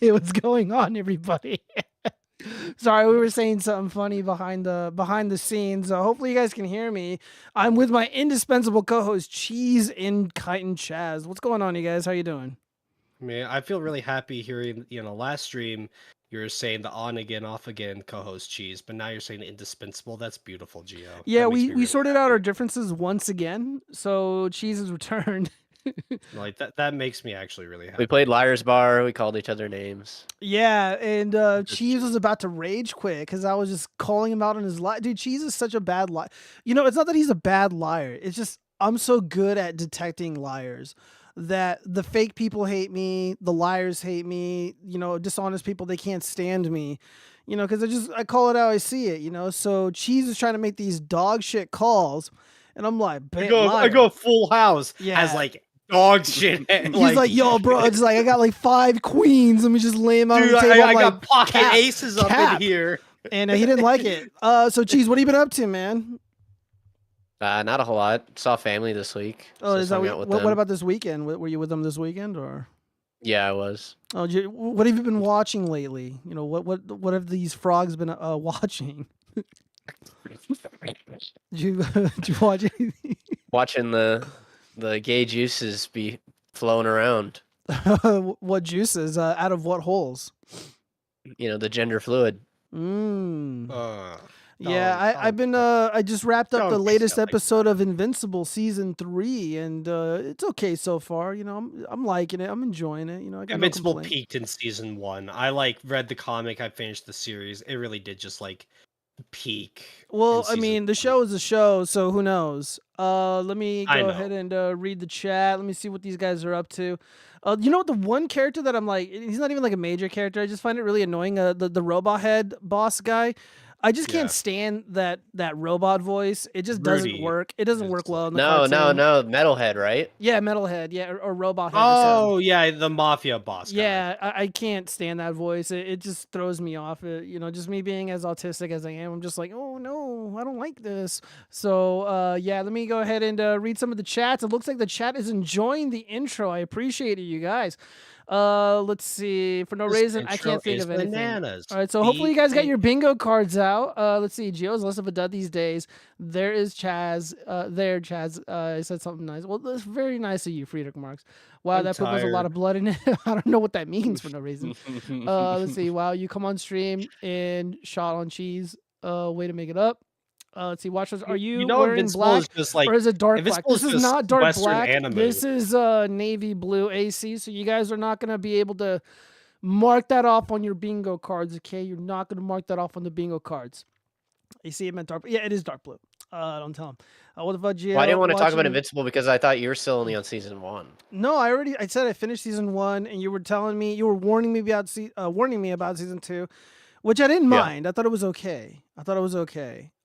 Hey, what's going on, everybody? Sorry, we were saying something funny behind the scenes. Hopefully, you guys can hear me. I'm with my indispensable co-host Cheese and Kite and Chaz. What's going on, you guys? How you doing? Man, I feel really happy hearing, last stream you were saying the on again, off again co-host Cheese, but now you're saying indispensable. That's beautiful, Gio. Yeah, That makes we me we really sorted out our happy. differences once again. So Cheese has returned. Like that makes me actually really We happy. played Liar's Bar. We called each other names. Yeah, and Just Cheese was about to rage quit because I was just calling him out on his lie. Dude, Cheese is such a bad liar. It's not that he's a bad liar. It's just I'm so good at detecting liars that the fake people hate me, the liars hate me, dishonest people, they can't stand me. Because I call it how I see it, So Cheese is trying to make these dog shit calls, and I'm like, I liar. go full house Yeah. as like dog shit. He's like, yo, bro, it's like I got like 5 queens. Let me just lay them out dude, on the table. I I'm got like, pocket cap, aces up cap. in here. And he didn't like it. So, Cheese, what have you been up to, man? Not a whole lot. Saw family this week. Oh, Just is that hung out with what them. about this weekend? Were you with them this weekend, or? Yeah, I was. Oh, what have you been watching lately? What have these frogs been watching? Did you watch anything? Watching the gay juices be flowing around. What juices? Out of what holes? The gender fluid. Yeah, I've been I just wrapped up the latest episode of Invincible season 3, and it's okay so far. I'm liking it. I'm enjoying it. I got Invincible no complaint. peaked in season 1. I read the comic. I finished the series. It really did just peak. Well, I mean, the show is a show, so who knows? Let me go ahead and read the chat. Let me see what these guys are up to. The one character that I'm like, he's not even like a major character. I just find it really annoying. The robot head boss guy. I just can't stand that robot voice. It just doesn't work. It doesn't work well in the cartoon. No, Metalhead, right? Yeah, Metalhead. Yeah, or Robot Head. Oh, yeah, the mafia boss guy. Yeah, I can't stand that voice. It just throws me off. Just me being as autistic as I am, I'm just like, oh no, I don't like this. So, yeah, let me go ahead and read some of the chats. It looks like the chat is enjoying the intro. I appreciate it, you guys. Let's see. For no reason, I can't think of anything. Bananas. All right, so hopefully you guys got your bingo cards out. Let's see. Gio's less of a dud these days. There is Chaz. Chaz. I said something nice. Well, that's very nice of you, Friedrich Marx. Wow, that poop has a lot of blood in it. I don't know what that means for no reason. Let's see. Wow, you come on stream and shot on Cheese. Way to make it up. Let's see. Watchers, are you wearing black or is it dark black? This is not dark Western black. anime. This is navy blue AC. So you guys are not going to be able to mark that off on your bingo cards. Okay, you're not going to mark that off on the bingo cards. You see, it meant dark. Yeah, it is dark blue. Don't tell him. What about Gio? Well, I didn't want to talk about Invincible because I thought you were still only on season 1. No, I said I finished season 1, and you were warning me about season 2, which I didn't mind. I thought it was okay.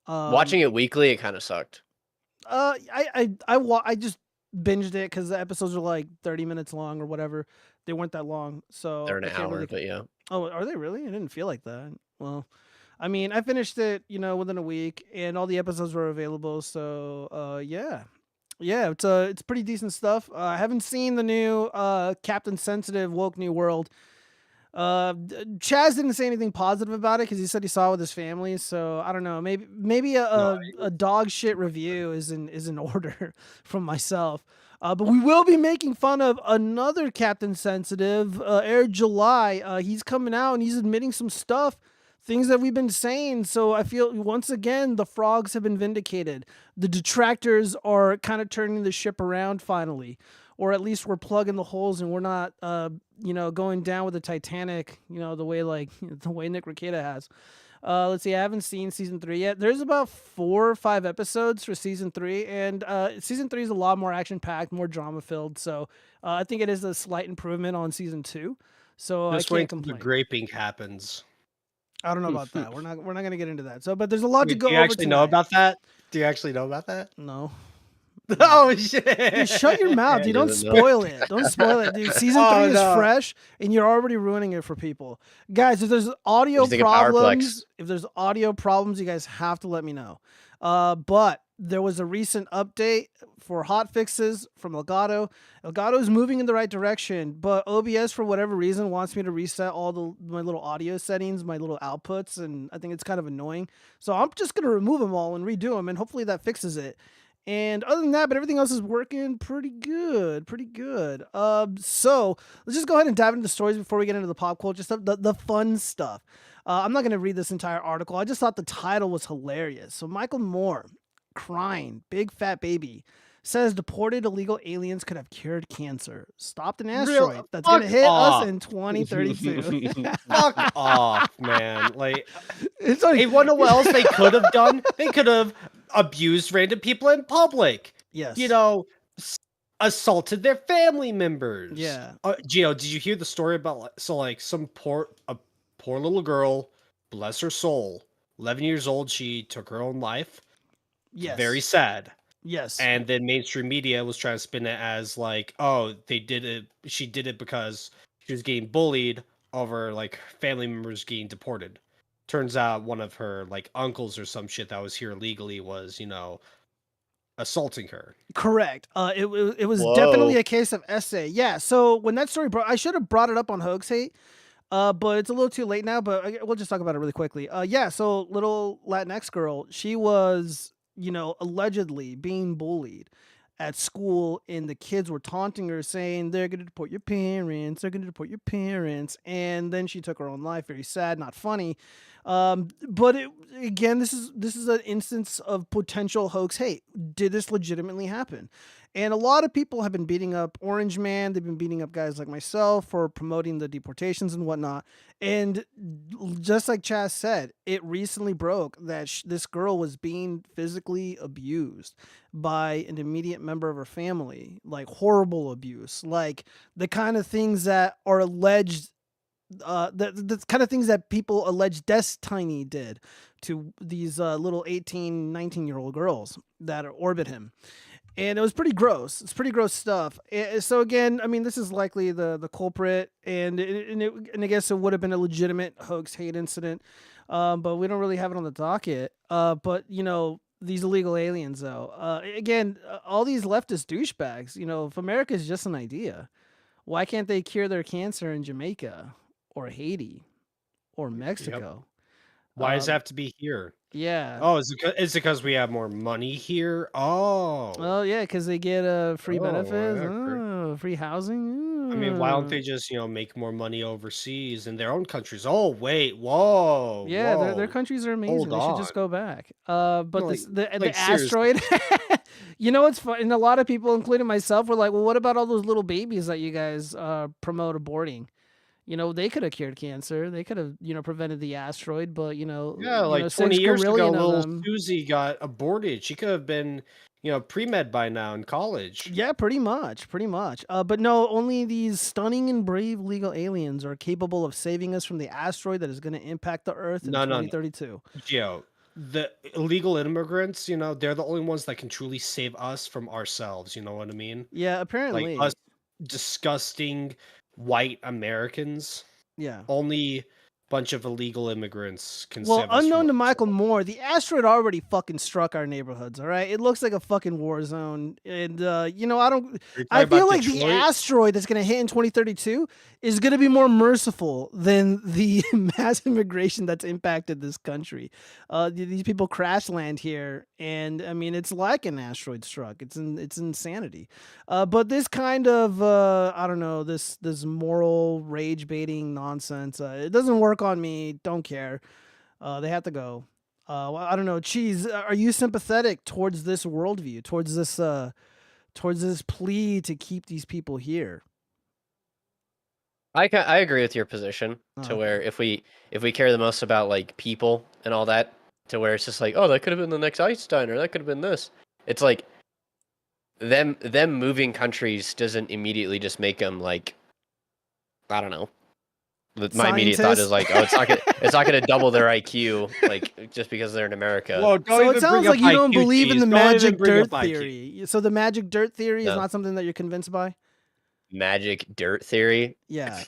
Watching it weekly, it kind of sucked. I just binged it because the episodes are like 30 minutes long or whatever. They weren't that long, so they're an hour, but yeah. Oh, are they really? I didn't feel like that. Well, I mean, I finished it, within a week, and all the episodes were available. So, yeah, it's pretty decent stuff. I haven't seen the new Captain Sensitive Woke New World. Chaz didn't say anything positive about it because he said he saw it with his family. So I don't know. Maybe a dog shit review is in order from myself. But we will be making fun of another Captain Sensitive, aired July. He's coming out and he's admitting some stuff, things that we've been saying. So I feel once again the frogs have been vindicated. The detractors are kind of turning the ship around finally. Or at least we're plugging the holes and we're not, going down with the Titanic, the way Nick Rekieta has. Let's see. I haven't seen season 3 yet. There's about 4 or 5 episodes for season 3, and season 3 is a lot more action packed, more drama filled. So I think it is a slight improvement on season 2. So just I can't complain. The graping happens. I don't know about that. We're not going to get into that. So, but there's a lot to go over. Do you actually know about that? Do you actually know about that? No. Oh shit! Dude, shut your mouth, dude. Don't spoil it. Don't spoil it, dude. Season 3 is fresh, and you're already ruining it for people. Guys, if there's audio problems, you guys have to let me know. But there was a recent update for hot fixes from Elgato. Elgato is moving in the right direction, but OBS for whatever reason wants me to reset all my little audio settings, my little outputs, and I think it's kind of annoying. So I'm just gonna remove them all and redo them, and hopefully that fixes it. And other than that, but everything else is working pretty good, pretty good. So let's just go ahead and dive into the stories before we get into the pop culture stuff, the fun stuff. I'm not going to read this entire article. I just thought the title was hilarious. So Michael Moar, crying, big fat baby, says deported illegal aliens could have cured cancer. Stopped an asteroid that's going to hit us in 2032. Fuck off, man. Like, It's like, hey, wonder what else they could have done? They could have abused random people in public. yes. You know, assaulted their family members. Yeah. Gio, did you hear the story about some poor little girl, bless her soul, 11 years old, she took her own life. Yes. Very sad. Yes. And then mainstream media was trying to spin it as like, oh, they did it. She did it because she was getting bullied over like family members getting deported. Turns out one of her like uncles or some shit that was here illegally was, assaulting her. Correct. It was Whoa. definitely a case of essay. Yeah. So when that story I should have brought it up on Hoax Hate, but it's a little too late now. But we'll just talk about it really quickly. Yeah. So little Latinx girl, she was, allegedly being bullied at school, and the kids were taunting her, saying they're going to deport your parents. They're going to deport your parents. And then she took her own life. Very sad, not funny. But again, this is an instance of potential hoax hate. Did this legitimately happen? And a lot of people have been beating up Orange Man. They've been beating up guys like myself for promoting the deportations and whatnot. And just like Chaz said, it recently broke that this girl was being physically abused by an immediate member of her family, like horrible abuse, like the kind of things that are alleged, the kind of things that people allege Destiny did to these little 18, 19-year-old girls that orbit him. And it was pretty gross. It's pretty gross stuff. So again, I mean, this is likely the culprit, and I guess it would have been a legitimate hoax hate incident, but we don't really have it on the docket. But these illegal aliens, though, again, all these leftist douchebags. If America is just an idea, why can't they cure their cancer in Jamaica or Haiti or Mexico? Why does it have to be here? Yeah. Oh, is it because we have more money here? Oh, yeah, because they get free benefits, whatever. free housing. I mean, why don't they just make more money overseas in their own countries? Oh, wait, whoa, Yeah, their whoa. countries are amazing. Hold They should just on. go back. But No, the seriously. asteroid, it's fun. And a lot of people, including myself, were like, "Well, what about all those little babies that you guys promote aborting? They could have cured cancer. They could have, prevented the asteroid. But Yeah, like 20 6 years ago, gorillion of little them." Susie got aborted. She could have been, pre-med by now in college. Yeah, pretty much. But no, only these stunning and brave legal aliens are capable of saving us from the asteroid that is going to impact the Earth in No. 2032. Gio, the illegal immigrants, they're the only ones that can truly save us from ourselves. You know what I mean? Yeah, Like apparently. us disgusting white Americans. Yeah. Only bunch of illegal immigrants can Well, save us unknown from to Michael ourselves. Moore, the asteroid already fucking struck our neighborhoods. All right, it looks like a fucking war zone, and I don't. You're I talking feel about like the Detroit? asteroid that's gonna hit in 2032 is gonna be more merciful than the mass immigration that's impacted this country. These people crash land here, and I mean, it's like an asteroid struck. It's insanity. But this kind of I don't know, this moral rage baiting nonsense. It doesn't work on me. Don't care. They have to go. Well, I don't know. Cheese, are you sympathetic towards this worldview, towards this plea to keep these people here? I agree with your position to Okay. where if we care the most about like people and all that, to where it's just like, oh, that could have been the next Einstein, or that could have been this. It's like them moving countries doesn't immediately just make them like, I don't know. My immediate thought is like, oh, it's not gonna double their IQ like just because they're in America. Whoa, don't So even it sounds bring like up you don't IQ, believe in Cheese. the Don't even magic bring dirt up IQ. theory. So the magic dirt theory is No. not something that you're convinced by? Magic dirt theory? Yeah.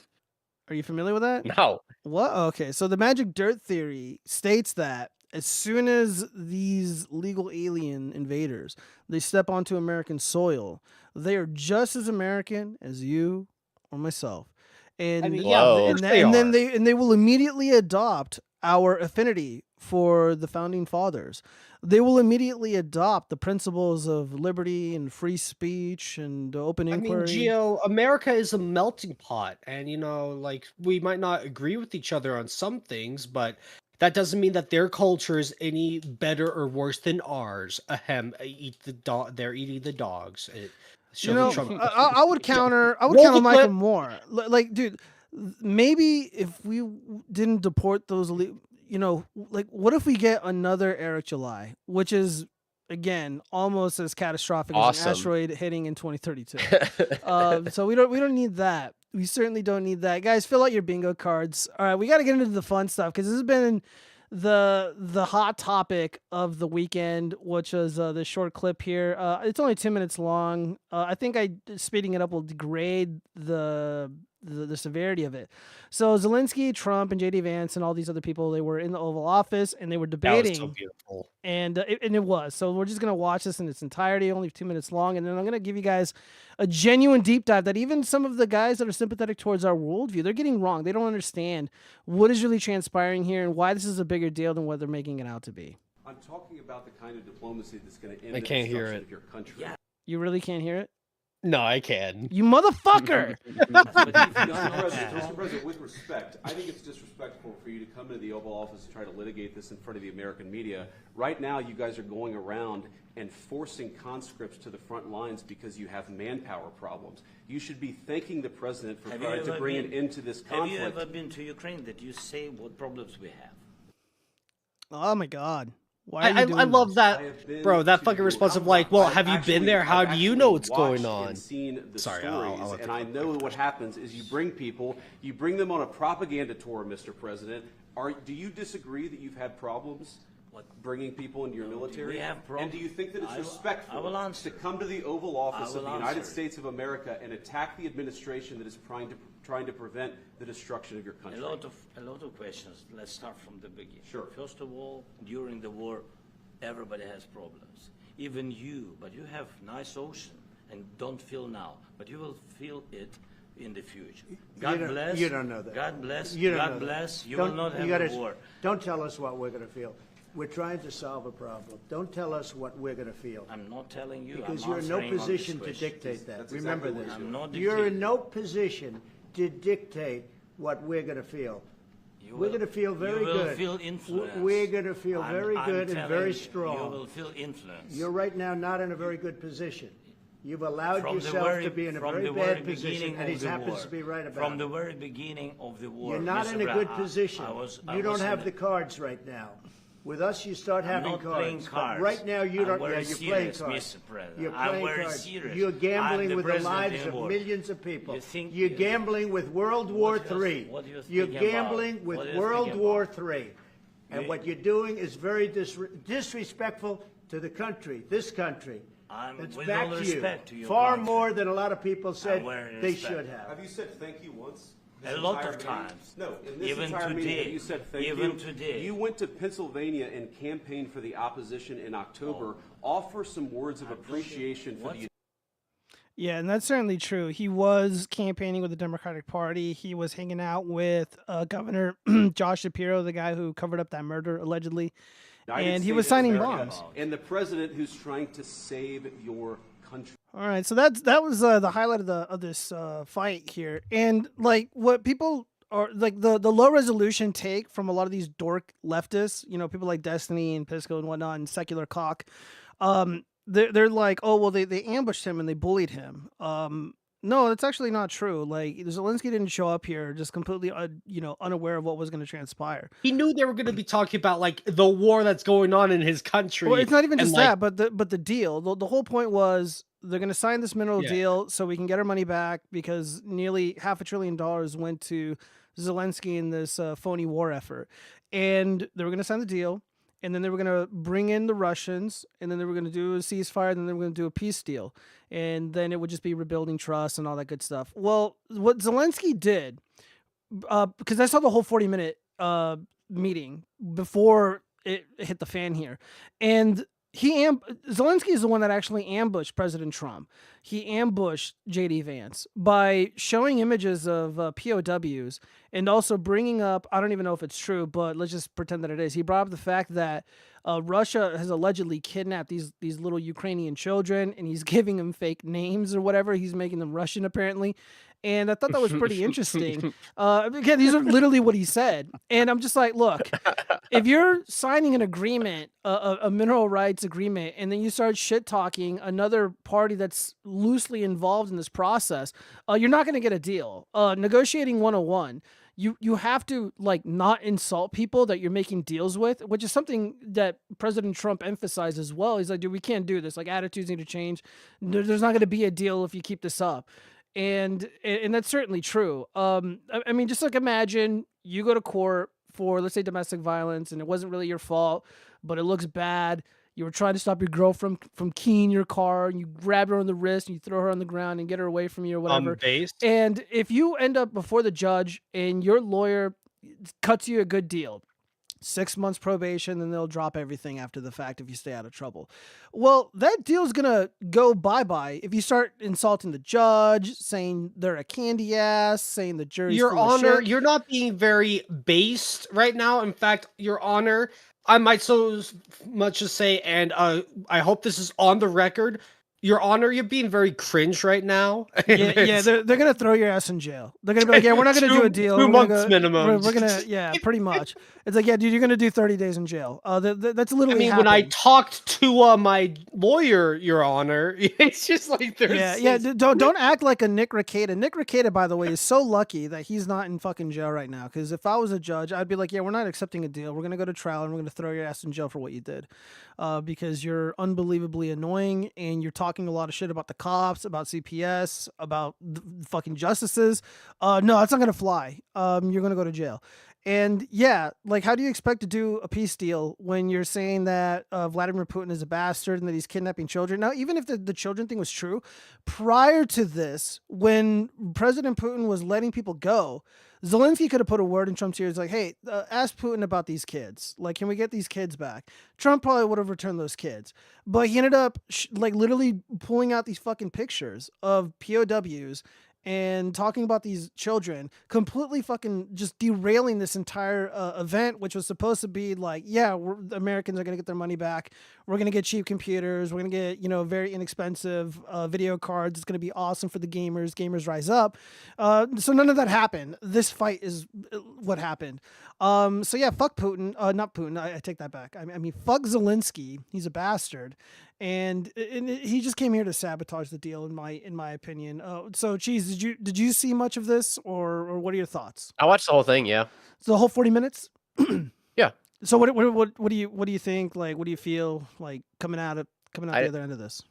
Are you familiar with that? No. What? Okay, so the magic dirt theory states that as soon as these legal alien invaders they step onto American soil, they are just as American as you or myself. I And mean, yeah, of Whoa. course and they and then are. they will immediately adopt our affinity for the founding fathers. They will immediately adopt the principles of liberty and free speech and open I mean, inquiry. Gio, America is a melting pot, and like we might not agree with each other on some things, but that doesn't mean that their culture is any better or worse than ours. Ahem, eat the dog. They're eating the dogs. Show the Trump. I would counter. I would Roll counter the Michael clip. Moore. Like, dude, maybe if we didn't deport those, like, what if we get another Eric July, which is again almost as catastrophic as an Awesome. asteroid hitting in 2032. So we don't need that. We certainly don't need that, guys. Fill out your bingo cards. All right, we got to get into the fun stuff because this has been the hot topic of the weekend, which was this short clip here. It's only 2 minutes long. I think speeding it up will degrade the severity of it. So Zelensky, Trump, and JD Vance and all these other people, they were in the Oval Office and they were That was so debating, beautiful. and it was. So we're just gonna watch this in its entirety, only 2 minutes long, and then I'm gonna give you guys a genuine deep dive that even some of the guys that are sympathetic towards our worldview, they're getting wrong. They don't understand what is really transpiring here and why this is a bigger deal than what they're making it out to be. I'm talking about the kind of diplomacy that's going to end I the can't hear destruction it. of your country. Yeah. You really can't hear it, No, I can. you motherfucker. Mr. President, with respect, I think it's disrespectful for you to come into the Oval Office and try to litigate this in front of the American media. Right now, you guys are going around and forcing conscripts to the front lines because you have manpower problems. You should be thanking the president for trying to bring an end to this conflict. Have you ever been to Ukraine that you say what problems we have? Oh my God. Why are you I doing love this? that, I have been bro. That to- fucking response of like, well, I've have you been there? How do you know what's going watched on? And seen the Sorry, stories, I'll let and the I know what happens is you bring people, you bring them on a propaganda tour, Mr. President. Do you disagree that you've had problems bringing people into your military? we have And do you think that it's I will respectful answer. to come to the Oval Office I of the will United answer. States of America and attack the administration that is trying to prevent the destruction of your country? A lot of questions. Let's start from the beginning. Sure. First of all, during the war, everybody has problems. Even you, but you have nice ocean and don't feel now, but you will feel it in the future. God bless. You don't know that. God bless. You don't know God that. bless. You Don't- will not have gotta- a war. Don't tell us what we're going to feel. We're trying to solve a problem. Don't tell us what we're going to feel. I'm not telling you. Because I'm you're in no answering on this position to question. dictate that. That's Remember exactly what this. I'm not You're in dictating. no position to dictate what we're going to feel. You We're will- going to feel very you will good. feel influence. We're going to feel very good and telling very you, strong. You will feel influence. You're right now not in a very good position. You've allowed From the yourself very- to be in a from very the bad very position, beginning and he of the happens war. to be right about From it. the very beginning of the war. You're not Mr. in a Brown, good position. I You don't was have in the cards right now. With us, you start I'm having not cards. playing But cards. right now, you I'm don't. very Yeah, you're playing serious, cards. Mr. President. You're I'm playing very cards. serious. You're I'm gambling the with the president lives in of war. millions of people. You think- You're gambling with World War What do you- III. what do you You're think about? gambling with What do you World think War about? III. And You- what you're doing is very disrespectful to the country, this country. It's with back all to you. respect to your Far country. more than a lot of people said very they respect. should have. Have you said thank you once? A lot entire of meeting? times. No, in this Even entire meeting, today. have you said thank Even you? today. You went to Pennsylvania and campaigned for the opposition in October. Offer some words of appreciation for the Yeah, and that's certainly true. He was campaigning with the Democratic Party. He was hanging out with Governor Josh Shapiro, the guy who covered up that murder allegedly, United and he States was of signing America bombs. and the president who's trying to save your country. All right, so that was the highlight of this fight here, and like what people are like the low resolution take from a lot of these dork leftists, people like Destiny and Pisco and whatnot, and Secular Cock. They're like, oh well, they ambushed him and they bullied him. No, that's actually not true. Like Zelensky didn't show up here just completely unaware of what was going to transpire. He knew they were going to be talking about like the war that's going on in his country. Well, it's not even and, just like, that, but the deal. The whole point was they're going to sign this mineral Yeah. deal so we can get our money back because nearly $500 billion went to Zelensky in this phony war effort, and they were going to sign the deal, and then they were going to bring in the Russians, and then they were going to do a ceasefire, and then they were going to do a peace deal, and then it would just be rebuilding trust and all that good stuff. Well, what Zelensky did, because I saw the whole 40-minute meeting before it hit the fan here, and Zelensky is the one that actually ambushed President Trump. He ambushed JD Vance by showing images of POWs and also bringing up, I don't even know if it's true, but let's just pretend that it is. He brought up the fact that Russia has allegedly kidnapped these little Ukrainian children, and he's giving them fake names or whatever. He's making them Russian apparently. And I thought that was pretty interesting. Again, these are literally what he said. And I'm just like, look, if you're signing an agreement, a mineral rights agreement, and then you start shit talking another party that's loosely involved in this process, you're not going to get a deal. Negotiating 101. You have to like not insult people that you're making deals with, which is something that President Trump emphasized as well. He's like, dude, we can't do this. Like, attitudes need to change. There's not going to be a deal if you keep this up. And that's certainly true. I mean, just like imagine you go to court for, let's say, domestic violence, and it wasn't really your fault, but it looks bad. You were trying to stop your girlfriend from keying your car, and you grab her on the wrist, and you throw her on the ground and get her away from you or whatever. Based. And if you end up before the judge and your lawyer cuts you a good deal, 6 months probation, then they'll drop everything after the fact if you stay out of trouble. Well, that deal's gonna go bye-bye if you start insulting the judge, saying they're a candy ass, saying the jury's Your full of Honor, shit. you're not being very based right now. In fact, Your Honor, I might so much as say, and I hope this is on the record, Your Honor, you're being very cringe right now. Yeah, they're gonna throw your ass in jail. They're gonna be like, yeah, we're not gonna do a deal. 2 We're gonna months go- minimum. We're gonna, yeah, pretty much. It's like, yeah, dude, you're gonna do 30 days in jail. That's I literally. mean, when I happened. talked to my lawyer, Your Honor, it's just like there's Yeah. Don't act like a Nick Rekieta. Nick Rekieta, by the way, is so lucky that he's not in fucking jail right now. Because if I was a judge, I'd be like, yeah, we're not accepting a deal. We're gonna go to trial and we're gonna throw your ass in jail for what you did, because you're unbelievably annoying and you're talking a lot of shit about the cops, about CPS, about the fucking justices. No, that's not gonna fly. You're gonna go to jail. And yeah, like, how do you expect to do a peace deal when you're saying that Vladimir Putin is a bastard and that he's kidnapping children? Now, even if the children thing was true, prior to this, when President Putin was letting people go, Zelensky could have put a word in Trump's ears like, hey, ask Putin about these kids. Like, can we get these kids back? Trump probably would have returned those kids. But he ended up, like, literally pulling out these fucking pictures of POWs and talking about these children, completely fucking just derailing this entire event, which was supposed to be like, yeah, the Americans are going to get their money back. We're going to get cheap computers. We're going to get, very inexpensive video cards. It's going to be awesome for the gamers. Gamers rise up. So none of that happened. This fight is what happened. So yeah, fuck Putin. Not Putin. I take that back. I mean, fuck Zelensky. He's a bastard. And he just came here to sabotage the deal, in my opinion. So, Cheese, did you see much of this, or what are your thoughts? I watched the whole thing. Yeah. So the whole 40 minutes. Yeah. So what do you think? Like, what do you feel like coming out the other end of this?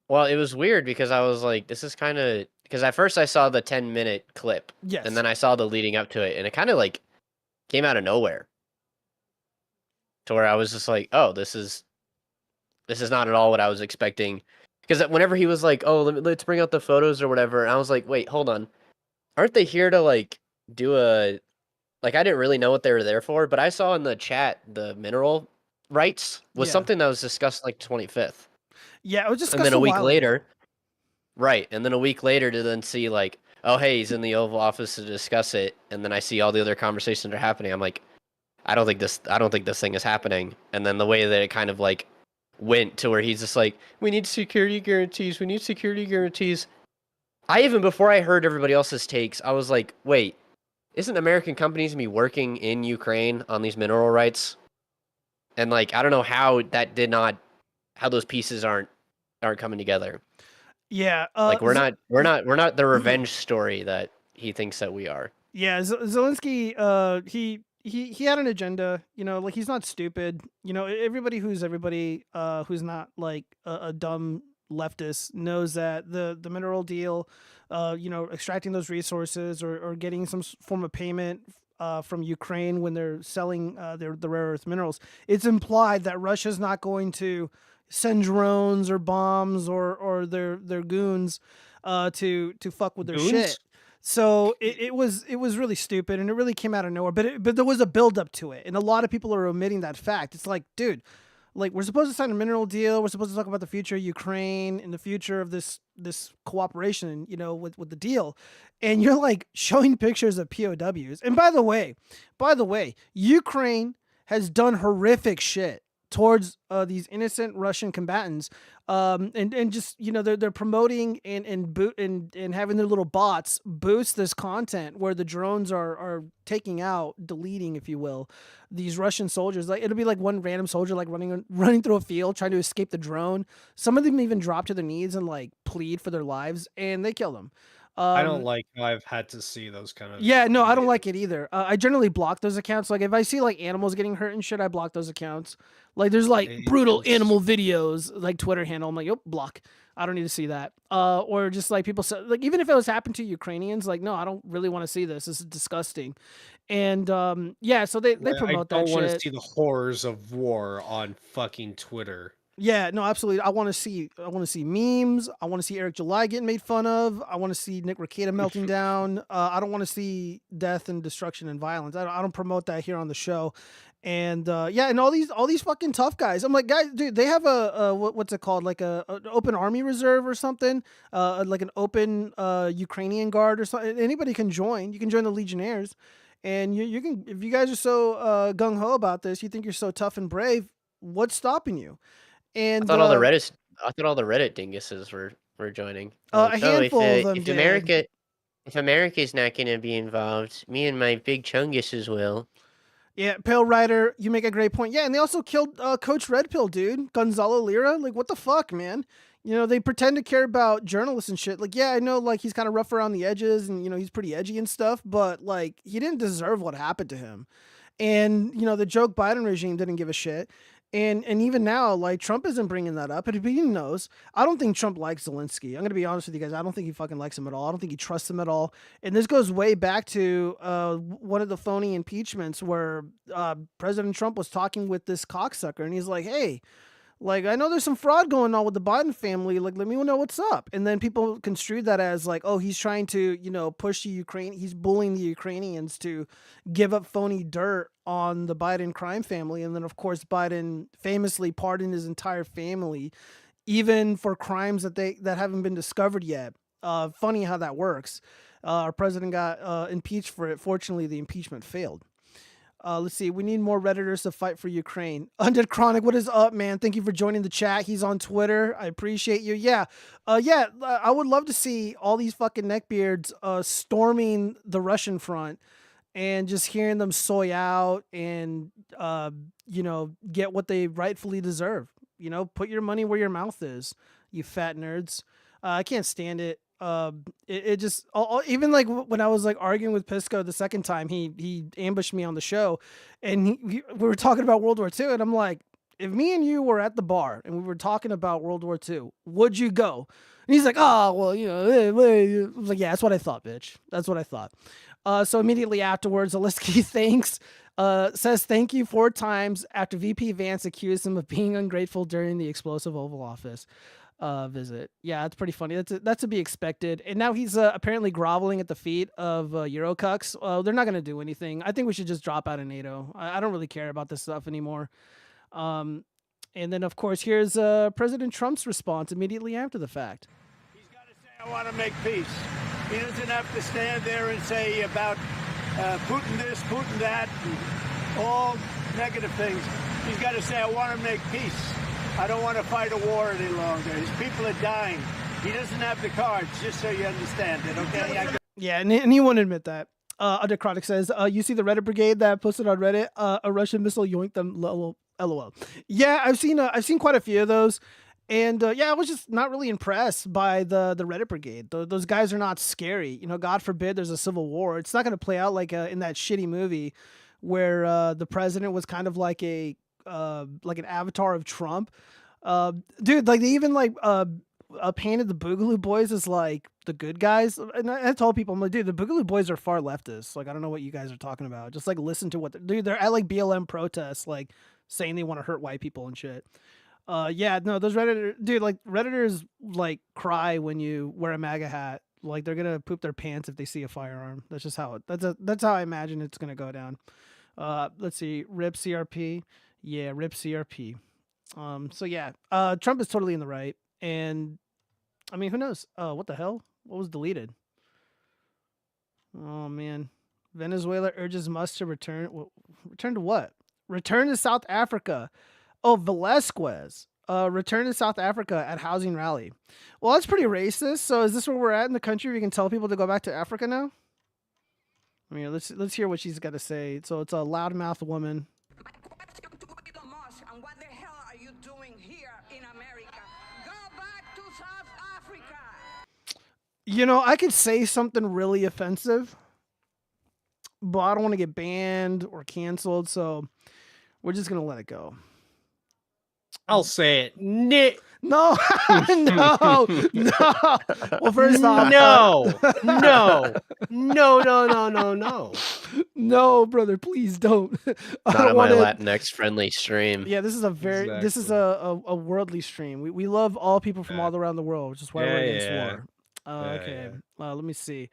Well, it was weird because I was like, this is kind of, because at first I saw the 10-minute clip. Yes. And then I saw the leading up to it, and it kind of like came out of nowhere. To where I was just like, oh, this is not at all what I was expecting. Because whenever he was like, oh, let's bring out the photos or whatever, and I was like, wait, hold on. Aren't they here to like do a, like, I didn't really know what they were there for, but I saw in the chat the mineral rights was something that was discussed like 25th. Yeah, it was discussed And then a week while later, ago. right, and then a week later to then see like, oh, hey, he's in the Oval Office to discuss it, and then I see all the other conversations that are happening. I'm like, I don't think this thing is happening. And then the way that it kind of like went to where he's just like, we need security guarantees. I even, before I heard everybody else's takes, I was like, wait, isn't American companies gonna be working in Ukraine on these mineral rights? And like, I don't know how how those pieces aren't coming together. Yeah. Like we're not the revenge story that he thinks that we are. Yeah, Zelensky, he had an agenda, like, he's not stupid. Everybody who's not like a dumb leftist knows that the mineral deal, extracting those resources or getting some form of payment from Ukraine when they're selling the rare earth minerals, it's implied that Russia's not going to send drones or bombs or their goons to fuck with their Goons? shit. So it was really stupid, and it really came out of nowhere. But there was a build up to it, and a lot of people are omitting that fact. It's like, dude, like we're supposed to sign a mineral deal. We're supposed to talk about the future of Ukraine and the future of this cooperation, you know, with the deal, and you're like showing pictures of POWs. And by the way, Ukraine has done horrific shit towards these innocent Russian combatants, and just, you know, they're promoting and having their little bots boost this content where the drones are taking out, deleting, if you will, these Russian soldiers. Like it'll be like one random soldier like running through a field trying to escape the drone. Some of them even drop to their knees and like plead for their lives, and they kill them. I don't like how I've had to see those kind of. Yeah, no, I don't like it either. I generally block those accounts. Like if I see like animals getting hurt and shit, I block those accounts. Like there's like brutal animal videos, like Twitter handle. I'm like, yep, block. I don't need to see that. Or just like people say, like even if it was happened to Ukrainians, like no, I don't really want to see this. This is disgusting. And yeah, so they promote that I don't want to shit. see the horrors of war on fucking Twitter. Yeah, no, absolutely. I want to see memes. I want to see Eric July getting made fun of. I want to see Nick Rekieta melting down. I don't want to see death and destruction and violence. I don't promote that here on the show. And yeah, and all these fucking tough guys. I'm like, guys, dude, they have a what's it called? Like an open army reserve or something. Like an open Ukrainian guard or something. Anybody can join. You can join the Legionnaires. And you can, if you guys are so gung ho about this, you think you're so tough and brave, what's stopping you? And I thought all the Reddit dinguses were joining. a handful of them if did. America's not going to be involved, me and my big chunguses will. Yeah, Pale Rider, you make a great point. Yeah, and they also killed Coach Red Pill, dude. Gonzalo Lira. Like, what the fuck, man? You know, they pretend to care about journalists and shit. Like, yeah, I know, like, he's kind of rough around the edges and, you know, he's pretty edgy and stuff, but, like, he didn't deserve what happened to him. And, you know, the joke Biden regime didn't give a shit. And even now, like, Trump isn't bringing that up, but he knows. I don't think Trump likes Zelensky. I'm going to be honest with you guys. I don't think he fucking likes him at all. I don't think he trusts him at all. And this goes way back to one of the phony impeachments where President Trump was talking with this cocksucker, and he's like, hey, like, I know there's some fraud going on with the Biden family. Like, let me know what's up. And then people construed that as like, oh, he's trying to, you know, push the Ukraine. He's bullying the Ukrainians to give up phony dirt on the Biden crime family. And then, of course, Biden famously pardoned his entire family, even for crimes that haven't been discovered yet. Funny how that works. Our president got impeached for it. Fortunately, the impeachment failed. Let's see. We need more Redditors to fight for Ukraine. Undead Chronic, what is up, man? Thank you for joining the chat. He's on Twitter. I appreciate you. Yeah. I would love to see all these fucking neckbeards storming the Russian front and just hearing them soy out and, you know, get what they rightfully deserve. You know, put your money where your mouth is, you fat nerds. I can't stand it. It just even like when I was like arguing with Pisco the second time, he ambushed me on the show, and we were talking about World War II, and I'm like, if me and you were at the bar and we were talking about World War II, would you go? And he's like, oh, well, you know, I was like, yeah, that's what I thought, bitch. That's what I thought. So immediately afterwards, Alinsky says thank you 4 times after VP Vance accused him of being ungrateful during the explosive Oval Office visit. Yeah, that's pretty funny. That's to be expected. And now he's apparently groveling at the feet of Eurocucks. They're not going to do anything. I think we should just drop out of NATO. I don't really care about this stuff anymore. And then, of course, here's President Trump's response immediately after the fact. He's got to say, I want to make peace. He doesn't have to stand there and say about Putin this, Putin that, and all negative things. He's got to say, I want to make peace. I don't want to fight a war any longer. His people are dying. He doesn't have the cards, just so you understand it, okay? Yeah, and he won't admit that. Underchronic says, you see the Reddit brigade that posted on Reddit, a Russian missile yoinked them, lol. Yeah, I've seen quite a few of those. And yeah, I was just not really impressed by the Reddit brigade. Those guys are not scary. You know, God forbid there's a civil war. It's not going to play out like in that shitty movie where the president was kind of like an avatar of Trump. Dude, like they even painted the Boogaloo Boys as like the good guys. And I told people, I'm like, dude, the Boogaloo Boys are far leftists. Like, I don't know what you guys are talking about. Just like listen to what they're at like BLM protests, like saying they want to hurt white people and shit. Yeah, no, those Redditors, dude, like Redditors like cry when you wear a MAGA hat. Like they're gonna poop their pants if they see a firearm. That's just how that's how I imagine it's gonna go down. Let's see, RIP CRP. Yeah, RIP CRP. So yeah, Trump is totally in the right, and I mean, who knows? What the hell? What was deleted? Oh man, Venezuela urges Musk to return. Return to what? Return to South Africa. Oh, Velasquez. Return to South Africa at housing rally. Well, that's pretty racist. So is this where we're at in the country? We can tell people to go back to Africa now. I mean, let's hear what she's got to say. So it's a loudmouth woman. And what the hell are you doing here in America? Go back to South Africa. You know, I could say something really offensive, but I don't want to get banned or canceled, so we're just gonna let it go. I'll say it. Nick. No, no, no. Well, first off, No. No. no, brother, please don't. I Not don't on my wanna- Latinx friendly stream. Yeah, this is a this is a worldly stream. We love all people from all around the world, which is why we're against war. Okay, let me see.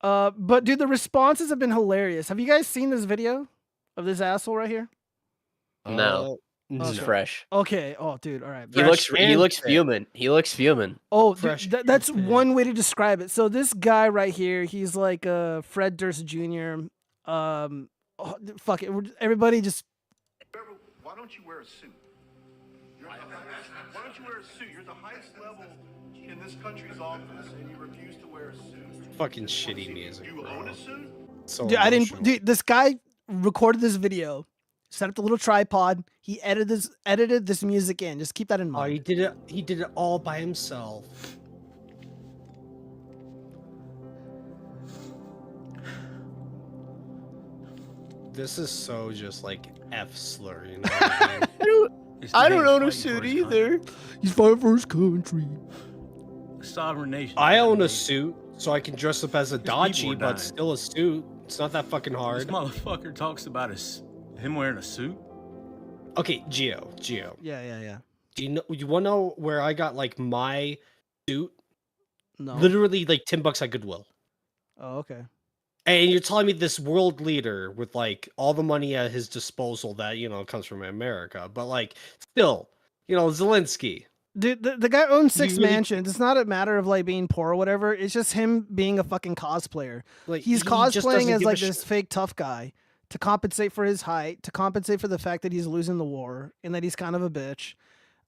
But dude, the responses have been hilarious. Have you guys seen this video of this asshole right here? No. This is Okay. fresh. Okay. Oh, dude. All right. He looks fuming. He looks fuming. Oh, Fresh dude, that's one way to describe it. So this guy right here, he's like Fred Durst Jr. Fuck it. Everybody just. Why don't you wear a suit? Why don't you wear a suit? You're the highest level in this country's office, and you refuse to wear a suit. Fucking shitty music. Do you own a suit? So Dude, I didn't. emotional. Dude, this guy recorded this video, set up the little tripod. He edited this music in. Just keep that in Oh, mind. he did it all by himself. This is so just like F slur, you know what I mean? I don't own a suit either. He's fighting for his country. Sovereign nation. I own a suit, so I can dress up as a people are Dachi, dying. but still a suit. It's not that fucking This hard. motherfucker talks about him wearing a suit. Okay, Geo. Yeah. Do you want to know where I got like my suit? No. Literally like $10 at Goodwill. Oh, okay. And you're telling me this world leader with like all the money at his disposal that, you know, comes from America, but like still, you know, Zelensky. Dude, the guy owns 6 You really- mansions. It's not a matter of like being poor or whatever. It's just him being a fucking cosplayer. Like He's he just cosplaying doesn't as give a like shit. this fake tough guy to compensate for his height, to compensate for the fact that he's losing the war and that he's kind of a bitch.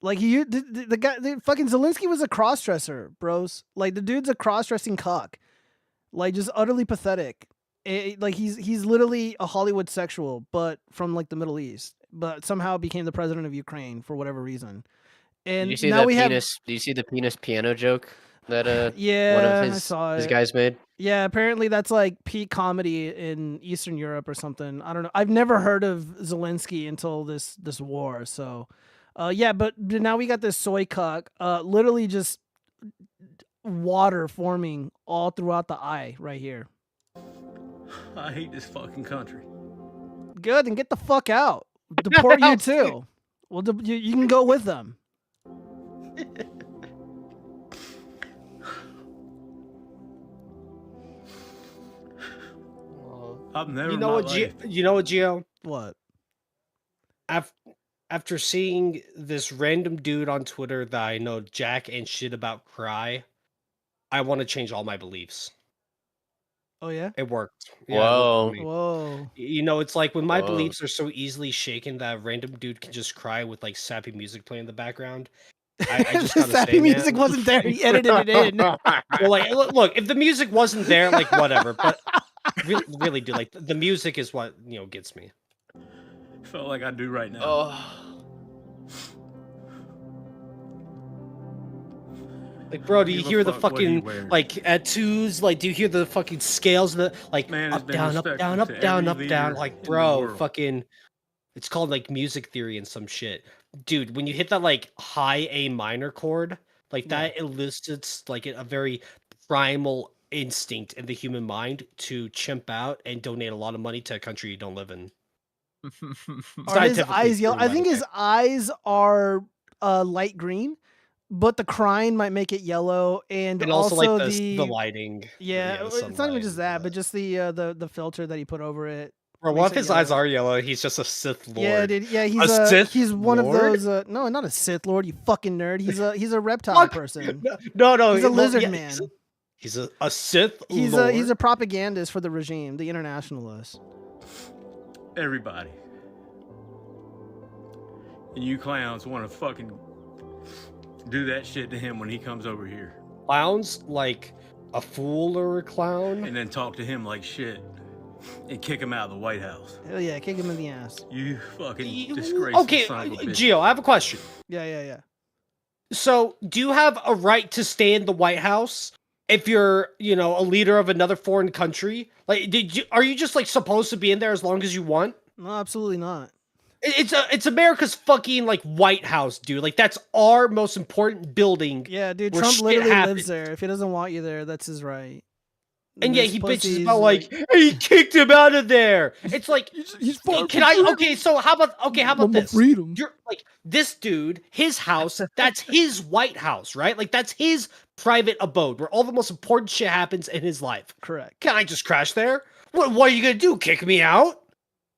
Like the guy, fucking Zelensky was a cross-dresser, bros. Like the dude's a cross-dressing cock. Like just utterly pathetic. Like he's literally a Hollywood sexual, but from like the Middle East, but somehow became the president of Ukraine for whatever reason. And Did you see now the we have penis? Did you see the penis piano joke that yeah, one of I his saw his it. guys made? Yeah, apparently that's like peak comedy in Eastern Europe or something. I don't know. I've never heard of Zelensky until this war. So, yeah, but now we got this soy cock, literally just water forming all throughout the eye right here. I hate this fucking country. Good, and get the fuck out. Deport you too. Well, you can go with them. I've never. You know what, Gio? What? After seeing this random dude on Twitter that I know jack and shit about cry, I want to change all my beliefs. Oh yeah. It worked. Yeah, it worked Whoa. for me. Whoa. You know, it's like when my Whoa. beliefs are so easily shaken that a random dude can just cry with like sappy music playing in the background. I just The gotta sappy say, music man. wasn't there. He edited it in. Well, like, look, if the music wasn't there, like whatever. But really, dude, like the music is what gets me. Felt like I do right now. Oh. Like, bro, do you Give a hear the fuck what he fucking wears. like at twos? Like, do you hear the fucking scales? The like Man has up, been down, up, respectful down, up, to down, every up, down. leader Like, in the bro, world. fucking. It's called like music theory and some shit, dude. When you hit that like high A minor chord, like that elicits like a very primal instinct in the human mind to chimp out and donate a lot of money to a country you don't live in. Are his Scientifically eyes yellow? proven, I by think the his way. eyes are light green, but the crying might make it yellow, and also like the the lighting. yeah, the it's not even sunlight, just that, but just the filter that he put over it. Bro, makes what if it his eyes yellow. are yellow? He's just a Sith Lord. Yeah, dude. Yeah, Sith he's one Lord? of those. No, not a Sith Lord. You fucking nerd. He's a reptile Fuck! person. No. He's a well, lizard yeah, man. He's a Sith He's Lord. a propagandist for the regime, the internationalists. Everybody. And you clowns want to fucking do that shit to him when he comes over here. Clowns like a fool or a clown. And then talk to him like shit. And kick him out of the White House. Hell yeah, kick him in the ass. You fucking disgraceful Okay, son of a bitch. Gio, I have a question. Yeah. So, do you have a right to stay in the White House if you're, a leader of another foreign country? Like, are you just like supposed to be in there as long as you want? No, absolutely not. It's America's fucking like White House, dude. Like that's our most important building. Yeah, dude. where Trump shit literally happens. lives there. If he doesn't want you there, that's his right. And yeah, this he bitches pussy's about like he kicked him out of there. It's like he's far can from I freedom. okay, so how about this? Freedom. You're like this dude, his house, that's his White House, right? Like that's his private abode where all the most important shit happens in his life. Correct. Can I just crash there? What are you gonna do? Kick me out?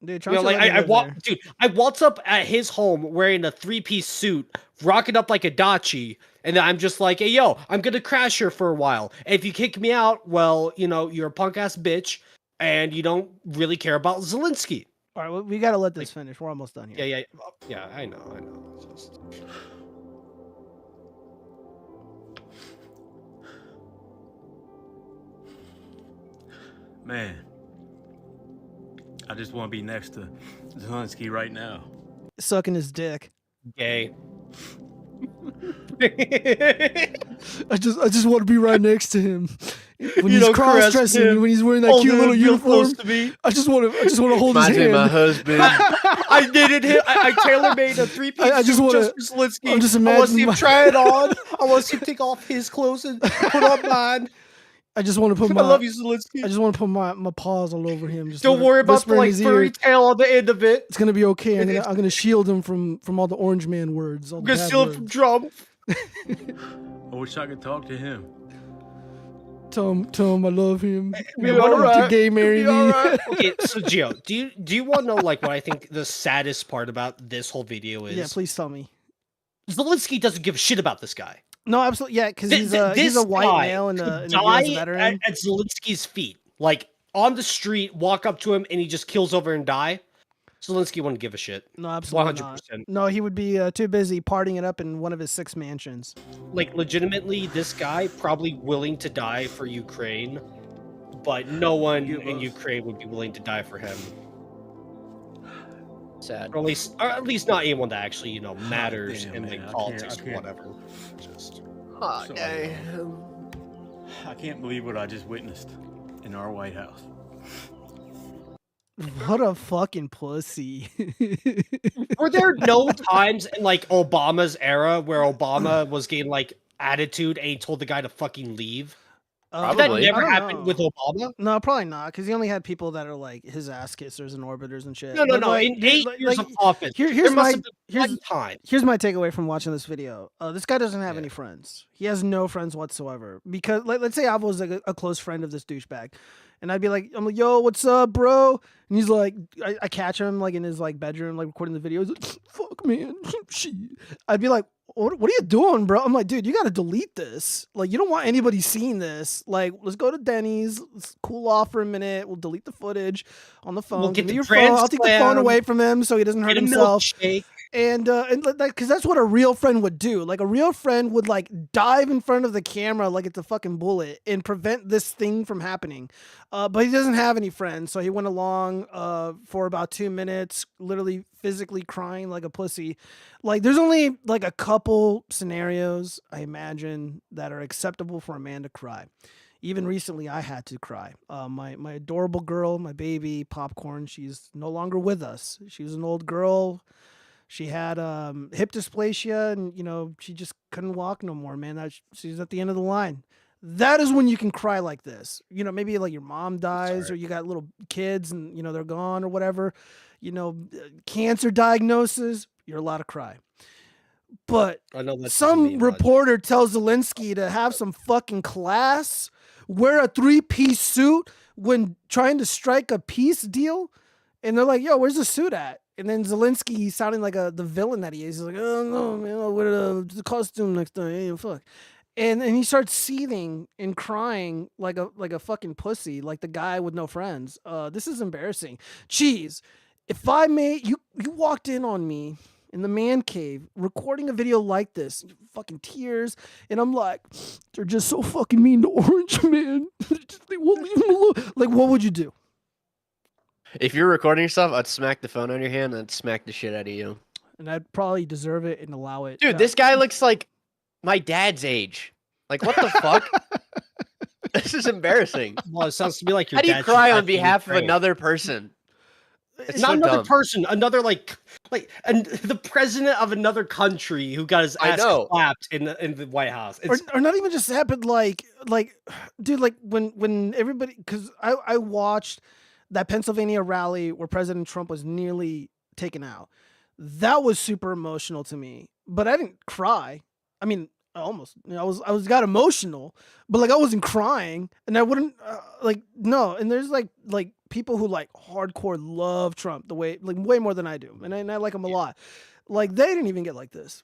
Dude, Trump Like should let me live there. I walked up at his home wearing a 3-piece suit, rocking up like a Dachi, and then I'm just like, hey yo, I'm gonna crash here for a while. And if you kick me out, well, you're a punk ass bitch, and you don't really care about Zelensky. All right, well, we gotta let this finish. We're almost done here. Yeah. I know. It's just... Man. I just want to be next to Zelensky right now. Sucking his dick. Gay. I just want to be right next to him when You he's don't caress cross-dressing, him. when he's wearing that Hold cute him little real uniform. close to me. I just want to hold his Reminds me of hand. my husband. I needed him. I tailor-made a 3-piece I just suit wanna- just for Zelensky. I'm just I want to see imagining him my- try it on. I want to see him take off his clothes and put on mine. I just want to put I my love you, Zelensky. I just want to put my paws all over him. Just Don't worry about whisper the in like his furry ear. tail on the end of it. It's gonna be okay. I'm gonna shield him from all the Orange Man words. All I'm the gonna bad steal it from words. Trump. I wish I could talk to him. Tell him I love him. Be I want him alright. to gay marry Be me. alright. Okay, so Gio, do you want to know like what I think the saddest part about this whole video is? Yeah, please tell me. Zelensky doesn't give a shit about this guy. No, absolutely. Yeah, because he's This a white guy male and could a die US veteran. at Zelensky's feet, like on the street, walk up to him, and he just kills over and die. Zelensky wouldn't give a shit. No, absolutely 100%. not. No, he would be too busy partying it up in one of his 6 mansions. Like legitimately, this guy probably willing to die for Ukraine, but no one in Ukraine would be willing to die for him. Sad. Or at least not anyone that actually matters damn, in man, like I politics or can't. whatever. Just Oh, So- okay. I can't believe what I just witnessed in our White House. What a fucking pussy. were there no times in like Obama's era where Obama was getting like attitude and he told the guy to fucking leave? Did that Probably. never I don't happened know. with Obama? No, probably not, because he only had people that are like his ass kissers and orbiters and shit. No. But, like, In 8 years of office, here's there must my have been one time. here's my takeaway from watching this video. This guy doesn't have any friends. He has no friends whatsoever. Because let's say I was like a close friend of this douchebag, and I'd be like, I'm like, yo, what's up, bro? And he's like, I catch him like in his like bedroom, like recording the video. He's like, fuck, man, shit. I'd be like, what are you doing, bro? I'm like, dude, you got to delete this. Like, you don't want anybody seeing this. Like, let's go to Denny's. Let's cool off for a minute. We'll delete the footage on the phone. We'll Give get me the your phone. I'll take the phone Grand away from him so he doesn't hurt Get a himself. milkshake. And because that's what a real friend would do. Like, a real friend would like dive in front of the camera like it's a fucking bullet and prevent this thing from happening. But he doesn't have any friends, so he went along for about 2 minutes, literally physically crying like a pussy. Like, there's only like a couple scenarios I imagine that are acceptable for a man to cry. Even recently, I had to cry. My adorable girl, my baby Popcorn, she's no longer with us. She was an old girl. She had hip dysplasia, and she just couldn't walk no more, man. She's at the end of the line. That is when you can cry like this. Maybe like your mom dies, or you got little kids, and they're gone or whatever. Cancer diagnosis, you're allowed to cry. But I know that doesn't some mean much. reporter tells Zelensky to have some fucking class, wear a 3-piece suit when trying to strike a peace deal. And they're like, yo, where's the suit at? And then Zelensky, he's sounding like the villain that he is. He's like, oh no, man, I'll wear the costume next time. Hey, fuck. And he starts seething and crying like a fucking pussy, like the guy with no friends. This is embarrassing. Cheese, if I may, you walked in on me in the man cave recording a video like this, fucking tears, and I'm like, they're just so fucking mean to Orange, man. They won't leave him alone. Like, what would you do? If you're recording yourself, I'd smack the phone on your hand and I'd smack the shit out of you. And I'd probably deserve it and allow it. Dude, this guy looks like my dad's age. Like, what the fuck? This is embarrassing. Well, it sounds to me like your How do you dad cry should on actually behalf of pray. another person? It's Not so another dumb. person, another and the president of another country who got his I ass know. clapped in the White House. Or not even just that, but like, dude, like when everybody, because I watched that Pennsylvania rally where President Trump was nearly taken out. That was super emotional to me, but I didn't cry. I mean, I almost, I was got emotional, but like I wasn't crying, and I wouldn't no. And there's like people who like hardcore love Trump the way way more than I do, and I like him a lot. Like they didn't even get like this.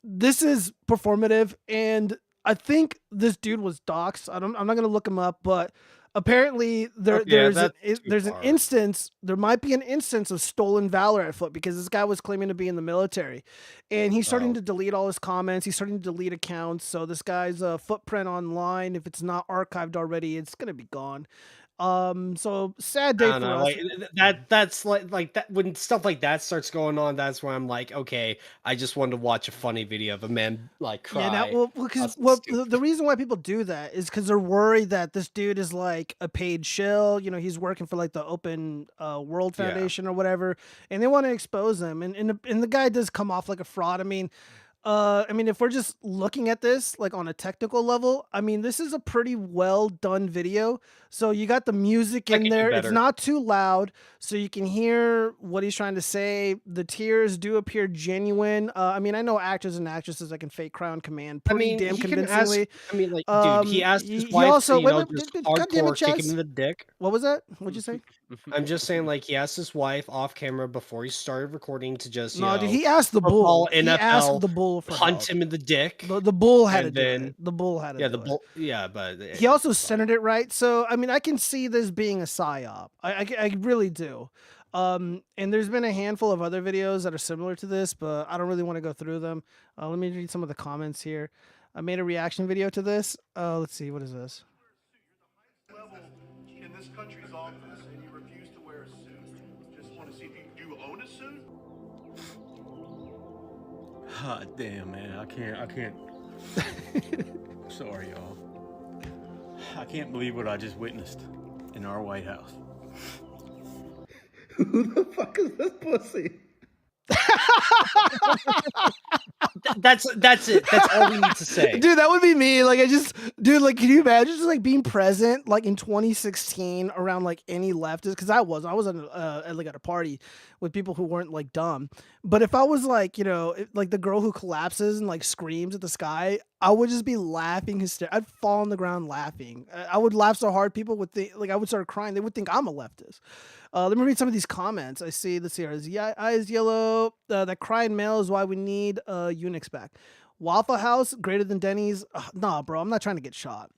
This is performative, and I think this dude was doxxed. I'm not gonna look him up, but apparently there's an instance. There might be an instance of stolen valor at foot because this guy was claiming to be in the military, and he's starting to delete all his comments. He's starting to delete accounts. So this guy's footprint online, if it's not archived already, it's gonna be gone. So sad day for us. That's like that when stuff like that starts going on. That's where I'm like, okay, I just wanted to watch a funny video of a man like cry. Yeah, because the reason why people do that is because they're worried that this dude is like a paid shill. You know, he's working for like the Open World Foundation or whatever, and they want to expose him. And the guy does come off like a fraud. I mean, if we're just looking at this like on a technical level, I mean, this is a pretty well done video. So you got the music in there. It's not too loud, so you can hear what he's trying to say. The tears do appear genuine. I mean, I know actors and actresses that can fake cry on command pretty damn convincingly. Dude, he asked his wife to, just hardcore kick him in the dick. What was that? What'd you say? I'm just saying, like, he asked his wife off camera before he started recording to just, dude, he asked the bull. NFL, he asked the bull for punt help. him in the dick. The bull had to do it. The bull had to do it. Yeah, the bull. Yeah, but he also centered it right. So I mean, I can see this being a psyop. I really do. And there's been a handful of other videos that are similar to this, but I don't really want to go through them. Let me read some of the comments here. I made a reaction video to this. Let's see, what is this? Level in this country's office, and you refuse to wear a suit. Just want to see if you own a suit. God damn, man, I can't. Sorry, y'all. I can't believe what I just witnessed in our White House. Who the fuck is this pussy? That's it. That's all we need to say. Dude, that would be me. Like, like, can you imagine just like being present like in 2016 around like any leftist? Because I was at a party with people who weren't like dumb. But if I was like, like the girl who collapses and like screams at the sky, I would just be laughing hysterically. I'd fall on the ground laughing. I would laugh so hard people would think, like, I would start crying. They would think I'm a leftist. Let me read some of these comments. I see, let's see, his eye is yellow. That crying male is why we need Unix back. Waffle House, greater than Denny's. Nah, bro, I'm not trying to get shot.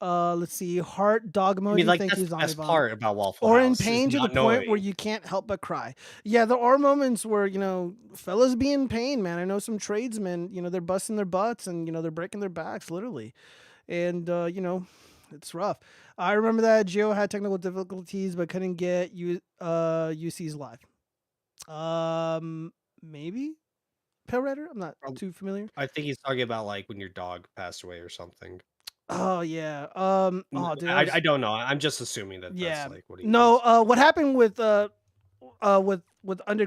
Let's see, heart, dog emoji. I mean, like, thank that's you, the best Zonibon. part about Waffle Or House in pain is to the not point knowing. where you can't help but cry. Yeah, there are moments where, fellas be in pain, man. I know some tradesmen, they're busting their butts and, they're breaking their backs, literally. And, it's rough. I remember that Gio had technical difficulties but couldn't get UC's live. Maybe? Pale Rider? I'm not too familiar. I think he's talking about like when your dog passed away or something. Oh yeah. Dude, I don't know. I'm just assuming that that's like what he means. What happened with Under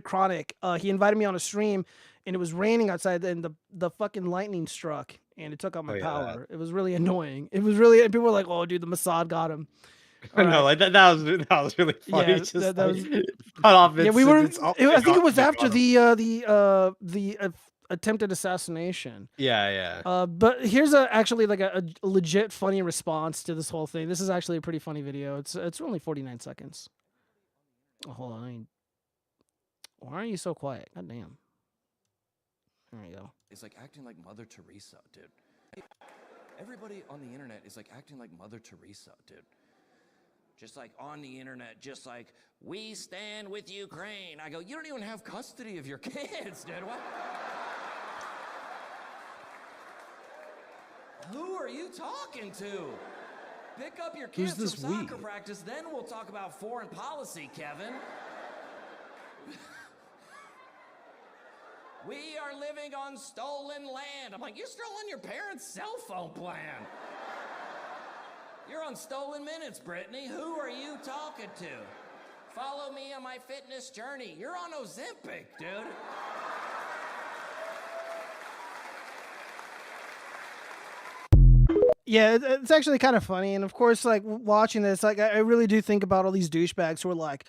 Chronic, he invited me on a stream and it was raining outside and the fucking lightning struck and it took out my power. It was really annoying. It was really, and people were like, "Oh dude, the Mossad got him." No, like that was really funny. Yeah, just that like, was cut off. Yeah, we were. I think it was after the attempted assassination. Yeah. But here's actually like a legit funny response to this whole thing. This is actually a pretty funny video. It's only 49 seconds. Oh, hold on. Why are you so quiet? God damn. There we go. It's like acting like Mother Teresa, dude. Everybody on the internet is like acting like Mother Teresa, dude. Just like on the internet, just like, we stand with Ukraine. I go, you don't even have custody of your kids, dude. What? Who are you talking to? Pick up your kids Who's from this soccer we? practice, then we'll talk about foreign policy, Kevin. We are living on stolen land. I'm like, you're still on your parents' cell phone plan. You're on stolen minutes, Brittany. Who are you talking to? Follow me on my fitness journey. You're on Ozempic, dude. Yeah, it's actually kind of funny. And of course, like watching this, like I really do think about all these douchebags who are like,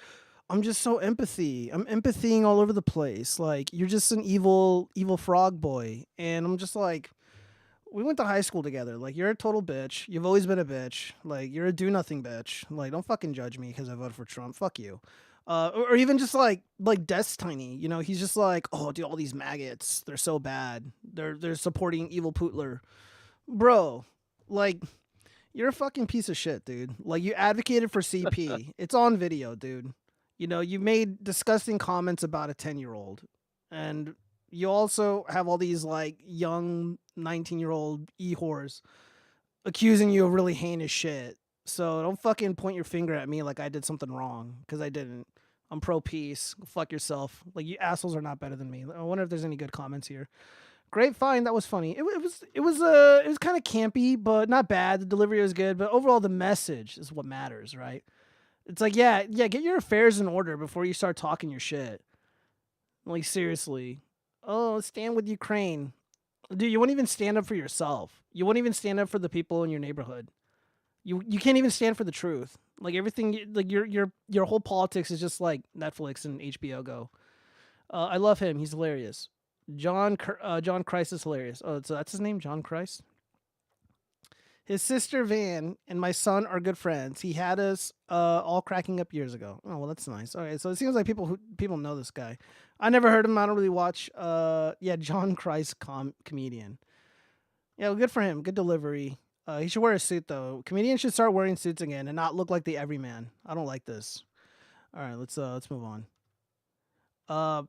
I'm just so empathy. I'm empathying all over the place. Like, you're just an evil frog boy. And I'm just like, we went to high school together. Like, you're a total bitch. You've always been a bitch. Like, you're a do-nothing bitch. Like, don't fucking judge me because I voted for Trump. Fuck you. Or even just like Destiny. You know, he's just like, oh, dude, all these maggots. They're so bad. They're supporting evil Pootler. Bro, like, you're a fucking piece of shit, dude. Like, you advocated for CP. It's on video, dude. You know, you made disgusting comments about a 10-year-old. And you also have all these, like, young 19-year-old e-whores accusing you of really heinous shit. So don't fucking point your finger at me like I did something wrong, because I didn't. I'm pro-peace. Go fuck yourself. Like, you assholes are not better than me. I wonder if there's any good comments here. Great find. That was funny. It was kind of campy, but not bad. The delivery was good, but overall the message is what matters, right? It's like, yeah, get your affairs in order before you start talking your shit. Like, seriously. Oh, stand with Ukraine. Dude, you won't even stand up for yourself. You won't even stand up for the people in your neighborhood. You can't even stand for the truth. Like, everything, like your whole politics is just like Netflix and HBO Go. I love him. He's hilarious. John Christ is hilarious. Oh, so that's his name, John Christ? His sister Van and my son are good friends. He had us all cracking up years ago. Oh, well, that's nice. All right, so it seems like people know this guy. I never heard him. I don't really watch. John Christ, comedian. Yeah, well, good for him. Good delivery. He should wear a suit though. Comedians should start wearing suits again and not look like the everyman. I don't like this. All right, let's move on. All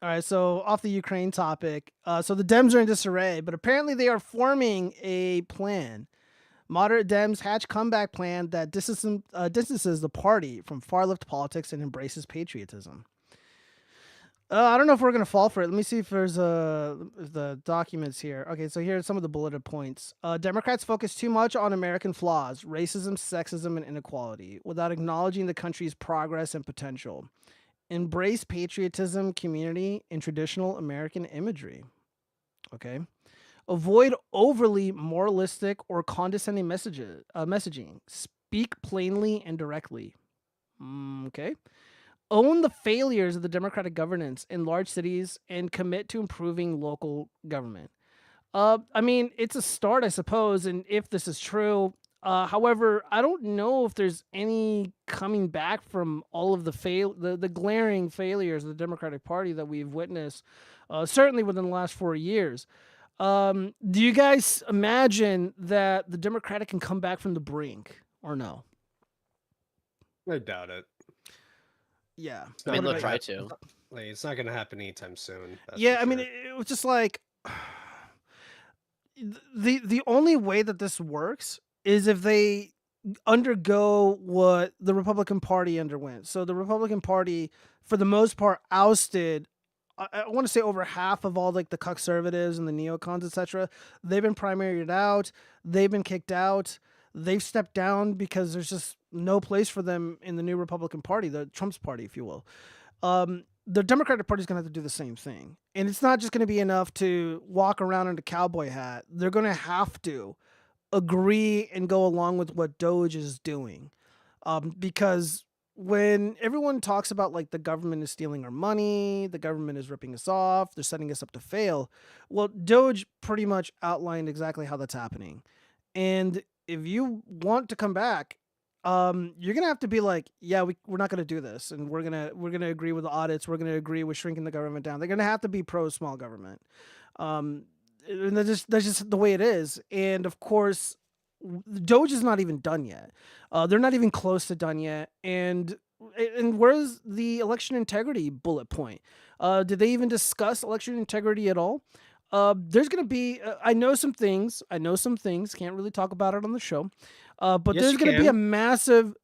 right, so off the Ukraine topic. So the Dems are in disarray, but apparently they are forming a plan. Moderate Dems hatch comeback plan that distances the party from far-left politics and embraces patriotism. I don't know if we're going to fall for it. Let me see if there's the documents here. Okay, so here are some of the bulleted points. Democrats focus too much on American flaws, racism, sexism, and inequality, without acknowledging the country's progress and potential. Embrace patriotism, community, and traditional American imagery. Okay. Avoid overly moralistic or condescending messaging. Speak plainly and directly. Okay. Own the failures of the democratic governance in large cities and commit to improving local government. I mean, it's a start, I suppose, and if this is true. However, I don't know if there's any coming back from all of the glaring failures of the Democratic Party that we've witnessed, certainly within the last 4 years. Do you guys imagine that the Democratic can come back from the brink, or no? I doubt it. Yeah, I mean, they'll try to. Like, it's not going to happen anytime soon. Yeah, I mean, it was just like the only way that this works is if they undergo what the Republican Party underwent. So the Republican Party, for the most part, ousted, I want to say over half of all like the conservatives and the neocons, etc. They've been primaried out. They've been kicked out. They've stepped down because there's just no place for them in the new Republican Party, the Trump's party, if you will. The Democratic Party is going to have to do the same thing. And it's not just going to be enough to walk around in a cowboy hat. They're going to have to agree and go along with what Doge is doing. Because when everyone talks about like the government is stealing our money, the government is ripping us off, they're setting us up to fail. Well, Doge pretty much outlined exactly how that's happening. And if you want to come back, you're gonna have to be like, yeah, we're not gonna do this, and we're gonna agree with the audits, we're gonna agree with shrinking the government down. They're gonna have to be pro small government. Um, and that's just the way it is. And of course, Doge is not even done yet. They're not even close to done yet. And where's the election integrity bullet point? Did they even discuss election integrity at all? There's gonna be. I know some things. Can't really talk about it on the show. But Yes, there's you gonna be a can.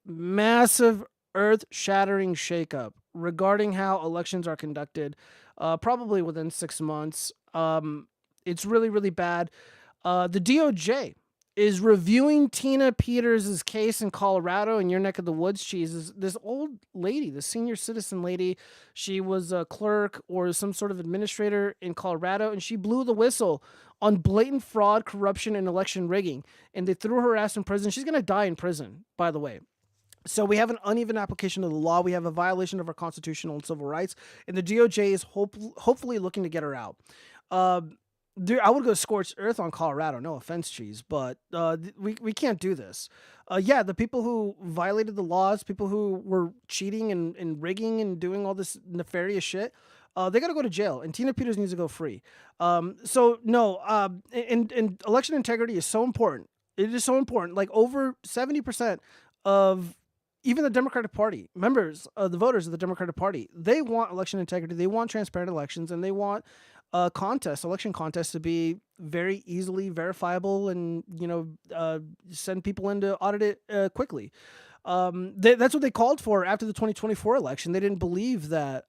massive, earth-shattering shakeup regarding how elections are conducted. Probably within 6 months. It's really, really bad. The DOJ is reviewing Tina Peters' case in Colorado, in your neck of the woods. She's this old lady, this senior citizen lady. She was a clerk or some sort of administrator in Colorado, and she blew the whistle on blatant fraud, corruption, and election rigging. And they threw her ass in prison. She's going to die in prison, by the way. So we have an uneven application of the law. We have a violation of our constitutional and civil rights, and the DOJ is hopefully looking to get her out. I would go scorched earth on Colorado. No offense, Cheese, but we can't do this. Yeah, the people who violated the laws, people who were cheating and rigging and doing all this nefarious shit, they got to go to jail, and Tina Peters needs to go free. So no, and election integrity is so important. It is so important. Like over 70% of even the Democratic Party members, the voters of the Democratic Party, they want election integrity. They want transparent elections, and they want election contests to be very easily verifiable, and send people in to audit it quickly. That's what they called for after the 2024 election. They didn't believe that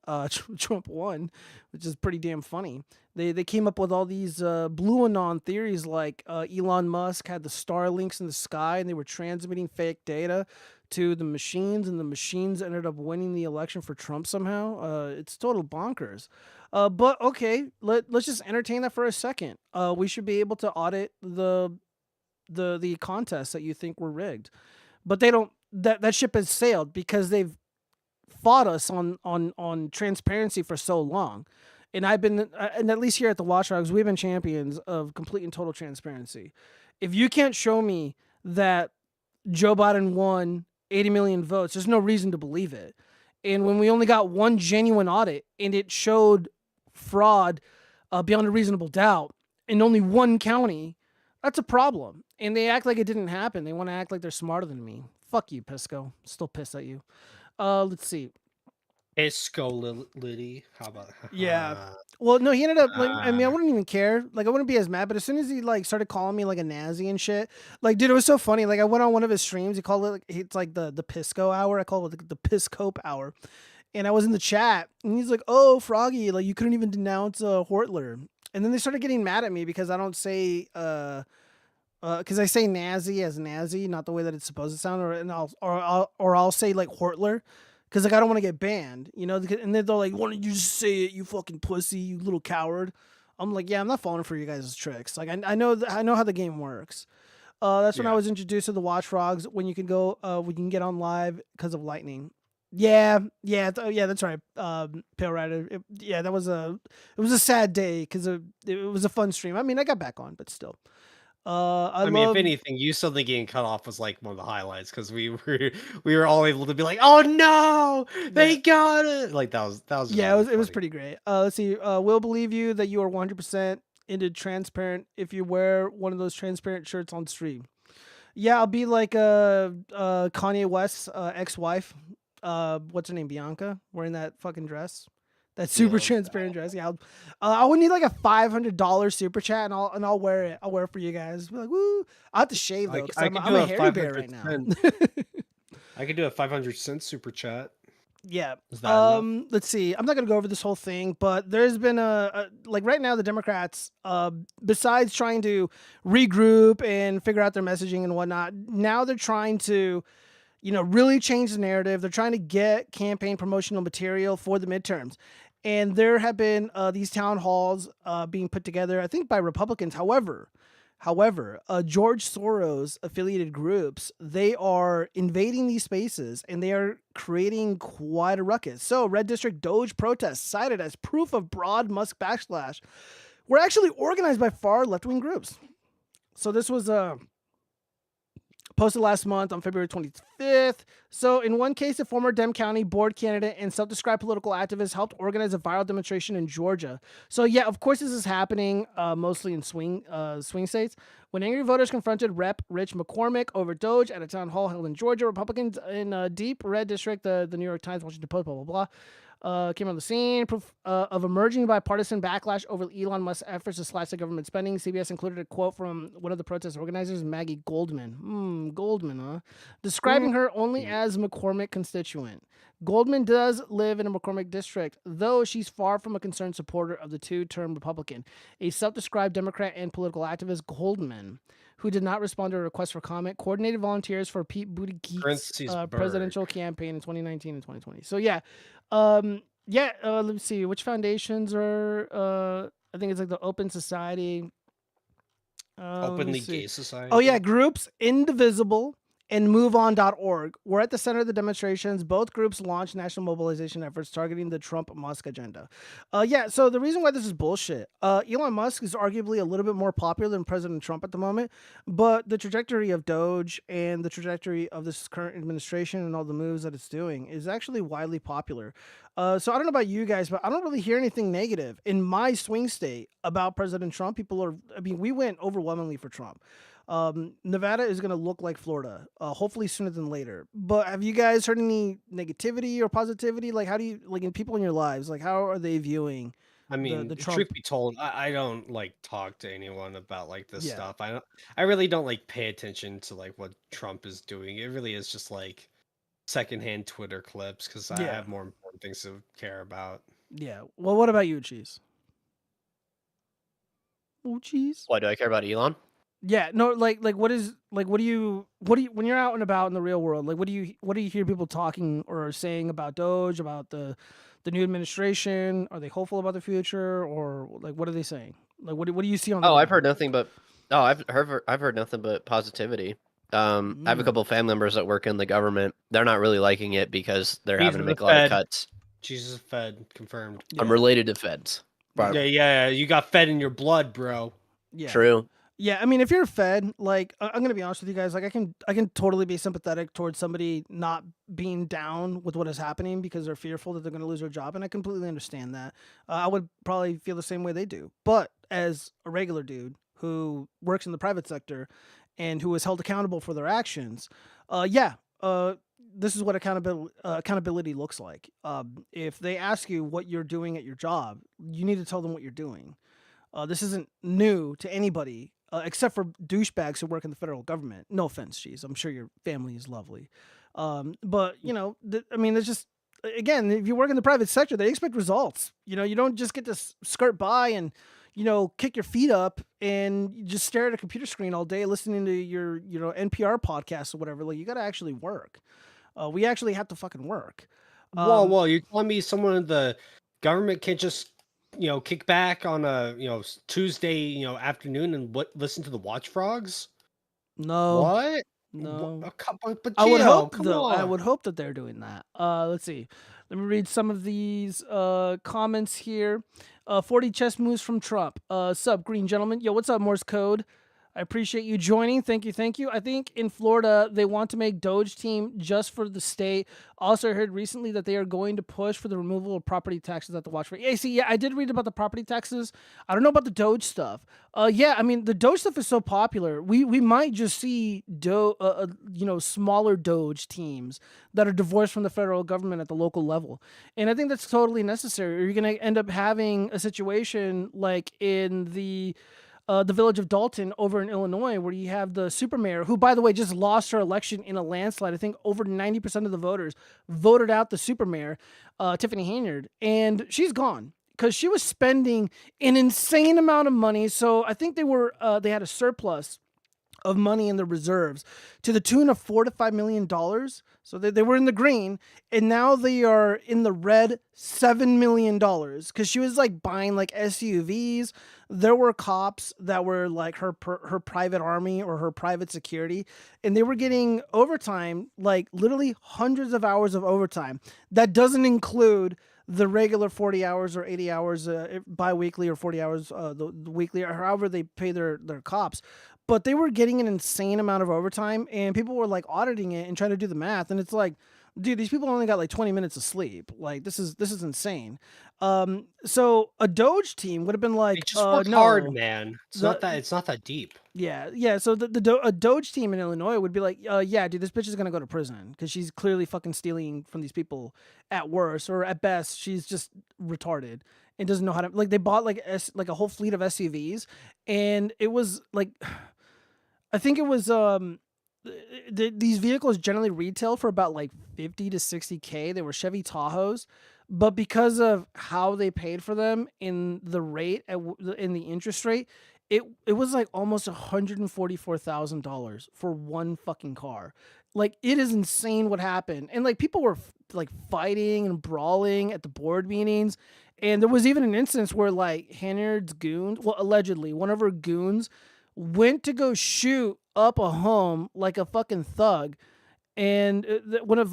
Trump won, which is pretty damn funny. They came up with all these blue anon theories, like Elon Musk had the Starlinks in the sky, and they were transmitting fake data to the machines, and the machines ended up winning the election for Trump somehow. It's total bonkers. But okay, let's just entertain that for a second. We should be able to audit the contests that you think were rigged, but they don't. That ship has sailed because they've fought us on transparency for so long. And I've been, and at least here at the Watchfrogs, we've been champions of complete and total transparency. If you can't show me that Joe Biden won 80 million votes, there's no reason to believe it. And when we only got one genuine audit and it showed fraud beyond a reasonable doubt in only one county, that's a problem. And they act like it didn't happen. They want to act like they're smarter than me. Fuck you, Pisco. Still pissed at you. Let's see. Pisco Liddy. How about Yeah. Well, no, he ended up like, I mean, I wouldn't even care. Like, I wouldn't be as mad, but as soon as he like started calling me like a Nazi and shit, like, dude, it was so funny. Like, I went on one of his streams. He called it like, it's like the Pisco hour. I call it the Piscope hour. And I was in the chat, and he's like, "Oh, Froggy, like you couldn't even denounce Hortler." And then they started getting mad at me because I don't say because I say Nazi as Nazi, not the way that it's supposed to sound, or I'll say like Hortler, because like I don't want to get banned, you know. And then they're like, "Why don't you just say it, you fucking pussy, you little coward?" I'm like, "Yeah, I'm not falling for you guys' tricks. Like I know how the game works." That's when I was introduced to the Watchfrogs, when you can go, when you can get on live because of Lightning. Yeah, that's right. Pale Rider. That was it was a sad day because it was a fun stream. I mean, I got back on, but still. I mean, if anything, you suddenly getting cut off was like one of the highlights, because we were all able to be like, "Oh no, they got it!" Like that was yeah, it was pretty great. Let's see. We'll believe you that you are 100% into transparent if you wear one of those transparent shirts on stream. Yeah, I'll be like Kanye West's ex-wife. What's her name? Bianca, wearing that fucking dress. That super transparent dress. Yeah, I would need like a $500 super chat, and I'll wear it. I'll wear it for you guys. Be like, woo! I have to shave though, because I'm a hairy bear right now. I could do a 500-cent super chat. Yeah. Let's see. I'm not gonna go over this whole thing, but there's been like right now the Democrats, besides trying to regroup and figure out their messaging and whatnot, now they're trying to, really change the narrative. They're trying to get campaign promotional material for the midterms. And there have been these town halls being put together, I think, by Republicans. However, However, George Soros affiliated groups, they are invading these spaces and they are creating quite a ruckus. So Red District Doge protests cited as proof of broad Musk backslash were actually organized by far left-wing groups. So this was posted last month on February 25th. So in one case, a former Dem County board candidate and self-described political activist helped organize a viral demonstration in Georgia. So yeah, of course this is happening mostly in swing states. When angry voters confronted Rep. Rich McCormick over Doge at a town hall held in Georgia, Republicans in a deep red district, the New York Times, Washington Post, blah, blah, blah, came on the scene. Proof of emerging bipartisan backlash over Elon Musk's efforts to slash the government spending. CBS included a quote from one of the protest organizers, Maggie Goldman. Goldman, huh? Describing her only as McCormick constituent. Goldman does live in a McCormick district, though she's far from a concerned supporter of the two-term Republican. A self-described Democrat and political activist, Goldman, who did not respond to a request for comment, coordinated volunteers for Pete Buttigieg's presidential campaign in 2019 and 2020. So yeah, let me see which foundations are. I think it's like the Open Society, Openly Gay Society. Oh yeah, groups Indivisible and MoveOn.org were at the center of the demonstrations. Both groups launched national mobilization efforts targeting the Trump-Musk agenda. So the reason why this is bullshit, Elon Musk is arguably a little bit more popular than President Trump at the moment, but the trajectory of Doge and the trajectory of this current administration and all the moves that it's doing is actually widely popular. So I don't know about you guys, but I don't really hear anything negative in my swing state about President Trump. We went overwhelmingly for Trump. Nevada is going to look like Florida, hopefully sooner than later. But have you guys heard any negativity or positivity? Like, how do you, like, in people in your lives, like, how are they viewing? I mean, the Trump... truth be told, I don't like talk to anyone about like this stuff. I really don't like pay attention to like what Trump is doing. It really is just like secondhand Twitter clips because I have more important things to care about. Yeah. Well, what about you, Cheese? Oh, Cheese. Why do I care about Elon? Yeah, no, like what do you when you're out and about in the real world, like what do you hear people talking or saying about Doge, about the new administration? Are they hopeful about the future, or like what are they saying? Like what do you see on the I've heard nothing but I've heard nothing but positivity. I have a couple of family members that work in the government. They're not really liking it because they're having to make a lot of cuts. Jesus Fed confirmed. Yeah. I'm related to feds. Yeah, you got Fed in your blood, bro. Yeah. True. Yeah, I mean, if you're a Fed, like, I'm gonna be honest with you guys, like, I can totally be sympathetic towards somebody not being down with what is happening because they're fearful that they're gonna lose their job, and I completely understand that. I would probably feel the same way they do. But as a regular dude who works in the private sector and who is held accountable for their actions, this is what accountability looks like. If they ask you what you're doing at your job, you need to tell them what you're doing. This isn't new to anybody. Except for douchebags who work in the federal government. No offense, Cheese. I'm sure your family is lovely. But, you know, there's just, again, if you work in the private sector, they expect results. You know, you don't just get to skirt by and, you know, kick your feet up and you just stare at a computer screen all day listening to your, you know, NPR podcast or whatever. Like, you got to actually work. We actually have to fucking work. Whoa, you're telling me someone in the government can't just, you know, kick back on a, you know, Tuesday, you know, afternoon and listen to the watchfrogs? No. What? No. But I would hope though. I would hope that they're doing that. Let's see. Let me read some of these comments here. 40 chess moves from Trump. Sup, green gentleman. Yo, what's up, Morse code? I appreciate you joining. Thank you. I think in Florida, they want to make Doge team just for the state. Also, I heard recently that they are going to push for the removal of property taxes at the watch for. I did read about the property taxes. I don't know about the Doge stuff. I mean, the Doge stuff is so popular. We might just see smaller Doge teams that are divorced from the federal government at the local level. And I think that's totally necessary. Or you're going to end up having a situation like in the village of Dalton over in Illinois, where you have the super mayor, who, by the way, just lost her election in a landslide. I think over 90% of the voters voted out the super mayor, Tiffany Haynard, and she's gone because she was spending an insane amount of money. So I think they had a surplus of money in the reserves to the tune of $4 to $5 million. So they were in the green, and now they are in the red $7 million because she was like buying like SUVs. There were cops that were like her private army or her private security, and they were getting overtime, like literally hundreds of hours of overtime. That doesn't include the regular 40 hours or 80 hours bi-weekly or 40 hours the weekly or however they pay their cops. But they were getting an insane amount of overtime, and people were like auditing it and trying to do the math, and it's like, dude, these people only got like 20 minutes of sleep. Like this is insane. So a Doge team would have been like, They just work no. hard, man. It's The- not that deep. Yeah. So a Doge team in Illinois would be like, yeah, dude, this bitch is gonna go to prison because she's clearly fucking stealing from these people. At worst, or at best, she's just retarded and doesn't know how to. Like they bought like a whole fleet of SUVs, and it was like, I think it was these vehicles generally retail for about like 50 to 60K. They were Chevy Tahoes, but because of how they paid for them in the rate in the interest rate, it was like almost $144,000 for one fucking car. Like it is insane what happened, and like people were like fighting and brawling at the board meetings, and there was even an instance where like Hannard's goons, well allegedly one of her goons, went to go shoot up a home like a fucking thug. And one of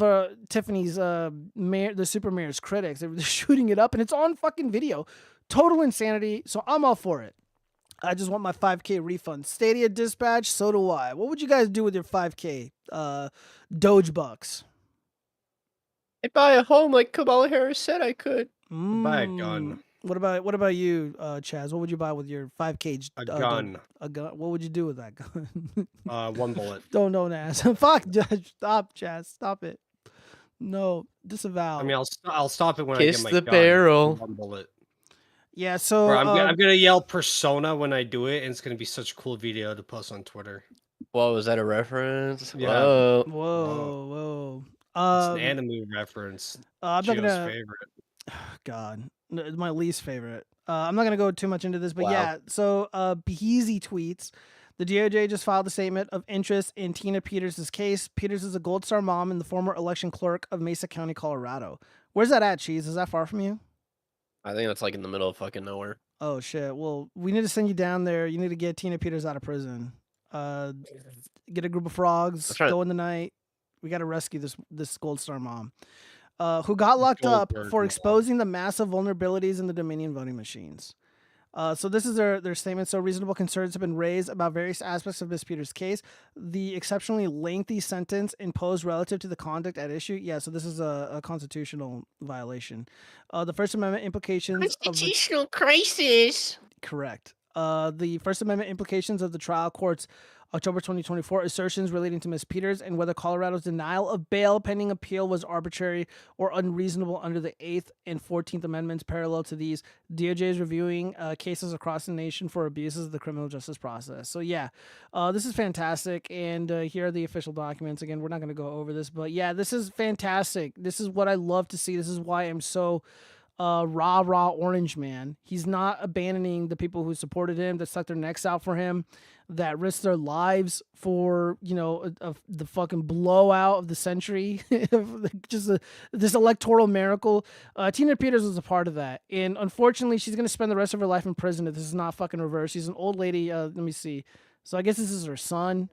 Tiffany's the super mayor's critics, they were shooting it up, and it's on fucking video. Total insanity. So I'm all for it. I just want my 5K refund. Stadia dispatch, so do I. What would you guys do with your 5K Doge bucks? I'd buy a home like Kamala Harris said I could. Buy a gun. What about you, Chaz? What would you buy with your 5K? A gun. A gun. What would you do with that gun? 1 bullet. Don't ask. Fuck, Judge. Stop, Chaz. Stop it. No, disavow. I mean, I'll stop it when I Kiss get my the gun. barrel. 1 bullet. Yeah. So Or I'm gonna yell Persona when I do it, and it's gonna be such a cool video to post on Twitter. Whoa, was that a reference? Yeah. Whoa. Whoa. It's an anime reference. I'm not Gio's gonna. favorite. God, it's my least favorite. I'm not gonna go too much into this, but Wow. yeah. So Beheezy tweets. The DOJ just filed a statement of interest in Tina Peters' case. Peters is a Gold Star mom and the former election clerk of Mesa County, Colorado. Where's that at, Cheese? Is that far from you? I think that's like in the middle of fucking nowhere. Oh shit. Well, we need to send you down there. You need to get Tina Peters out of prison. Get a group of frogs. That's right. Go in the night. We got to rescue this Gold Star mom, who got locked up Goldberg for mom. exposing the massive vulnerabilities in the Dominion voting machines. So this is their statement. So reasonable concerns have been raised about various aspects of Ms. Peters' case. The exceptionally lengthy sentence imposed relative to the conduct at issue. Yeah, so this is a constitutional violation. The First Amendment implications. Constitutional crisis. Correct. The First Amendment implications of the trial court's October 2024 assertions relating to Ms. Peters and whether Colorado's denial of bail pending appeal was arbitrary or unreasonable under the 8th and 14th Amendments. Parallel to these, DOJ is reviewing cases across the nation for abuses of the criminal justice process. So yeah, this is fantastic. And here are the official documents. Again, we're not going to go over this, but yeah, this is fantastic. This is what I love to see. This is why I'm so raw orange man. He's not abandoning the people who supported him, that stuck their necks out for him, that risked their lives for, you know, the fucking blowout of the century. Just this electoral miracle. Tina Peters was a part of that, and unfortunately she's going to spend the rest of her life in prison if this is not fucking reversed. She's an old lady. Let me see. So I guess this is her son.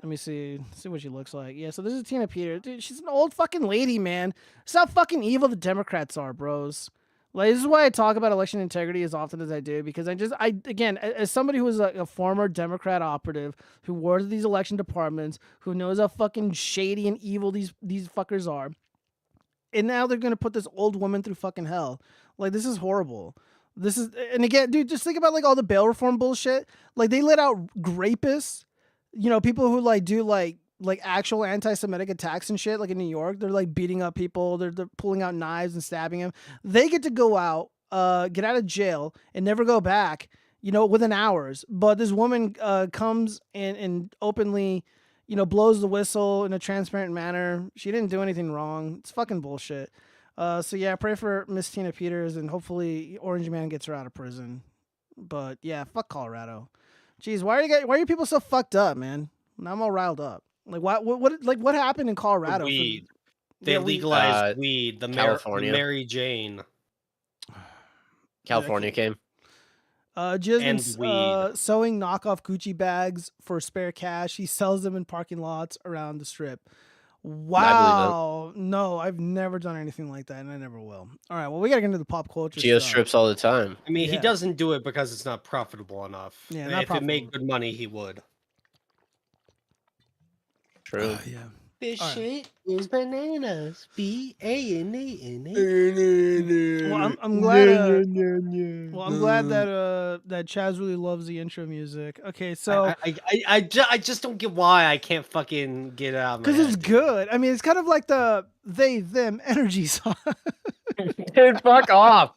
Let me see what she looks like. Yeah, so this is Tina Peters. Dude, she's an old fucking lady, man. That's how fucking evil the Democrats are, bros. Like, this is why I talk about election integrity as often as I do, because again, as somebody who was a former Democrat operative who worked at these election departments, who knows how fucking shady and evil these fuckers are, and now they're gonna put this old woman through fucking hell. Like, this is horrible. This is, and again, dude, just think about like all the bail reform bullshit. Like, they let out rapists. You know, people who like do like actual anti-Semitic attacks and shit, like in New York, they're like beating up people, they're pulling out knives and stabbing them. They get to go out, get out of jail and never go back, you know, within hours. But this woman comes and openly, you know, blows the whistle in a transparent manner. She didn't do anything wrong. It's fucking bullshit. So yeah, pray for Miss Tina Peters, and hopefully Orange Man gets her out of prison. But yeah, fuck Colorado. Jeez, why are you people so fucked up, man? Now I'm all riled up. Like what happened in Colorado? Weed. They Yeah, weed. legalized weed. The California. Mary Jane. California came. Jisman's weed. sewing knockoff Gucci bags for spare cash. He sells them in parking lots around the strip. Wow. No, I've never done anything like that, and I never will. All right, well, we got to get into the pop culture Geo stuff. strips all the time. I mean, he Yeah. doesn't do it because it's not profitable enough. Yeah, not if profitable. it made good money, he would. True. Yeah. This All right. shit is bananas. BANANA. Well, I'm glad. Well, I'm glad that Chaz really loves the intro music. Okay, so I just don't get why I can't fucking get it out of my because head. it's good. I mean, it's kind of like the they them energy song. Dude, fuck off.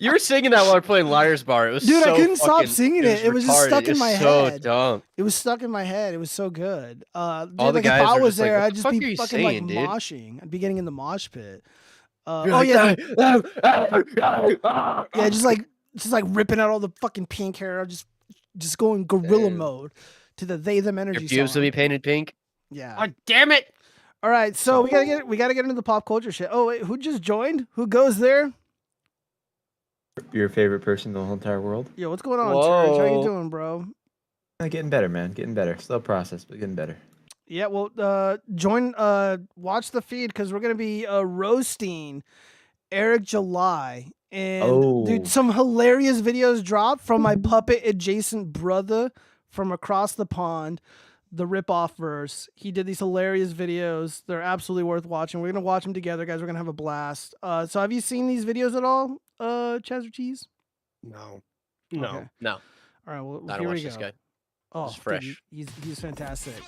You were singing that while we were playing Liar's Bar. It was Dude, so I couldn't stop fucking- singing it. It was just retarded. stuck in It was my so head. dumb. It was stuck in my head. It was so good. Dude, All the like, guys if I were was just like, there, "What I'd the just fuck be are you fucking saying, like dude?" moshing. I'd be getting in the mosh pit. You're Oh like, yeah, yeah, just like ripping out all the fucking pink hair, just going gorilla mode to the they them energy Your pubes song. will be painted pink. Yeah. Oh, damn it! All right, so we gotta get into the pop culture shit. Oh wait, who just joined? Who goes there? Your favorite person in the whole entire world? Yo, what's going on, Church? How you Whoa. doing, bro? Getting better, man. Getting better. Slow process, but getting better. Yeah, well, watch the feed because we're gonna be roasting Eric July, and dude, Oh. some hilarious videos dropped from my puppet adjacent brother from across the pond, the Rip-Off verse. He did these hilarious videos. They're absolutely worth watching. We're gonna watch them together, guys. We're gonna have a blast. So have you seen these videos at all, Chaz or Cheese? No. Okay. No. All right, well, I here don't we watch go. this guy. Oh, He's dude, fresh. he's fantastic.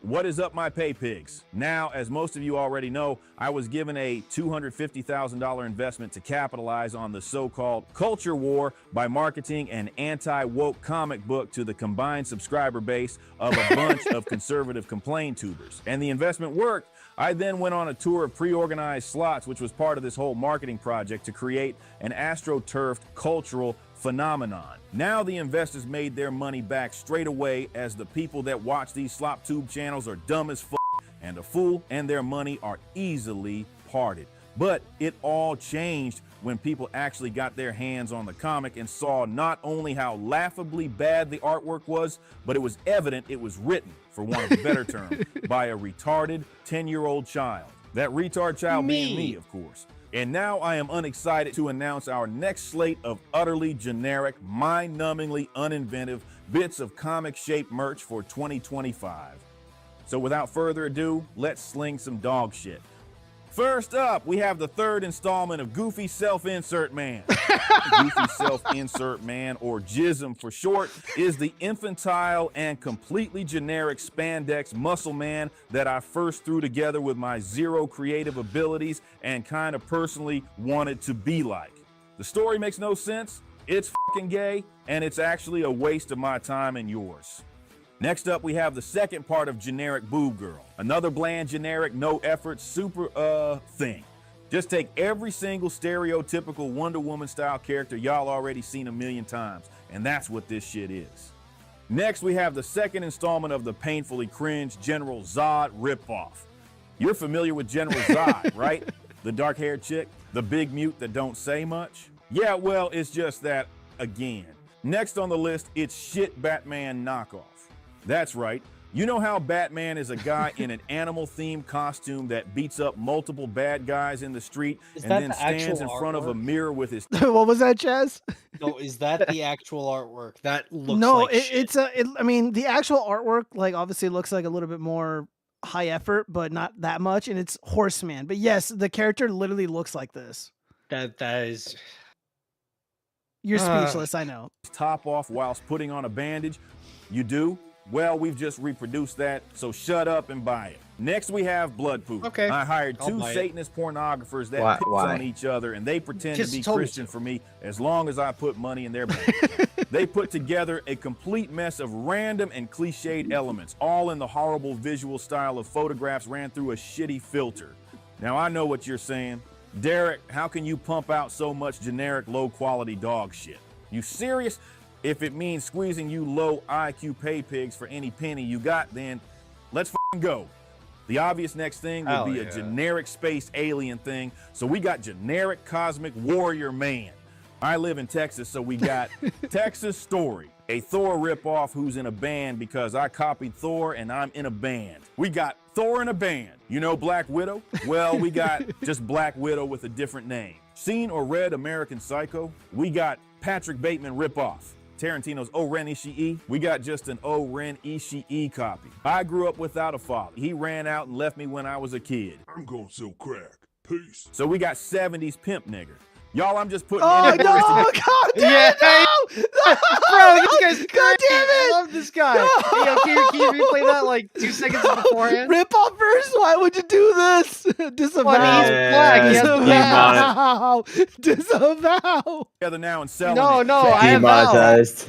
What is up, my pay pigs? Now, as most of you already know, I was given a $250,000 investment to capitalize on the so-called culture war by marketing an anti-woke comic book to the combined subscriber base of a bunch of conservative complain tubers. And the investment worked. I then went on a tour of pre-organized slots, which was part of this whole marketing project to create an astroturfed cultural phenomenon. Now the investors made their money back straight away, as the people that watch these slop tube channels are dumb as fuck, and the fool and their money are easily parted. But it all changed when people actually got their hands on the comic and saw not only how laughably bad the artwork was, but it was evident it was written, for want of a better term, by a retarded 10-year-old child. That retard child being me, of course. And now I am unexcited to announce our next slate of utterly generic, mind-numbingly uninventive bits of comic-shaped merch for 2025. So without further ado, let's sling some dog shit. First up, we have the third installment of Goofy Self-Insert Man. Goofy Self-Insert Man, or Jism for short, is the infantile and completely generic spandex muscle man that I first threw together with my zero creative abilities and kind of personally wanted to be like. The story makes no sense, it's fucking gay, and it's actually a waste of my time and yours. Next up, we have the second part of Generic Boob Girl. Another bland, generic, no effort, super, thing. Just take every single stereotypical Wonder Woman style character y'all already seen a million times, and that's what this shit is. Next, we have the second installment of the painfully cringe General Zod ripoff. You're familiar with General Zod, right? The dark-haired chick, the big mute that don't say much? Yeah, well, it's just that again. Next on the list, it's shit Batman knockoff. That's right. You know how Batman is a guy in an animal-themed costume that beats up multiple bad guys in the street and then stands in front of a mirror with his... What was that, Chaz? No, is that the actual artwork? That looks No, like shit. I mean, the actual artwork, like, obviously looks like a little bit more high effort, but not that much, and it's Horseman. But yes, the character literally looks like this. That is... You're speechless, I know. Top off whilst putting on a bandage. You do? Well, we've just reproduced that, so shut up and buy it. Next, we have Blood Poop. Okay. I hired I'll two buy it. Satanist pornographers that piss on each other, and they pretend to Just be told me Christian to. for me as long as I put money in their bank. They put together a complete mess of random and cliched elements, all in the horrible visual style of photographs ran through a shitty filter. Now, I know what you're saying. Derek, how can you pump out so much generic, low-quality dog shit? You serious? If it means squeezing you low IQ pay pigs for any penny you got, then let's f***ing go. The obvious next thing would be a generic space alien thing, so we got generic cosmic warrior man. I live in Texas, so we got Texas Story, a Thor ripoff who's in a band because I copied Thor and I'm in a band. We got Thor in a band. You know Black Widow? Well, we got just Black Widow with a different name. Seen or read American Psycho? We got Patrick Bateman ripoff. Tarantino's O-Ren Ishii, we got just an O-Ren Ishii copy. I grew up without a father. He ran out and left me when I was a kid. I'm gonna sell crack. Peace. So we got 70s pimp nigger. Y'all, I'm just putting Oh in no! the God damn it! No! Bro, this guy's God great. damn it! I love this guy. No! Hey, yo, can you replay that like 2 seconds beforehand? Rip off verse. Why would you do this? Disavow. Well, he's black. He has Disavow. Disavow. together now and selling No, it. no, I have Val. Demonetized.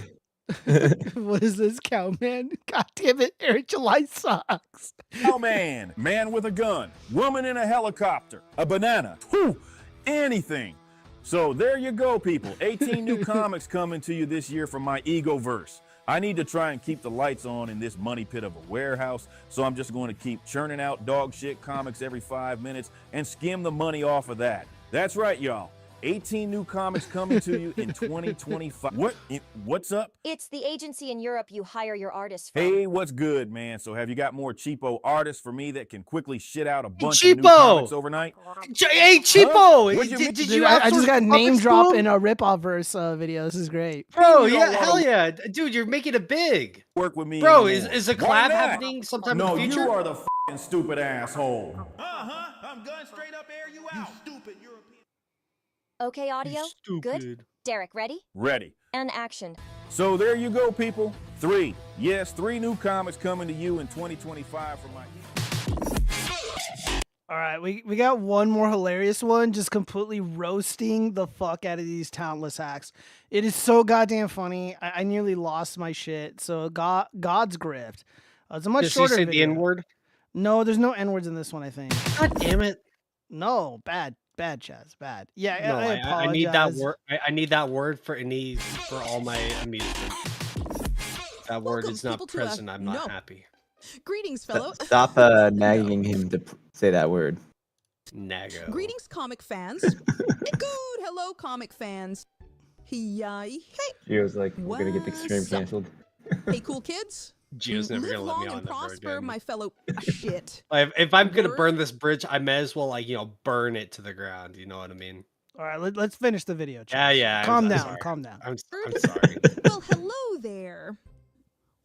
What is this, Cowman? God damn it, Eric July sucks. Oh man, man with a gun, woman in a helicopter, a banana, whew, anything. So there you go, people. 18 new comics coming to you this year from my Egoverse. I need to try and keep the lights on in this money pit of a warehouse, so I'm just going to keep churning out dog shit comics every 5 minutes and skim the money off of that. That's right, y'all. 18 new comics coming to you in 2025. What's up? It's the agency in Europe you hire your artists from. Hey, what's good, man? So have you got more cheapo artists for me that can quickly shit out a bunch Cheapo! of new comics overnight? Hey, Cheapo! Huh? What'd you mean? Did Dude, you I just got outsource name puppets drop to in him? a rip off verse video. This is great. Bro, You yeah, don't hell wanna- yeah. Dude, you're making it big. Work with me Bro, anymore. is a Why collab not? happening sometime No, in the future? you are the f***ing stupid asshole. I'm gun straight up air you out. You stupid European. Okay, audio? Good? Derek, ready? Ready. And action. So there you go, people. 3 new comics coming to you in 2025 from my... All right, we got one more hilarious one, just completely roasting the fuck out of these talentless hacks. It is so goddamn funny. I nearly lost my shit. So God's Grift. It's a much Does he shorter say video. the N-word? No, there's no N-words in this one, I think. God damn it. No, bad, Chaz, bad. Yeah, No, I apologize. I need that word. I need that word for all my amusement. That word is not present. I'm not happy. Greetings, fellow. Stop nagging him to say that word. Nago. Greetings, comic fans. Good, hello, comic fans. Hey. She was like, we're gonna get the stream What's up? canceled. Hey, cool kids. Gio's never Live gonna let me long on and that road prosper, again. my fellow shit. If I'm gonna Word. burn this bridge, I may as well burn it to the ground. You know what I mean? All right, let's finish the video. Chaz. Yeah. Calm I'm down, sorry. calm down. I'm sorry. Well, hello there.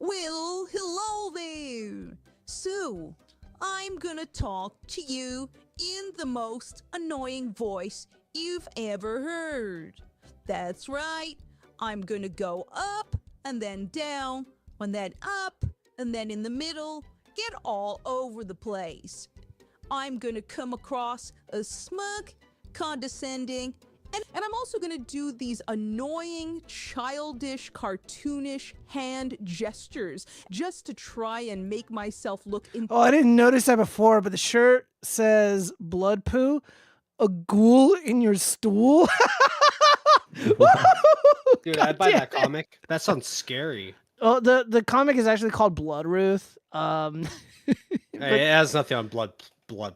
Well, hello there. So, I'm gonna talk to you in the most annoying voice you've ever heard. That's right. I'm gonna go up and then down, and then up and then in the middle, get all over the place. I'm gonna come across as smug, condescending, and I'm also gonna do these annoying, childish, cartoonish hand gestures just to try and make myself look Oh, I didn't notice that before, but the shirt says blood poo, a ghoul in your stool. Dude, I'd buy that comic. That sounds scary. Oh, the comic is actually called Blood Ruth. It has nothing on blood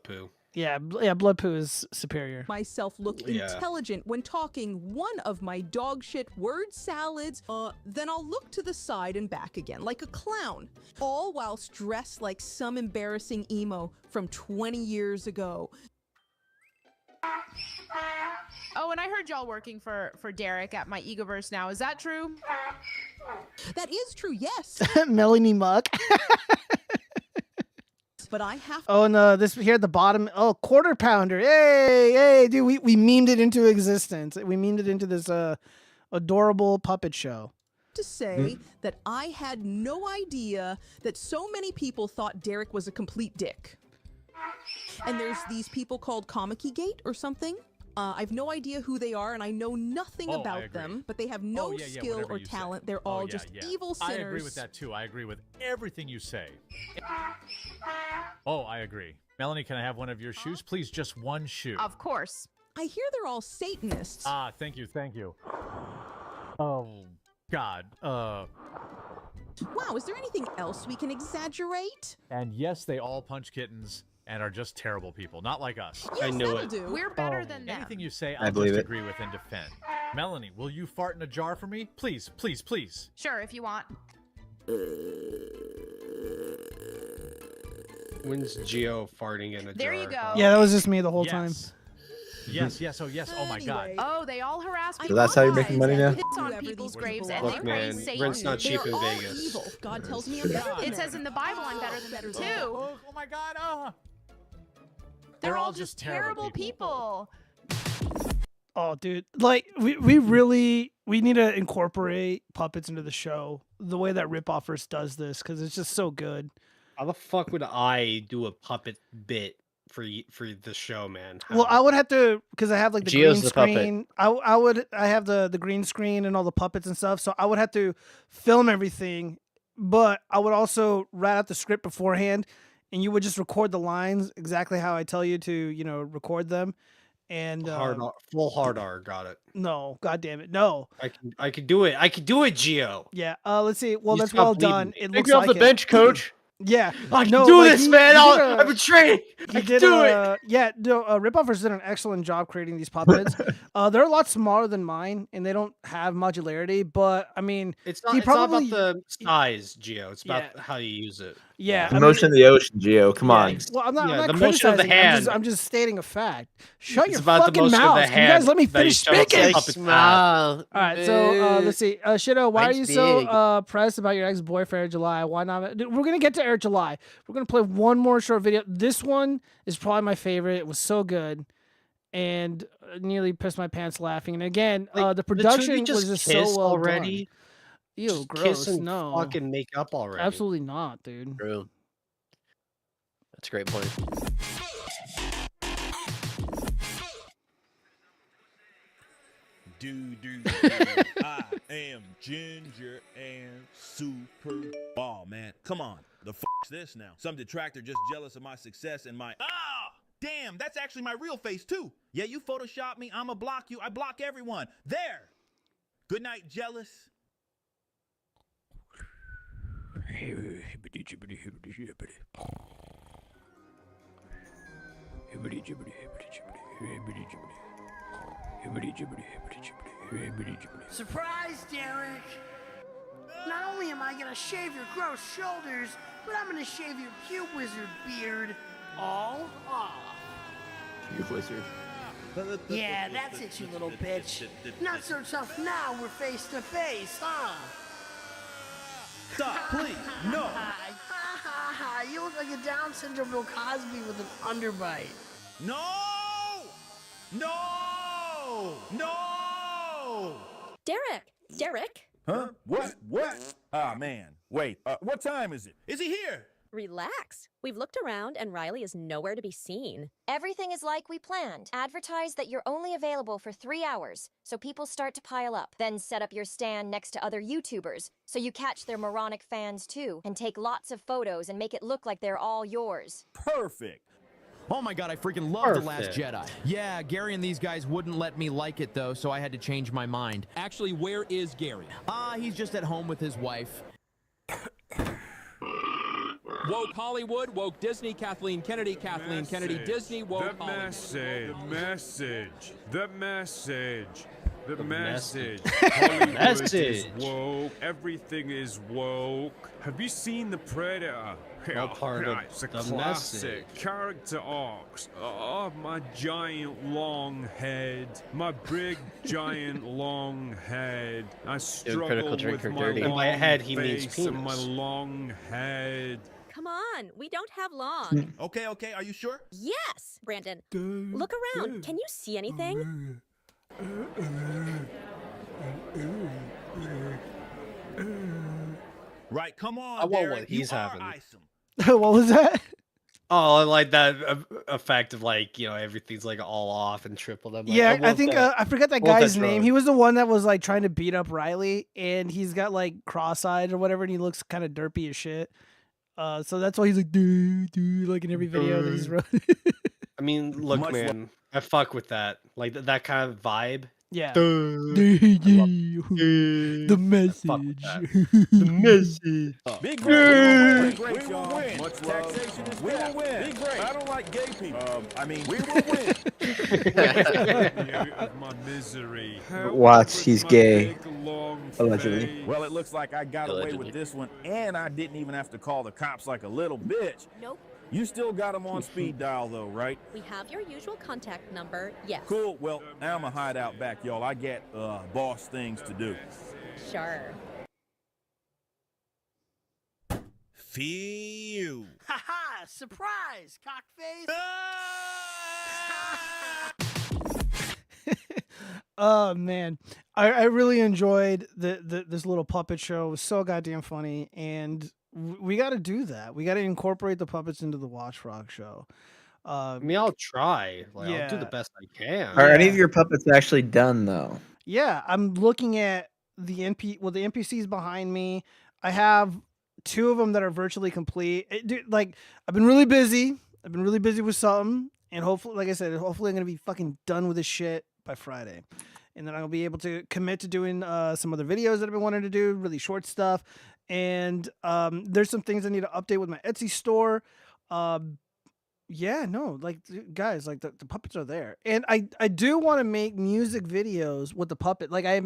poo. Yeah, Blood Poo is superior. myself look intelligent when talking one of my dogshit word salads, then I'll look to the side and back again like a clown, all whilst dressed like some embarrassing emo from 20 years ago. Oh, and I heard y'all working for Derek at my Egoverse now. Is that true? That is true, yes. Melanie Muck. But I have Oh, and this here at the bottom. Oh, Quarter Pounder. Hey, dude, we memed it into existence. We memed it into this adorable puppet show. to say that I had no idea that so many people thought Derek was a complete dick. And there's these people called Comic-Gate or something. I have no idea who they are, and I know nothing about them, but they have no skill or talent. They're all just evil sinners. I agree with that, too. I agree with everything you say. Oh, I agree. Melanie, can I have one of your shoes? Please, just one shoe. Of course. I hear they're all Satanists. Ah, thank you, thank you. Oh, God. Wow, is there anything else we can exaggerate? And yes, they all punch kittens and are just terrible people, not like us. Yes, that'll do. We're better than them. Anything you say, I I'll believe just it. agree with and defend. Melanie, will you fart in a jar for me? Please, please, please. Sure, if you want. When's Geo farting in a jar? There you go. Yeah, that was just me the whole time. Yes, yes, oh yes, oh my god. Oh, they all harass So people. that's how you're making money now? Piss on people's graves and Look, they man, praise Satan. rent's not cheap in They're all Vegas. evil. God tells me I'm better than It says in the Bible I'm better than them too. Oh my god, They're all just terrible people. Oh, dude, like we really need to incorporate puppets into the show. The way that Rippatards does this, because it's just so good. How the fuck would I do a puppet bit for the show, man? Well, I would have to, because I have like the Geo's green the puppet. screen. I have the green screen and all the puppets and stuff. So I would have to film everything, but I would also write out the script beforehand, and you would just record the lines exactly how I tell you to, record them. And full hard R, got it. no, god damn it, no. I could do it. I could do it, Geo. Yeah. Let's see. Well, You that's stop well bleeding. done. It Take looks me off like the bench, coach. Yeah, I can no, do like, this, he- man. he did I've been training. I He can did do it. Yeah, no, Rippatards did an excellent job creating these puppets. They're a lot smaller than mine, and they don't have modularity. But I mean, It's not, he it's not probably about the size, Geo. It's about Yeah. how you use it. yeah. The I motion mean, of the ocean, Geo. Come on. well, I'm not, Yeah, I'm not the motion of the criticizing. hand. I'm just stating a fact. Shut It's your about the fucking motion of the mouths. Can you guys hand let me that he finish shows speaking? the puppet's path. All right, so let's see. Shido, why are Mine's you so big. pressed about your ex-boyfriend in July? Why not? Dude, we're gonna get to Air July. We're gonna play one more short video. This one is probably my favorite. It was so good, and nearly pissed my pants laughing. And again, the two of you production was just kiss so well already. done. Ew, Just gross. kiss and No, fucking make up already. absolutely not, dude. True. That's a great point. I am ginger and super. Oh man, come on. The f***'s this now? Some detractor just jealous of my success and my. Ah, damn, that's actually my real face too. Yeah, you Photoshop me, I'ma block you. I block everyone. There. Good night, jealous. Surprise, Derek! Not only am I gonna shave your gross shoulders, but I'm gonna shave your cute wizard beard all off. You wizard. Yeah, that's it, you little bitch. Not so tough now, we're face to face, huh? Stop, please. No. Ha ha ha, you look like a Down syndrome Bill Cosby with an underbite. No! No! No! Derek? Huh? What? Ah, man. Wait, what time is it? Is he here? Relax. We've looked around and Riley is nowhere to be seen. Everything is like we planned. Advertise that you're only available for 3 hours, so people start to pile up. Then set up your stand next to other YouTubers, so you catch their moronic fans too, and take lots of photos and make it look like they're all yours. Perfect. Oh my god, I freaking love The Last Perfect. Jedi. Yeah, Gary and these guys wouldn't let me like it though, so I had to change my mind. Actually, where is Gary? He's just at home with his wife. Woke Hollywood, woke Disney, Kathleen Kennedy, Disney, woke The Hollywood. message. The message. The message. message. Hollywood Message. is woke. Everything is woke. Have you seen The Predator? What part of It's a the classic. message? Character arcs. Oh, my giant long head. My big giant long head. I struggle Critical with Drinker my dirty. long And by head, he means face and my penis. long head. Come on, we don't have long. Okay, are you sure? Yes! Brandon, look around. Can you see anything? Right, come on, I want Derek. what he's you are having. Isom. What was that? Oh, I like that effect of like, everything's like all off and tripled. I'm like, Yeah, I love think that. I forgot that I love guy's that name. drone. He was the one that was like trying to beat up Riley, and he's got like cross-eyed or whatever, and he looks kind of derpy as shit. So that's why he's like, dude, like in every video that he's running. I mean, look, Much man, I fuck with that. Like that kind of vibe. Yeah. The message. The message. Big great, great, y'all. Much taxation is we will win. Big great. I don't like gay people. I mean, we will win. Of my misery. Watch, he's gay. Allegedly. Face. Well, it looks like I got away Allegedly. with this one, and I didn't even have to call the cops like a little bitch. Nope. You still got them on speed dial, though, right? We have your usual contact number, yes. Cool. Well, now I'm going to hide out back, y'all. I got boss things to do. Sure. Phew. Ha-ha! Surprise, cockface! Oh man, I really enjoyed this little puppet show. It was so goddamn funny, and we got to do that. We got to incorporate the puppets into the Watchfrog show. I mean, I'll try. Like, I'll do the Yeah. best I can. Are any of your puppets actually done though? Yeah, I'm looking at the the NPCs behind me. I have 2 of them that are virtually complete. Dude, like I've been really busy. I've been really busy with something, and hopefully, like I said, hopefully I'm gonna be fucking done with this shit by Friday, and then I'll be able to commit to doing some other videos that I've been wanting to do, really short stuff, and there's some things I need to update with my Etsy store. Yeah, no, like guys, like the puppets are there, and I do want to make music videos with the puppet. Like I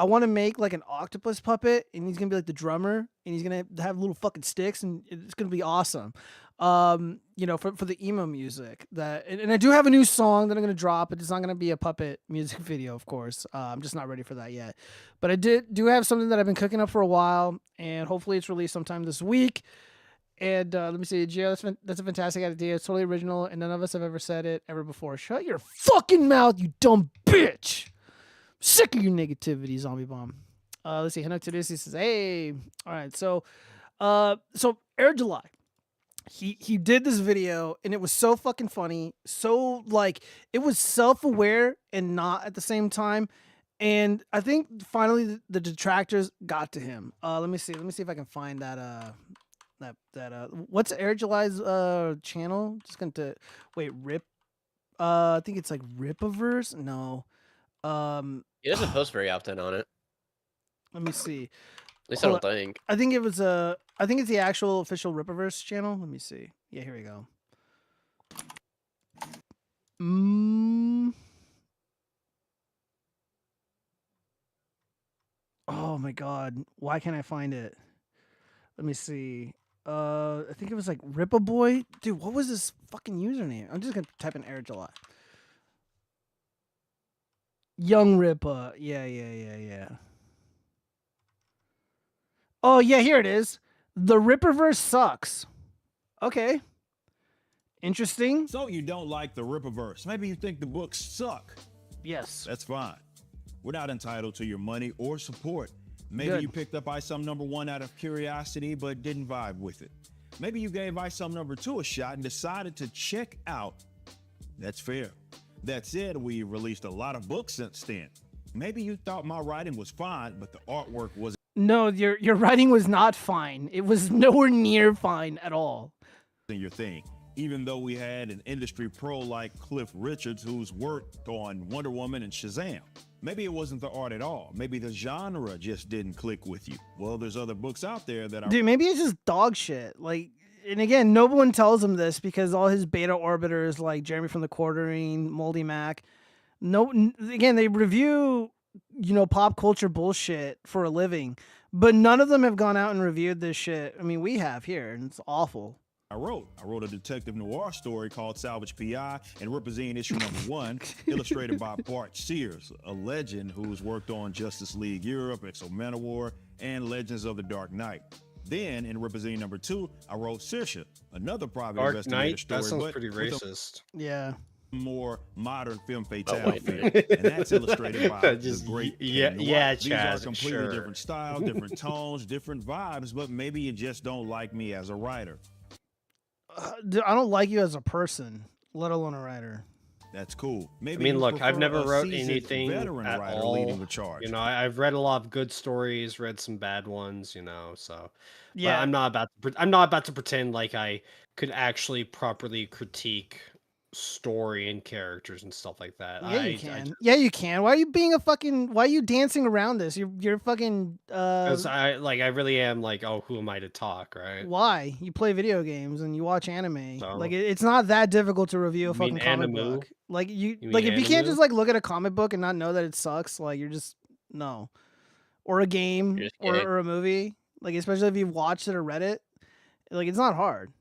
want to make like an octopus puppet, and he's gonna be like the drummer, and he's gonna have little fucking sticks, and it's gonna be awesome. You know, for the emo music that, and I do have a new song that I'm gonna drop. It's not gonna be a puppet music video, of course. I'm just not ready for that yet, but I do have something that I've been cooking up for a while, and hopefully it's released sometime this week. And let me see, Gio, that's a fantastic idea. It's totally original, and none of us have ever said it ever before. Shut your fucking mouth, you dumb bitch! Sick of your negativity, Zombie Bomb. Let's see, Hanuk Tadisi says, hey, all right, so Air July, he did this video, and it was so fucking funny, so like it was self-aware and not at the same time. And I think finally the detractors got to him. Let me see if I can find that what's Air July's channel? Just going to wait, I think it's like Rippaverse. No. He doesn't post very often on it. Let me see. At least I don't think. I think it's the actual official Rippaverse channel. Let me see. Yeah, here we go. Oh my god. Why can't I find it? Let me see. I think it was like Rippaboy. Dude, what was this fucking username? I'm just gonna type in Air July. Young Rippa. Yeah. Oh yeah, here it is. The Rippaverse sucks. Okay. Interesting. So you don't like the Rippaverse. Maybe you think the books suck. Yes. That's fine. We're not entitled to your money or support. Maybe Good. you picked up Item number 1 out of curiosity, but didn't vibe with it. Maybe you gave Item number 2 a shot and decided to check out. That's fair. That said, we released a lot of books since then. Maybe you thought my writing was fine, but the artwork wasn't No, your writing was not fine. It was nowhere near fine at all. your thing. Even though we had an industry pro like Cliff Richards who's worked on Wonder Woman and Shazam. Maybe it wasn't the art at all. Maybe the genre just didn't click with you. Well, there's other books out there that are... Dude, maybe it's just dog shit. Like, and again, no one tells him this because all his beta orbiters, like Jeremy from the Quartering, Moldy Mac, again, they review, pop culture bullshit for a living, but none of them have gone out and reviewed this shit. I mean, we have here, and it's awful. I wrote a detective noir story called Salvage PI and representing issue number 1, illustrated by Bart Sears, a legend who's worked on Justice League Europe, Exo Manowar, and Legends of the Dark Knight. Then, in representing number 2, I wrote Saoirse, another private Dark investigator Knight? story, That sounds but pretty with a racist. Yeah. more modern film white fatale feel, knight. and that's illustrated by Just- the great yeah, Ken Noir. yeah, These Chaz, are completely sure. different style, different tones, different vibes, but maybe you just don't like me as a writer. Dude, I don't like you as a person, let alone a writer. That's cool. Maybe I mean, you look, I've prefer never a wrote seasoned anything veteran at writer all. leading the charge. I've read a lot of good stories, read some bad ones, so Yeah. But I'm not about to pretend like I could actually properly critique story and characters and stuff like that. Yeah, you can. Yeah, you can. Why are you being a fucking? Why are you dancing around this? You're fucking. Because I really am like, oh, who am I to talk, right? Why you play video games and you watch anime? So? Like it's not that difficult to review a You mean fucking comic animu? book. Like You like mean if you can't animu? just like look at a comic book and not know that it sucks, like you're just no. Or a game You're just kidding. or a movie, like especially if you've watched it or read it, like it's not hard.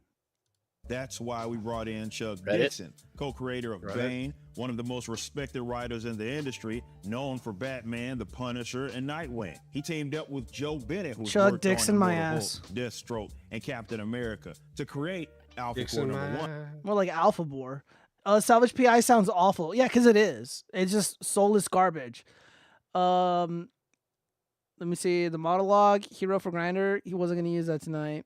That's why we brought in Chuck Reddit? Dixon, co-creator of Reddit? Bane, one of the most respected writers in the industry, known for Batman, The Punisher, and Nightwing. He teamed up with Joe Bennett, who's Chuck worked Dixon on my Immortal ass. Hulk, Deathstroke, and Captain America to create Alpha Dixon, Core #1. More like Alpha Boar. Salvage PI sounds awful. Yeah, because it is. It's just soulless garbage. Let me see the monologue. Hero for Grinder. He wasn't gonna use that tonight.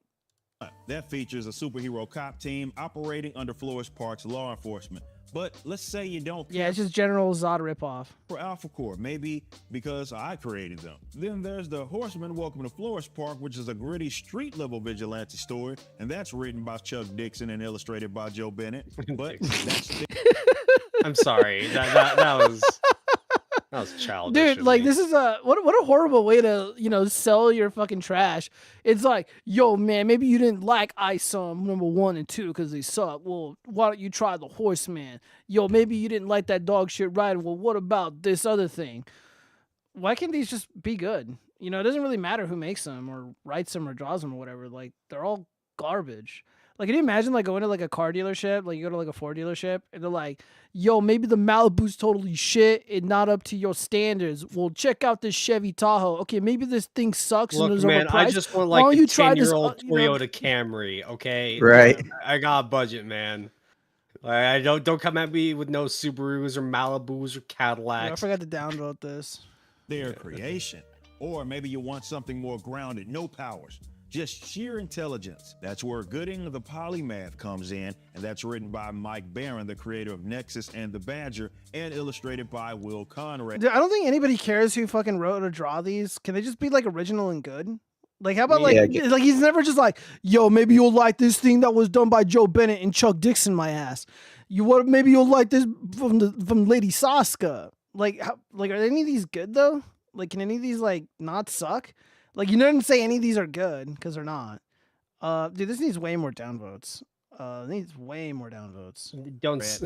That features a superhero cop team operating under Flores Park's law enforcement. But let's say you don't Yeah, it's just General Zod ripoff. for Alpha Core, maybe because I created them. Then there's the Horseman Welcome to Flores Park, which is a gritty street-level vigilante story, and that's written by Chuck Dixon and illustrated by Joe Bennett. But that's I'm sorry. That was childish. Dude, like this is a what a horrible way to, sell your fucking trash. It's like, yo, man, maybe you didn't like ISOM #1 and 2 because they suck. Well, why don't you try the Horseman? Yo, maybe you didn't like that dog shit riding. Well, what about this other thing? Why can't these just be good? It doesn't really matter who makes them or writes them or draws them or whatever. Like they're all garbage. Like, can you imagine like going to like a car dealership, like you go to like a Ford dealership, and they're like, "Yo, maybe the Malibu's totally shit and not up to your standards. Well, check out this Chevy Tahoe. Okay, maybe this thing sucks and Look, is man, I overpriced. just want Why like don't a you try this? 10-year-old Toyota Camry, okay? Right. I got a budget, man. Like, I don't come at me with no Subarus or Malibus or Cadillacs. I forgot to downvote this. their creation. Or maybe you want something more grounded, no powers, just sheer intelligence. That's where Gooding the Polymath comes in, and that's written by Mike Barron, the creator of Nexus and The Badger, and illustrated by Will Conrad. Dude, I don't think anybody cares who fucking wrote or draw these. Can they just be like original and good? Like, how about like he's never just like, yo, maybe you'll like this thing that was done by Joe Bennett and Chuck Dixon, my ass. Maybe you'll like this from Lady Saska. Like, are any of these good though? Like, can any of these like not suck? Like, you didn't say any of these are good because they're not. Dude, this needs way more downvotes. It needs way more downvotes.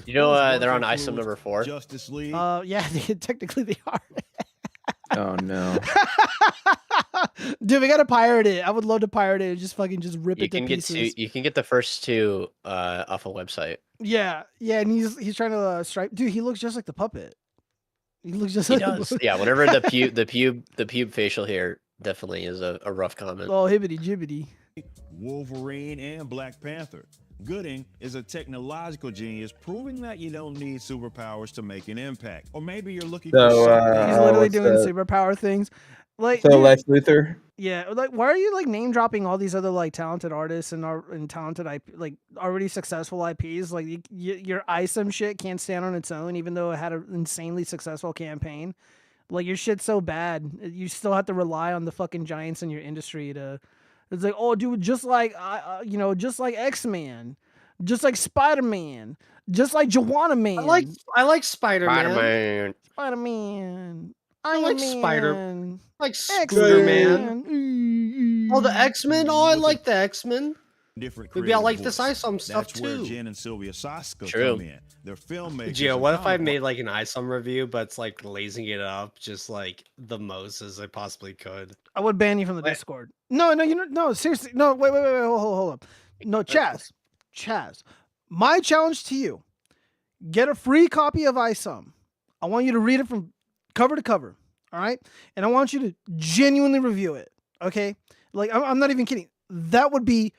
You know, they're on ISOM #4. Justice League. Yeah, technically they are. Oh no. Dude, we gotta pirate it. I would love to pirate it and just rip You it to can get pieces. you can get the first two off a website. Yeah, and he's trying to stripe. Dude, he looks just like the puppet. He looks just He like does. Yeah, whenever the pube facial hair definitely is a rough comment. Oh, hibbity jibbity. Wolverine and Black Panther. Gooding is a technological genius, proving that you don't need superpowers to make an impact. Or maybe you're looking for something. He's literally doing superpower things. Like, So dude, Lex Luthor. yeah, like, why are you like name dropping all these other like talented artists and talented like already successful IPs? Like, your ISOM shit can't stand on its own, even though it had an insanely successful campaign. Like, your shit's so bad, you still have to rely on the fucking giants in your industry to. It's like, oh, dude, just like just like X-Man, just like Spider-Man, just like Joanna Man. I like Spider-Man. Spider-Man. Spider-Man. I like Spider. Man. Like Scooter-Man. Oh, the X-Men. Oh, I like the X-Men. Different Maybe I like creative this voice. ISOM stuff That's where too. Jen and Sylvia Saska True. come in. They're filmmakers. Gio, and what if I comic made like an ISOM review, but it's like lazing it up just like the most as I possibly could? I would ban you from the Discord. No, seriously, no, wait, hold up. No, Chaz, my challenge to you: get a free copy of ISOM. I want you to read it from cover to cover. All right, and I want you to genuinely review it. Okay, like I'm not even kidding. That would be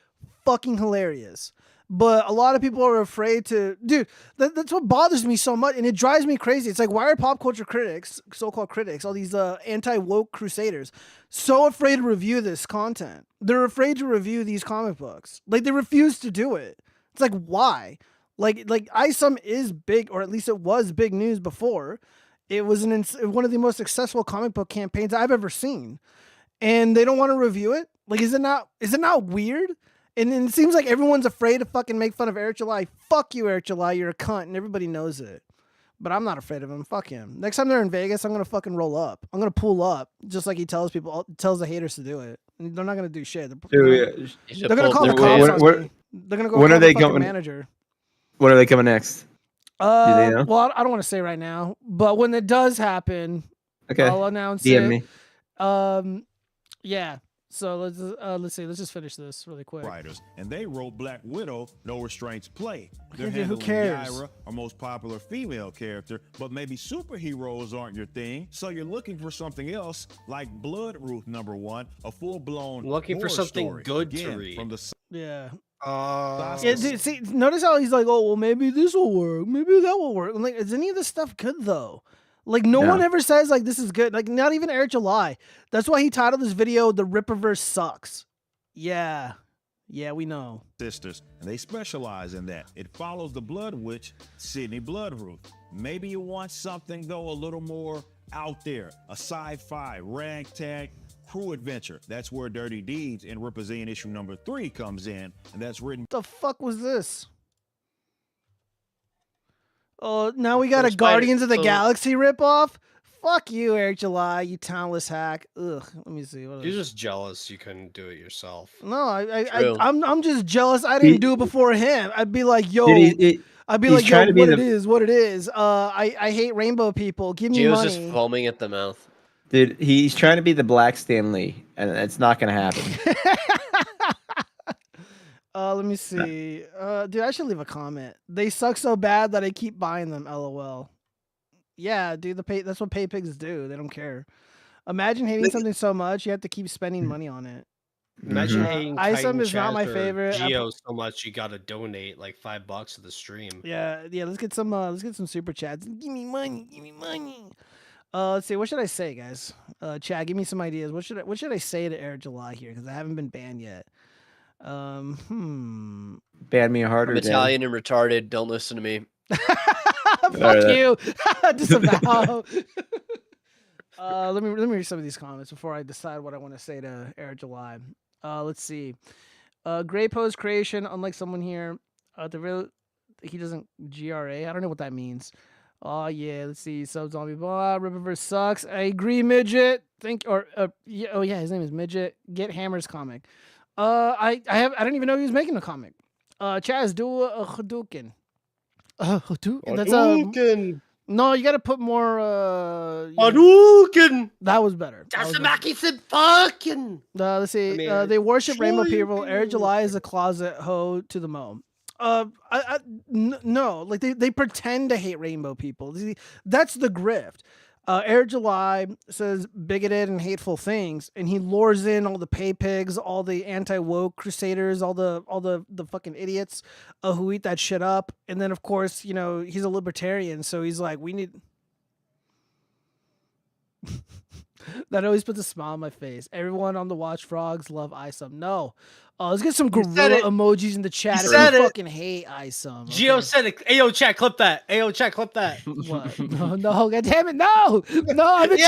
fucking hilarious. But a lot of people are afraid to, dude, that's what bothers me so much, and it drives me crazy. It's like, why are pop culture critics, so-called critics, all these anti-woke crusaders, so afraid to review this content? They're afraid to review these comic books. Like, they refuse to do it. It's like, why? Like ISOM is big, or at least it was big news before. It was one of the most successful comic book campaigns I've ever seen. And they don't want to review it? Like, is it not weird? And it seems like everyone's afraid to fucking make fun of Eric July. Fuck you, Eric July. You're a cunt, and everybody knows it. But I'm not afraid of him. Fuck him. Next time they're in Vegas, I'm gonna fucking roll up. I'm gonna pull up, just like he tells the haters to do it. And they're not gonna do shit. They're gonna call the cops on me. They're gonna go call the fucking manager. When are they coming next? Do they know? Well, I don't want to say right now, but when it does happen, Okay. I'll announce DM it. me. Yeah. So let's see. Let's just finish this really quick. Writers, and they wrote Black Widow, No Restraints Play. They're Yeah, who handling cares? Lyra, our most popular female character, but maybe superheroes aren't your thing, so you're looking for something else, like Blood Ruth #1, a full-blown Looking for horror something story. good to Again, read. From the Yeah. Yeah, dude, see, notice how he's like, oh, well, maybe this will work. Maybe that will work. I'm like, is any of this stuff good, though? Like, no one ever says, like, this is good. Like, not even Eric July. That's why he titled this video, The Rippaverse Sucks. Yeah. Yeah, we know. sisters, and they specialize in that. It follows the Blood Witch, Sydney Bloodruth. Maybe you want something, though, a little more out there, a sci-fi, ragtag, crew adventure. That's where Dirty Deeds in Ripazine issue #3 comes in, and that's written. The fuck was this? Oh, now we got a Spider- Guardians of the so- Galaxy ripoff? Fuck you, Eric July, you talentless hack. Ugh, let me see. What You're is... just jealous you couldn't do it yourself. No, True. I'm just jealous I didn't do it before him. I'd be like, yo, I'd be he's like, yo, trying to be what the- it is, what it is. I hate rainbow people. Give me Gio's money. just foaming at the mouth. Dude, he's trying to be the Black Stanley, and it's not gonna happen. Let me see. Dude, I should leave a comment. They suck so bad that I keep buying them. LOL. Yeah, dude. That's what pay pigs do. They don't care. Imagine hating something so much you have to keep spending money on it. Imagine hating Isom Titan is not my Chaz or favorite. Geo so much you gotta donate like $5 to the stream. Yeah. Let's get some super chats. Give me money. Give me money. Let's see. What should I say, guys? Chad, give me some ideas. What should I say to Eric July here? Because I haven't been banned yet. Ban me harder. I'm Italian and retarded. Don't listen to me. Fuck you. Disavow. Let me read some of these comments before I decide what I want to say to Eric July. Let's see. Great post creation, unlike someone here. He doesn't GRA. I don't know what that means. Oh yeah, let's see. Sub zombie blah. Rippaverse sucks. I agree, midget. Yeah. Oh yeah, his name is Midget. Get Hammer's comic. I didn't even know he was making a comic. Chaz, do a Hadouken. Hadouken. That's Hadouken. No, you got to put more. Hadouken. That was better. Tasamaki said fucking. Let's see. Man, They worship rainbow Shoryuken. people. Eric July is a closet hoe to the mo. No, like they pretend to hate rainbow people. See, that's the grift. Eric July says bigoted and hateful things, and he lures in all the pay pigs, all the anti-woke crusaders, all the fucking idiots who eat that shit up. And then of course, you know, he's a libertarian, so he's like, we need. That always puts a smile on my face. Everyone on the watchfrogs love Isom. No. Let's get some gorilla emojis in the chat if you fucking hate Isom. Geo said it. Ayo, chat, clip that. Ayo, chat, clip that. What? No, god damn it, no! No, I've been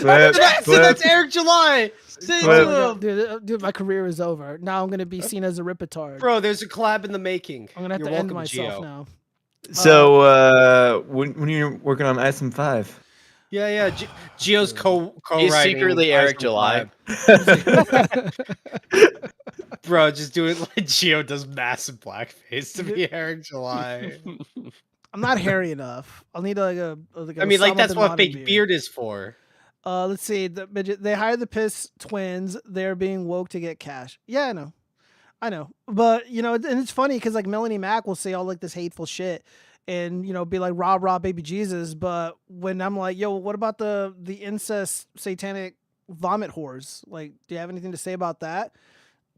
That's Eric July. Say it to him. Dude, my career is over. Now I'm gonna be seen as a Ripatard. Bro, there's a collab in the making. I'm gonna have You're to end welcome, myself Geo. now. So when you're working on ISM 5. Yeah. Geo's co-writing. He's secretly Eric Isom July. Bro, just do it like Geo does massive blackface to be Eric July. I'm not hairy enough. I'll need like a I mean, like Osama that's bin what Laden fake beard is for. Let's see. They hired the Piss twins. They're being woke to get cash. Yeah, I know. But you know, and it's funny because like Melanie Mack will say all like this hateful shit, and you know, be like rah baby Jesus. But when I'm like, yo, what about the incest satanic vomit whores? Like, do you have anything to say about that?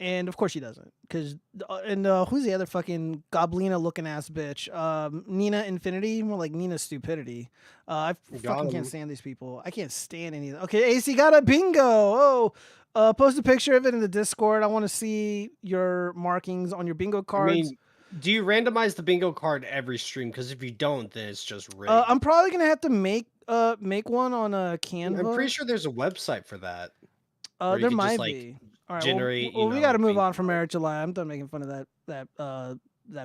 And of course she doesn't, because who's the other fucking goblina looking ass bitch? Nina Infinity, more like Nina Stupidity. I fucking can't stand these people. I can't stand any of them. Okay, AC got a bingo. Post a picture of it in the Discord. I want to see your markings on your bingo cards. I mean, do you randomize the bingo card every stream? Because if you don't, then it's just rigged. I'm probably gonna have to make one on Canva. I'm pretty sure there's a website for that. where you There could might just, like, be. All right, generate. well, you we know, got to move things- on from Eric July. I'm done making fun of that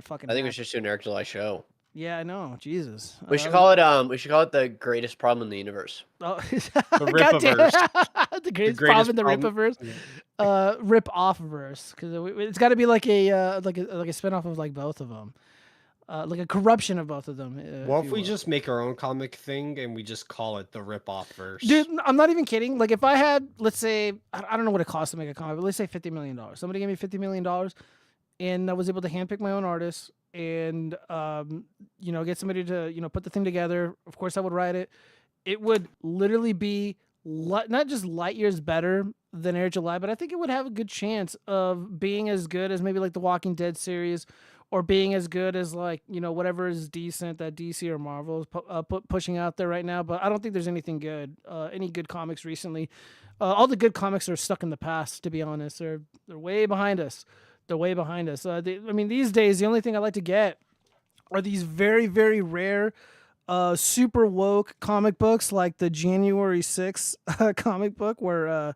fucking. I think we hack. should just do an Eric July show. Yeah, I know. Jesus. We should call it. We should call it the greatest problem in the universe. Oh, The God damn. Rippaverse. The greatest problem in the Rippaverse. Rip off verse, because it's got to be like a spinoff of like both of them, like a corruption of both of them. What if you we will. just make our own comic thing and we just call it the Rip-Off verse? Dude, I'm not even kidding. Like, if I had, let's say, I don't know what it costs to make a comic, but let's say $50 million. Somebody gave me $50 million, and I was able to handpick my own artists and, get somebody to, put the thing together. Of course, I would write it. It would literally be not just light years better than Air July, but I think it would have a good chance of being as good as maybe like the Walking Dead series, or being as good as like, whatever is decent that DC or Marvel is pushing out there right now. But I don't think there's anything good, any good comics recently. All the good comics are stuck in the past, to be honest. They're way behind us. They're way behind us. These days, the only thing I like to get are these very, very rare, super woke comic books, like the January 6th comic book where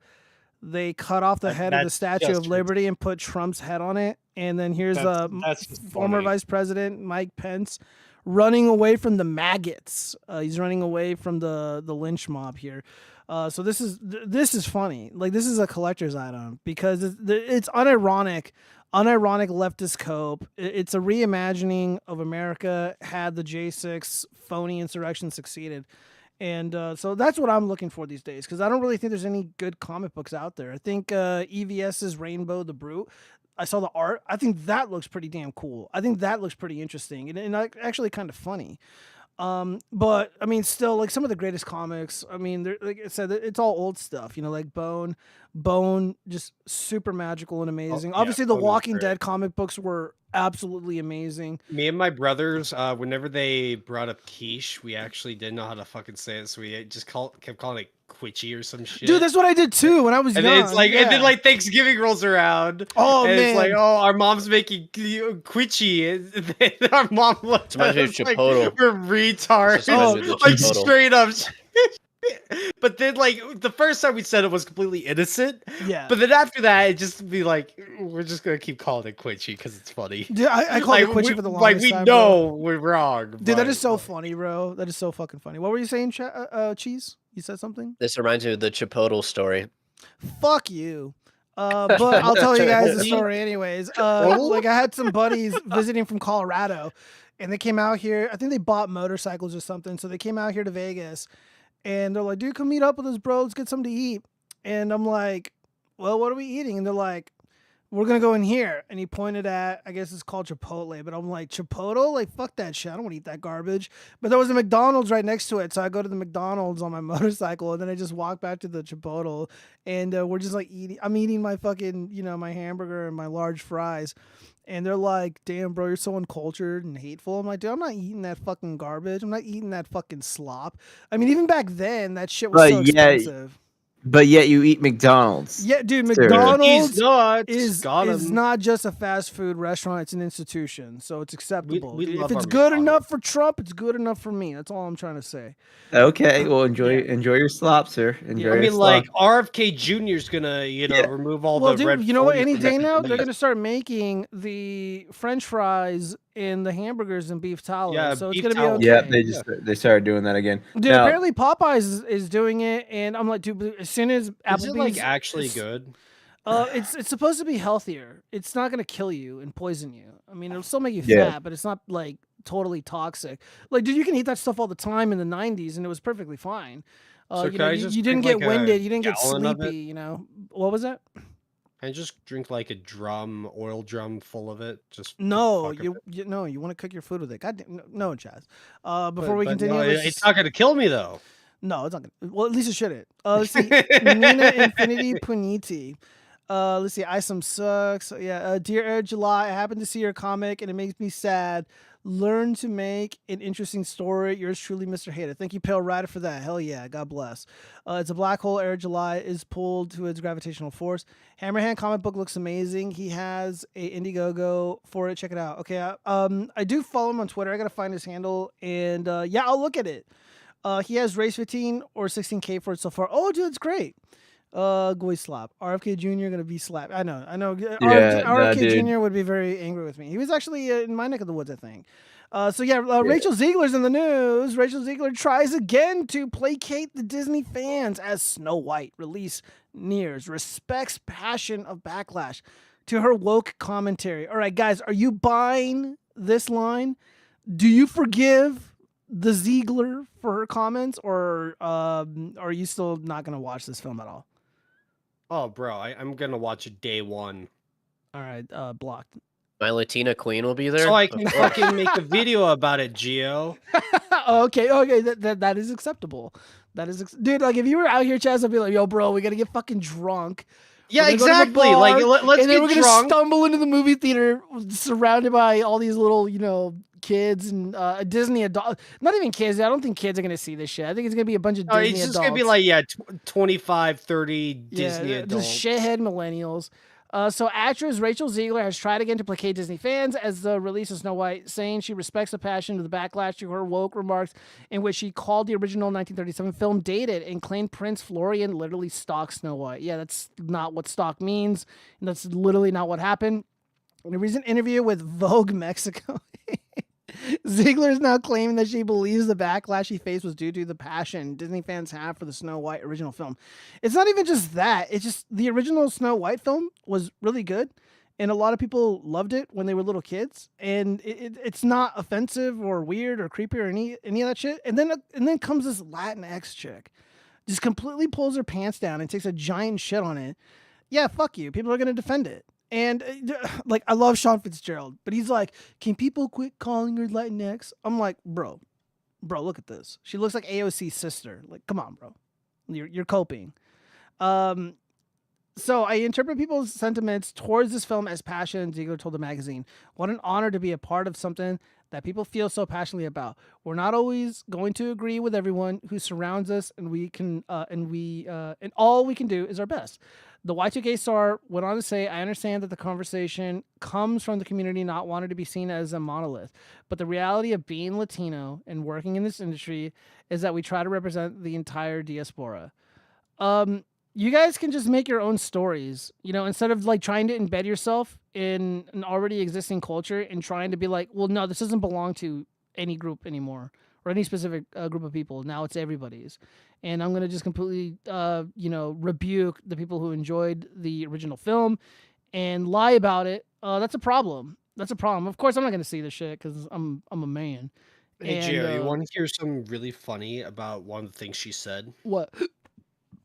they cut off the head of the Statue of Liberty and put Trump's head on it. And then here's that's former funny. Vice President Mike Pence running away from the maggots. He's running away from the lynch mob here. So this is funny. Like, this is a collector's item because it's unironic leftist cope. It's a reimagining of America had the J6 phony insurrection succeeded. And so that's what I'm looking for these days, because I don't really think there's any good comic books out there. I think EVS's Rainbow the Brute, I saw the art. I think that looks pretty damn cool. I think that looks pretty interesting and actually kind of funny. But I mean, still, like, some of the greatest comics, I mean, like I said, it's all old stuff, like Bone, just super magical and amazing. Obviously, the Bone is Walking great. Dead comic books were absolutely amazing. Me and my brothers, whenever they brought up quiche, we actually didn't know how to fucking say it, so we just kept calling it quitchy or some shit. Dude, that's what I did too when I was and young. then it's like, yeah. and then like Thanksgiving rolls around. Oh, and it's like, man. oh, our mom's making quitchy, and then our mom looks Reminds me of like, Chipotle. we're retards, Just reminds me of the like Chipotle. straight up. But then, like, the first time we said it was completely innocent. Yeah. But then after that, it just be like, we're just gonna keep calling it quitchy because it's funny. Dude, I called it quitchy for the longest Like, we time, know bro. we're wrong. Dude, that but- is so funny, bro. That is so fucking funny. What were you saying, Cheese? You said something? This reminds me of the Chipotle story. Fuck you. But I'll tell you guys the story anyways. Like, I had some buddies visiting from Colorado, and they came out here. I think they bought motorcycles or something, so they came out here to Vegas, and they're like, dude, come meet up with us, bro. Let's get something to eat. And I'm like, well, what are we eating? And they're like, we're going to go in here. And he pointed at, I guess it's called Chipotle, but I'm like, Chipotle? Like, fuck that shit. I don't want to eat that garbage. But there was a McDonald's right next to it. So I go to the McDonald's on my motorcycle, and then I just walk back to the Chipotle, and we're just like eating. I'm eating my fucking, my hamburger and my large fries. And they're like, damn, bro, you're so uncultured and hateful. I'm like, dude, I'm not eating that fucking garbage. I'm not eating that fucking slop. I mean, even back then, that shit was so expensive. But yet you eat McDonald's. Yeah, dude, Seriously. McDonald's He's is not just a fast food restaurant, it's an institution, so it's acceptable. we Dude, love if it's our good enough for Trump, it's good enough for me. That's all I'm trying to say. Okay, well enjoy your slop, sir. Enjoy I your mean, slop. like, RFK Jr.'s gonna, remove all Well, the dude, red. you know what? 40 Any from day that now, they're list. going to start making the French fries and the hamburgers and beef tallow. Yeah, so it's beef going to be tallow. okay. Yeah, they started doing that again. Dude, Now- apparently Popeyes is doing it, and I'm like, dude, as soon as Applebee's... Is it like actually good? It's supposed to be healthier. It's not going to kill you and poison you. I mean, it'll still make you Yeah. fat, but it's not like totally toxic. Like, dude, you can eat that stuff all the time in the 90s, and it was perfectly fine. So You can know, I you, just you didn't drink, get like, a winded. You didn't get gallon of it? sleepy. What was that? Can I just drink like a oil drum full of it? Just to No, fuck you want to cook your food with it. God damn, no, Chaz. Before we but continue, no, let's it's just- not gonna kill me though. No, it's not gonna. Well, at least it shouldn't. Let's see. Nina Infinity Puniti. Let's see. Isom sucks. Yeah. Dear Air July, I happened to see your comic and it makes me sad. Learn to make an interesting story. Yours truly, Mr. Hater. Thank you, Pale Rider, for that. Hell yeah. God bless. It's a black hole. Air July is pulled to its gravitational force. Hammerhand comic book looks amazing. He has a Indiegogo for it. Check it out. Okay. I do follow him on Twitter. I gotta find his handle, and yeah, I'll look at it. He has race 15 or 16K for it so far. Oh, dude, it's great. Goy slap. RFK Jr. gonna be slapped. I know. Yeah, nah, RFK dude. Jr. would be very angry with me. He was actually in my neck of the woods, I think. Rachel Ziegler's in the news. Rachel Ziegler tries again to placate the Disney fans as Snow White release nears. Respects passion of backlash to her woke commentary. All right, guys, are you buying this line? Do you forgive the Ziegler for her comments, or are you still not gonna watch this film at all? Oh, bro, I'm gonna watch it day one. All right, blocked. My Latina queen will be there. So I can fucking make a video about it, Gio. Okay, that is acceptable. Dude, like if you were out here, Chaz, I'd be like, yo, bro, we gotta get fucking drunk. Yeah, We're gonna go to the exactly. Like, bar, let's and then get we're gonna drunk. stumble into the movie theater surrounded by all these little, kids and Disney adult. Not even kids. I don't think kids are gonna see this shit. I think it's gonna be a bunch of Disney It's just adults. gonna be like 25, 30 Disney adults. Just shithead millennials. So actress Rachel Ziegler has tried again to placate Disney fans as the release of Snow White, saying she respects the passion of the backlash to her woke remarks, in which she called the original 1937 film dated and claimed Prince Florian literally stalked Snow White. Yeah, that's not what stalk means, and that's literally not what happened. In a recent interview with Vogue Mexico, Ziegler is now claiming that she believes the backlash she faced was due to the passion Disney fans have for the Snow White original film. It's not even just that. It's just the original Snow White film was really good, and a lot of people loved it when they were little kids. And it's not offensive or weird or creepy or any of that shit. And then comes this Latinx chick, just completely pulls her pants down and takes a giant shit on it. Yeah, fuck you. People are gonna defend it. And like, I love Sean Fitzgerald, but he's like, can people quit calling her Latinx? I'm like, bro, look at this. She looks like AOC's sister. Like, come on, bro. You're coping. So I interpret people's sentiments towards this film as passion, Ziegler told the magazine. What an honor to be a part of something that people feel so passionately about. We're not always going to agree with everyone who surrounds us, and and all we can do is our best. The Y2K star went on to say, I understand that the conversation comes from the community not wanting to be seen as a monolith, but the reality of being Latino and working in this industry is that we try to represent the entire diaspora. You guys can just make your own stories, instead of like trying to embed yourself in an already existing culture and trying to be like, well, no, this doesn't belong to any group anymore or any specific group of people. Now it's everybody's. And I'm going to just completely, rebuke the people who enjoyed the original film and lie about it. That's a problem. Of course, I'm not going to see this shit because I'm a man. Hey, Gio, you want to hear something really funny about one of the things she said? What?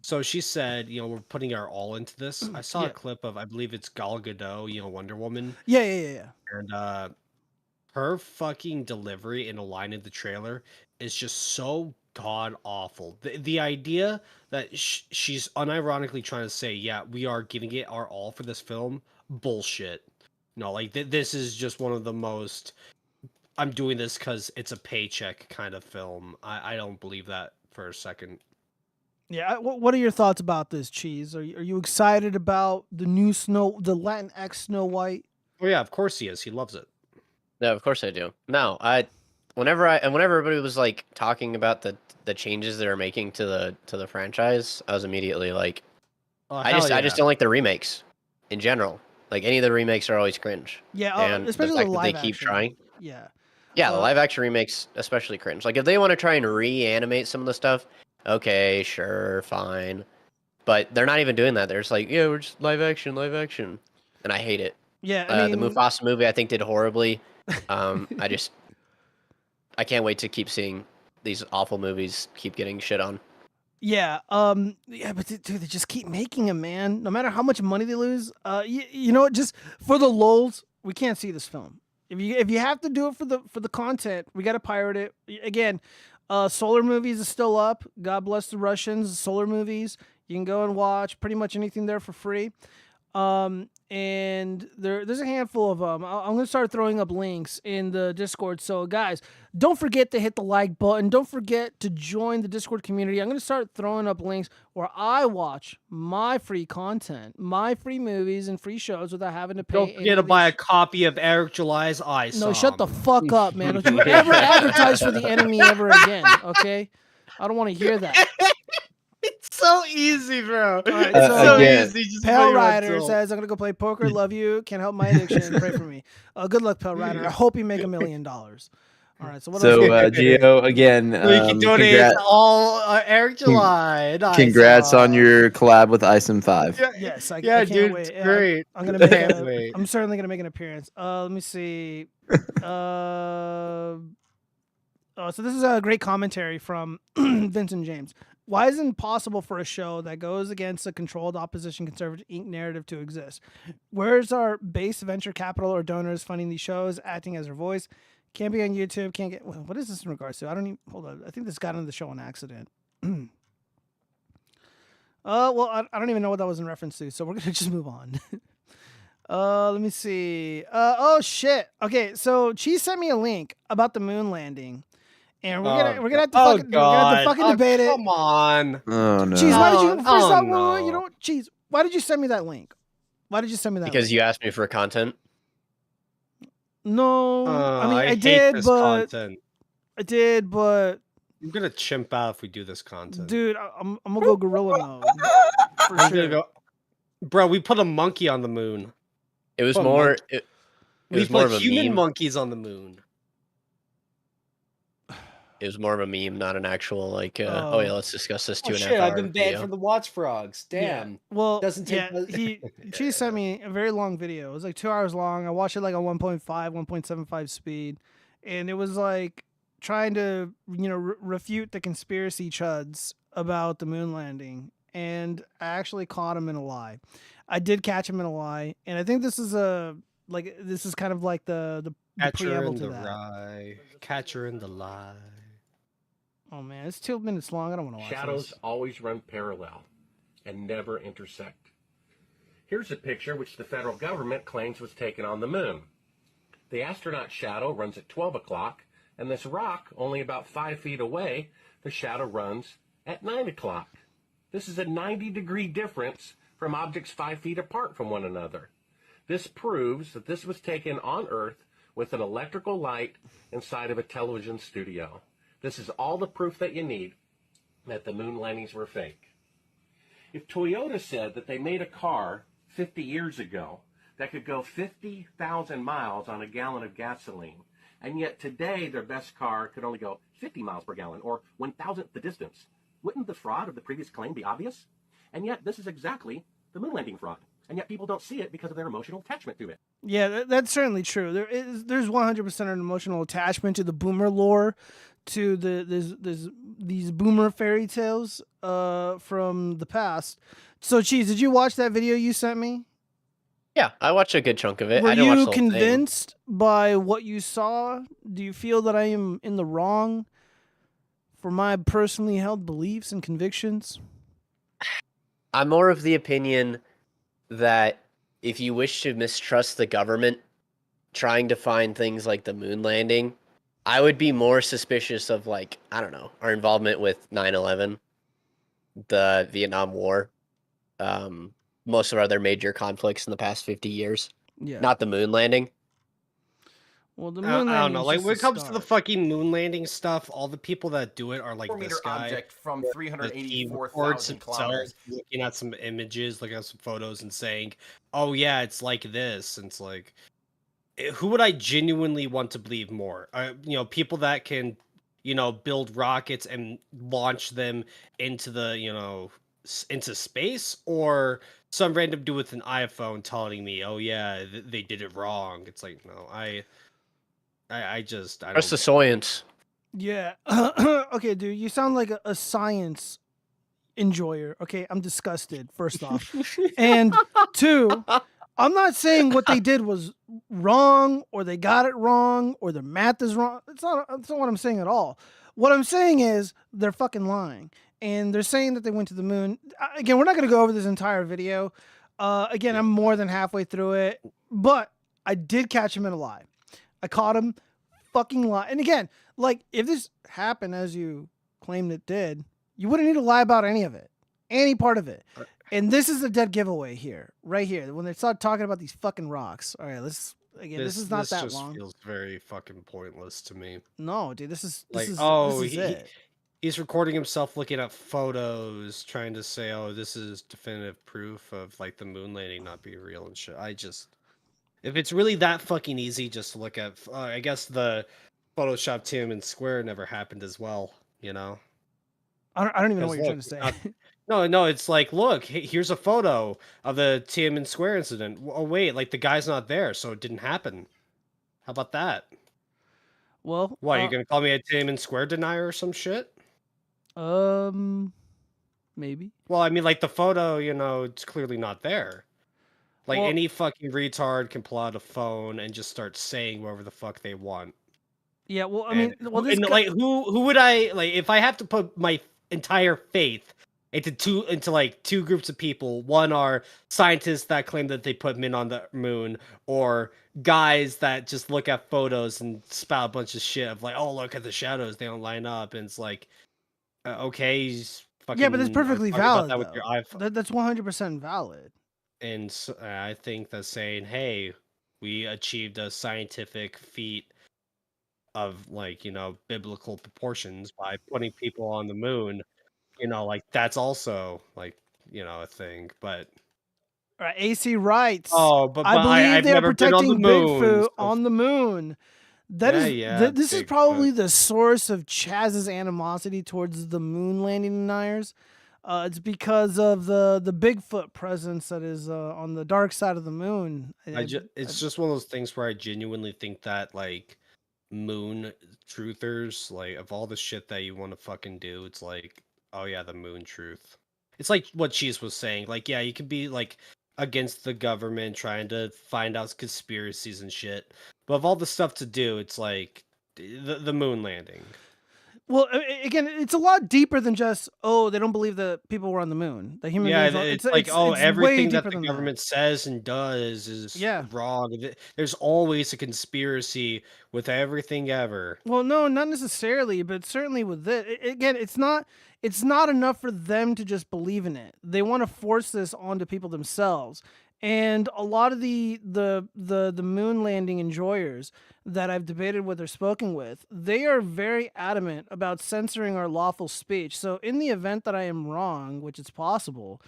So she said, we're putting our all into this. I saw Yeah. a clip of, I believe it's Gal Gadot, Wonder Woman. Yeah. And her fucking delivery in a line in the trailer is just so god awful. The idea that she's unironically trying to say, yeah, we are giving it our all for this film, bullshit. No, like this is just one of the most, I'm doing this because it's a paycheck kind of film. I don't believe that for a second. Yeah, what are your thoughts about this, Cheese? Are you excited about the new the Latinx Snow White? Oh yeah, of course he is. He loves it. No, of course I do. No, whenever everybody was like talking about the changes they're making to the franchise, I was immediately like, I just don't like the remakes in general. Like any of the remakes are always cringe. Yeah, and especially the fact the that they live keep action. trying. Yeah. Yeah, the live action remakes especially cringe. Like if they want to try and reanimate some of the stuff, okay, sure, fine. But they're not even doing that. They're just like, yeah, we're just live action, and I hate it. Yeah, the Mufasa movie I think did horribly. I can't wait to keep seeing these awful movies keep getting shit on. Yeah, but dude, they just keep making them, man. No matter how much money they lose, you know what? Just for the lulz, we can't see this film. If you have to do it for the content, we gotta pirate it. Again, Solar Movies is still up. God bless the Russians. Solar Movies, you can go and watch pretty much anything there for free. And there's a handful of them. I'm going to start throwing up links in the Discord. So guys, don't forget to hit the like button. Don't forget to join the Discord community. I'm going to start throwing up links where I watch my free content, my free movies and free shows without having to pay. Don't forget to buy a copy of Eric July's Eyes. No, shut the fuck up, man. Don't you ever advertise for the enemy ever again, okay? I don't want to hear that. It's so easy, bro. All right, It's so so again- easy. Just Pale play Rider rental. says, "I'm gonna go play poker. Love you. Can't help my addiction. Pray for me. Good luck, Pale Rider. I hope you make $1 million." All right. So what else? So, we got? Gio, again, We can donate congrats, to all Eric July. Nice. congrats on your collab with ISM5. Yeah, Yes, I yeah, can't dude, wait. it's Yeah, great. I'm gonna make. Can't wait. I'm certainly gonna make an appearance. Let me see. Oh, so this is a great commentary from Vincent James. Why is it impossible for a show that goes against a controlled opposition conservative Inc. narrative to exist? Where's our base venture capital or donors funding these shows, acting as their voice? Can't be on YouTube. Can't get. What is this in regards to? I don't even. Hold on. I think this got into the show on accident. Well, I don't even know what that was in reference to, so we're gonna just move on. Let me see. Oh shit. Okay, so Cheese sent me a link about the moon landing, and we're gonna have to fucking, debate it. Come on. Oh no. Cheese, why did you? First off, no. you know, Cheese, why did you send me that link? Why did you send me that? Because link? you asked me for content. No, I mean I hate did, this but content. I did, but I'm gonna chimp out if we do this content. dude, I'm gonna go gorilla mode for I'm sure. gonna go, bro. We put a monkey on the moon. It was Put a more. monkey- It We was more put of a human meme. monkeys on the moon. It was more of a meme, not an actual like. Oh yeah, let's discuss this 2.5 shit! hour I've been banned video. from the watchfrogs. Damn. Yeah. Well, Doesn't take. She sent me a very long video. It was like 2 hours long. I watched it like on 1.5, 1.75 speed, and it was like trying to refute the conspiracy chuds about the moon landing. And I actually caught him in a lie. I did catch him in a lie, and I think this is kind of like the Catcher preamble in to the that. rye. Catcher in the lie. Oh man, it's 2 minutes long. I don't want to watch Shadows this. always run parallel and never intersect. Here's a picture which the federal government claims was taken on the moon. The astronaut shadow runs at 12 o'clock, and this rock, only about 5 feet away, the shadow runs at 9 o'clock. This is a 90-degree difference from objects 5 feet apart from one another. This proves that this was taken on Earth with an electrical light inside of a television studio. This is all the proof that you need that the moon landings were fake. If Toyota said that they made a car 50 years ago that could go 50,000 miles on a gallon of gasoline, and yet today their best car could only go 50 miles per gallon, or 1,000th the distance, wouldn't the fraud of the previous claim be obvious? And yet this is exactly the moon landing fraud. And yet people don't see it because of their emotional attachment to it. Yeah, that's certainly true. There's 100% an emotional attachment to the boomer lore, to these boomer fairy tales from the past. So, Cheese, did you watch that video you sent me? Yeah, I watched a good chunk of it. Were I didn't watch you the whole thing. convinced by what you saw? Do you feel that I am in the wrong for my personally held beliefs and convictions? I'm more of the opinion that if you wish to mistrust the government trying to find things like the moon landing, I would be more suspicious of, like, I don't know, our involvement with 9/11, the Vietnam War, most of our other major conflicts in the past 50 years. Yeah. Not the moon landing. Well, the I moon don't landing know. is Like just when a it comes to the start. fucking moon landing stuff, all the people that do it are like 4-meter this guy. object from that he 384,000 records himself kilometers. looking at some images, looking at some photos, and saying, "Oh yeah, it's like this." And it's like, who would I genuinely want to believe more? People that can, build rockets and launch them into the, into space, or some random dude with an iPhone telling me, "Oh yeah, they did it wrong." It's like, no, I Trust the don't. science. Yeah. Okay, dude, you sound like a science enjoyer. Okay, I'm disgusted, first off. And two, I'm not saying what they did was wrong, or they got it wrong, or their math is wrong. That's not what I'm saying at all. What I'm saying is they're fucking lying. And they're saying that they went to the moon. Again, we're not going to go over this entire video. Again, I'm more than halfway through it. But I did catch him in a lie. I caught him fucking lie. And again, like, if this happened as you claimed it did, you wouldn't need to lie about any of it. Any part of it. And this is a dead giveaway here. Right here. When they start talking about these fucking rocks. All right, this is not that just long. feels very fucking pointless to me. No, dude, this is Like, it. he's recording himself looking at photos, trying to say, "Oh, this is definitive proof of like the moon landing not being real and shit." If it's really that fucking easy, just to look at, I guess the Photoshop Tiananmen Square never happened as well, you know. I don't even know what you're Look, trying to say. no, it's like, look, here's a photo of the Tiananmen Square incident. Oh wait, like the guy's not there, so it didn't happen. How about that? Well, What, you gonna call me a Tiananmen Square denier or some shit? Maybe. Well, I mean, like the photo, it's clearly not there. Like Well- any fucking retard can pull out a phone and just start saying whatever the fuck they want. Yeah, well, I And mean, well, this guy, like who would I like if I have to put my entire faith into two groups of people? One are scientists that claim that they put men on the moon, or guys that just look at photos and spout a bunch of shit of like, oh, look at the shadows, they don't line up, and it's like, okay, he's fucking, yeah, but that's perfectly talking about valid. that with your iPhone. That's 100% valid. And so, I think that saying, hey, we achieved a scientific feat of like, biblical proportions by putting people on the moon, like that's also like, a thing. But All right, AC writes. but I believe I've they are never been on protecting the moon, Bigfoot so- on the moon. That is, Yeah, this is Bigfoot. probably the source of Chaz's animosity towards the moon landing deniers. It's because of the Bigfoot presence that is on the dark side of the moon. It's just one of those things where I genuinely think that like moon truthers, like of all the shit that you want to fucking do, it's like, oh yeah, the moon truth. It's like what Cheese was saying. Like, yeah, you could be like against the government trying to find out conspiracies and shit, but of all the stuff to do, it's like the moon landing. Well, again, it's a lot deeper than just, oh, they don't believe that people were on the moon. The human Yeah, beings. it's like, oh, it's way everything that deeper the than government says and does is Yeah. wrong. There's always a conspiracy with everything ever. Well, no, not necessarily, but certainly with this, again, it's not enough for them to just believe in it. They want to force this onto people themselves. And a lot of the moon landing enjoyers that I've debated with or spoken with, they are very adamant about censoring our lawful speech. So in the event that I am wrong, which is possible,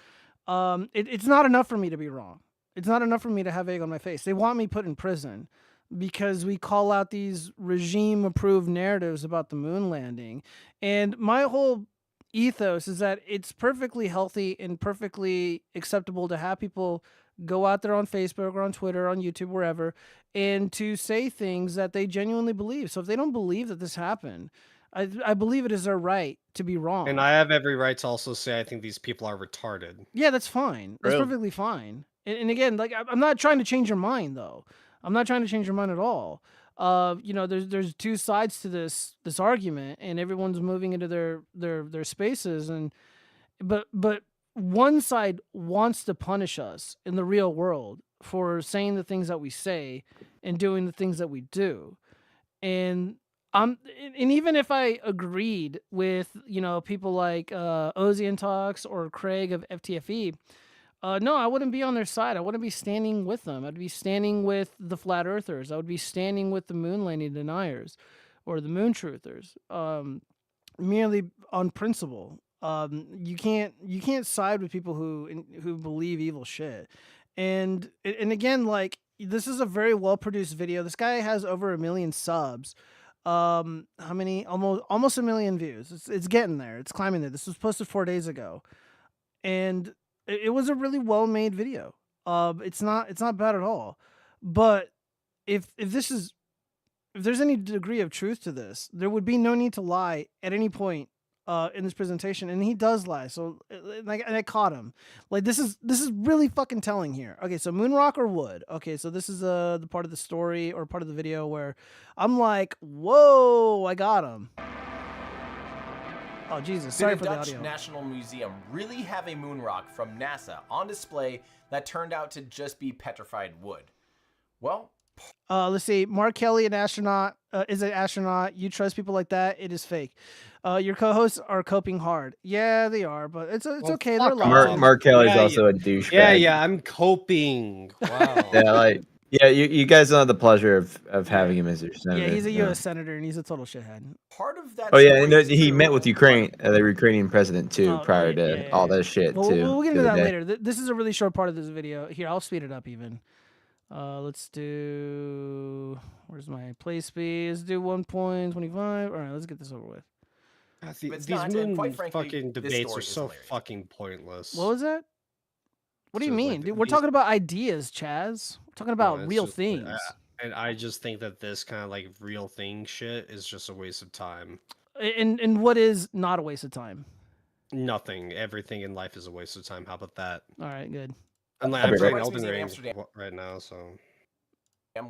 it's not enough for me to be wrong. It's not enough for me to have egg on my face. They want me put in prison because we call out these regime-approved narratives about the moon landing. And my whole ethos is that it's perfectly healthy and perfectly acceptable to have people go out there on Facebook or on Twitter, on YouTube, wherever, and to say things that they genuinely believe. So if they don't believe that this happened, I believe it is their right to be wrong. And I have every right to also say I think these people are retarded. Yeah, that's fine. That's True. perfectly fine. And again, like I'm not trying to change your mind, though. I'm not trying to change your mind at all. There's two sides to this argument, and everyone's moving into their spaces, but one side wants to punish us in the real world for saying the things that we say and doing the things that we do. And even if I agreed with, people like Ozzy and Talks or Craig of FTFE, no, I wouldn't be on their side. I wouldn't be standing with them. I'd be standing with the flat earthers. I would be standing with the moon landing deniers or the moon truthers, merely on principle. You can't side with people who believe evil shit. And again, like, this is a very well produced video. This guy has over 1 million subs. How many? Almost 1 million views. It's getting there. It's climbing there. This was posted 4 days ago, and it was a really well made video. It's not bad at all. But if there's any degree of truth to this, there would be no need to lie at any point in this presentation, and he does lie. So and I caught him. Like, this is really fucking telling here. Okay, so moon rock or wood. Okay, so this is the part of the story or part of the video where I'm like, whoa, I got him. Oh Jesus, sorry Did for the the Dutch audio. National Museum really have a moon rock from NASA on display that turned out to just be petrified wood? Well, Let's see. Mark Kelly, an astronaut, is an astronaut. You trust people like that? It is fake. Your co-hosts are coping hard. Yeah, they are, but it's okay. They're fuck alive. off. Mark Kelly's Yeah, also a douchebag. Yeah, I'm coping. Wow. Yeah, like Yeah, you guys don't have the pleasure of having him as your senator. Yeah, he's a no. U.S. senator and he's a total shithead. Part of that Oh yeah, story and is he true, met with Ukraine, the Ukrainian president too, prior to all that shit Well, too. we'll get the into other that day. later. This is a really short part of this video. Here, I'll speed it up even. Let's do. Where's my play speed? Let's do 1.25. All right, let's get this over with. It's These not, and quite moon frankly, fucking this debates story are is so hilarious. fucking pointless. What was that? What do you So, mean, like, dude? We're these- talking about ideas, Chaz. We're talking about it's real just, things. and I just think that this kind of like real thing shit is just a waste of time. And what is not a waste of time? Nothing. Everything in life is a waste of time. How about that? All right, good. I'm The playing Arts Elden Museum Ring Amsterdam. right now, so.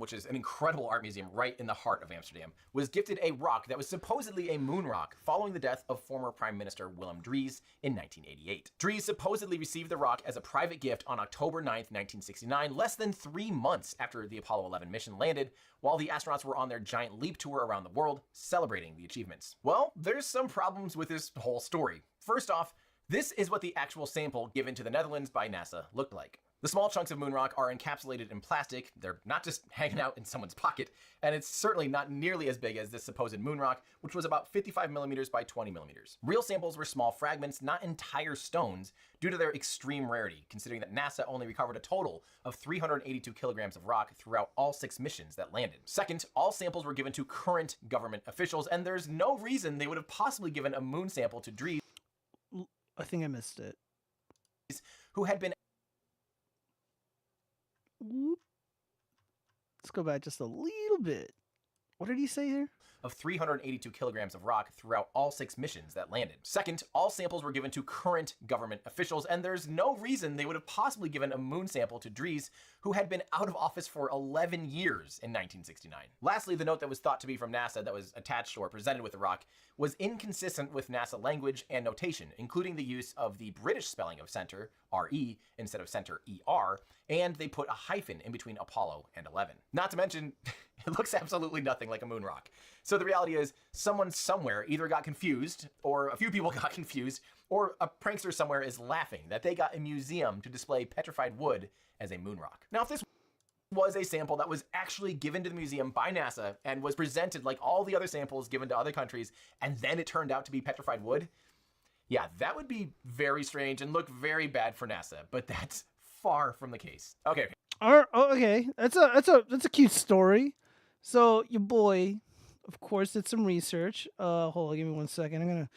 Which is an incredible art museum right in the heart of Amsterdam, was gifted a rock that was supposedly a moon rock following the death of former Prime Minister Willem Drees in 1988. Drees supposedly received the rock as a private gift on October 9th, 1969, less than 3 months after the Apollo 11 mission landed, while the astronauts were on their giant leap tour around the world, celebrating the achievements. Well, there's some problems with this whole story. First off, this is what the actual sample given to the Netherlands by NASA looked like. The small chunks of moon rock are encapsulated in plastic, they're not just hanging out in someone's pocket, and it's certainly not nearly as big as this supposed moon rock, which was about 55 millimeters by 20 millimeters. Real samples were small fragments, not entire stones, due to their extreme rarity, considering that NASA only recovered a total of 382 kilograms of rock throughout all 6 missions that landed. Second, all samples were given to current government officials, and there's no reason they would have possibly given a moon sample to Drees, I think I missed it. who had been Let's go back just a little bit. What did he say here? of 382 kilograms of rock throughout all 6 missions that landed. Second, all samples were given to current government officials, and there's no reason they would have possibly given a moon sample to Drees, who had been out of office for 11 years in 1969. Lastly, the note that was thought to be from NASA that was attached or presented with the rock was inconsistent with NASA language and notation, including the use of the British spelling of center, RE, instead of center, ER, and they put a hyphen in between Apollo and 11. Not to mention, it looks absolutely nothing like a moon rock. So the reality is, someone somewhere either got confused, or a few people got confused, or a prankster somewhere is laughing that they got a museum to display petrified wood as a moon rock. Now, if this was a sample that was actually given to the museum by NASA and was presented like all the other samples given to other countries, and then it turned out to be petrified wood, yeah, that would be very strange and look very bad for NASA, but that's far from the case. Okay. Okay, that's a cute story. So your boy, of course, did some research. Hold on, give me 1 second. I'm gonna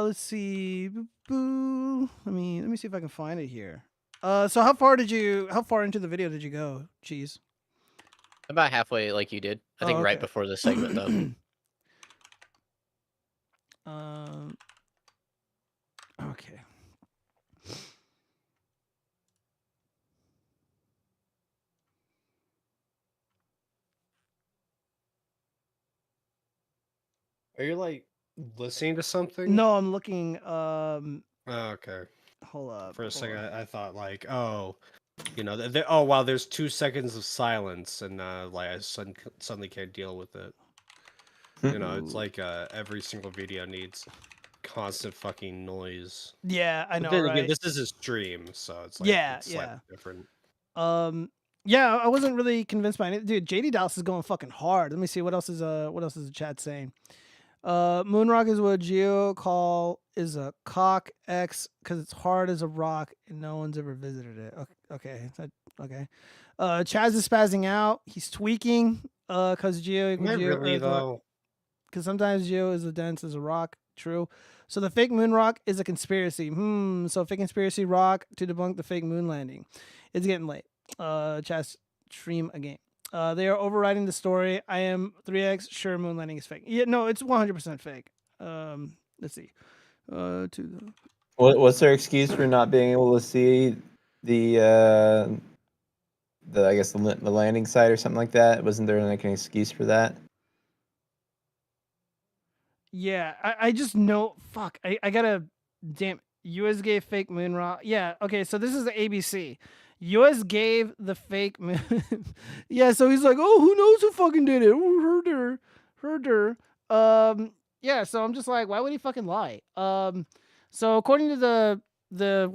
let's see. Boo. Let me see if I can find it here. So how far into the video did you go, Cheese? About halfway, like you did. I think right okay. before this segment, though. Okay. Are you like listening to something? No, I'm looking. Oh, okay. Hold up. For a second, hold on. I thought like, oh, you know, oh wow, there's 2 seconds of silence, and like I suddenly can't deal with it. You know, it's like every single video needs constant fucking noise. Yeah, I know, But then again, right? this is a stream, so it's like Yeah, it's slightly yeah. different. Yeah, I wasn't really convinced by it. Dude, JD Dallas is going fucking hard. Let me see what else is the chat saying. Moonrock is what Geo call is a cock X because it's hard as a rock and no one's ever visited it. Okay. Okay. Chaz is spazzing out. He's tweaking. Cause Geo equals Not Geo. really though. Because sometimes Geo is as dense as a rock. True. So the fake moon rock is a conspiracy. So fake conspiracy rock to debunk the fake moon landing. It's getting late. Chaz, stream a game. They are overriding the story. I am 3x sure moon landing is fake. Yeah, no, it's 100% fake. Let's see. What's their excuse for not being able to see the I guess the landing site or something like that? Wasn't there like an excuse for that? Yeah, I just know. Fuck, I gotta. Damn, US gave fake moon rock. Yeah, okay, so this is the ABC. US gave the fake moon. Yeah, so he's like, oh, who knows who fucking did it? Oh, heard her. Yeah, so I'm just like, why would he fucking lie? So according to the the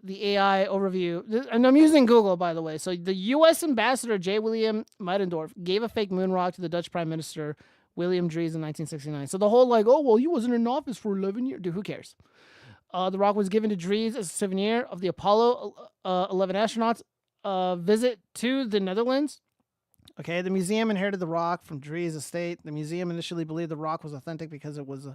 AI overview, and I'm using Google, by the way. So the U.S. ambassador J. William Middendorf gave a fake moon rock to the Dutch Prime Minister William Dries in 1969. So the whole like, oh well, he wasn't in office for 11 years. Dude, who cares? The rock was given to Dries as a souvenir of the Apollo 11 astronauts' visit to the Netherlands. Okay, the museum inherited the rock from Dries' estate. The museum initially believed the rock was authentic because it was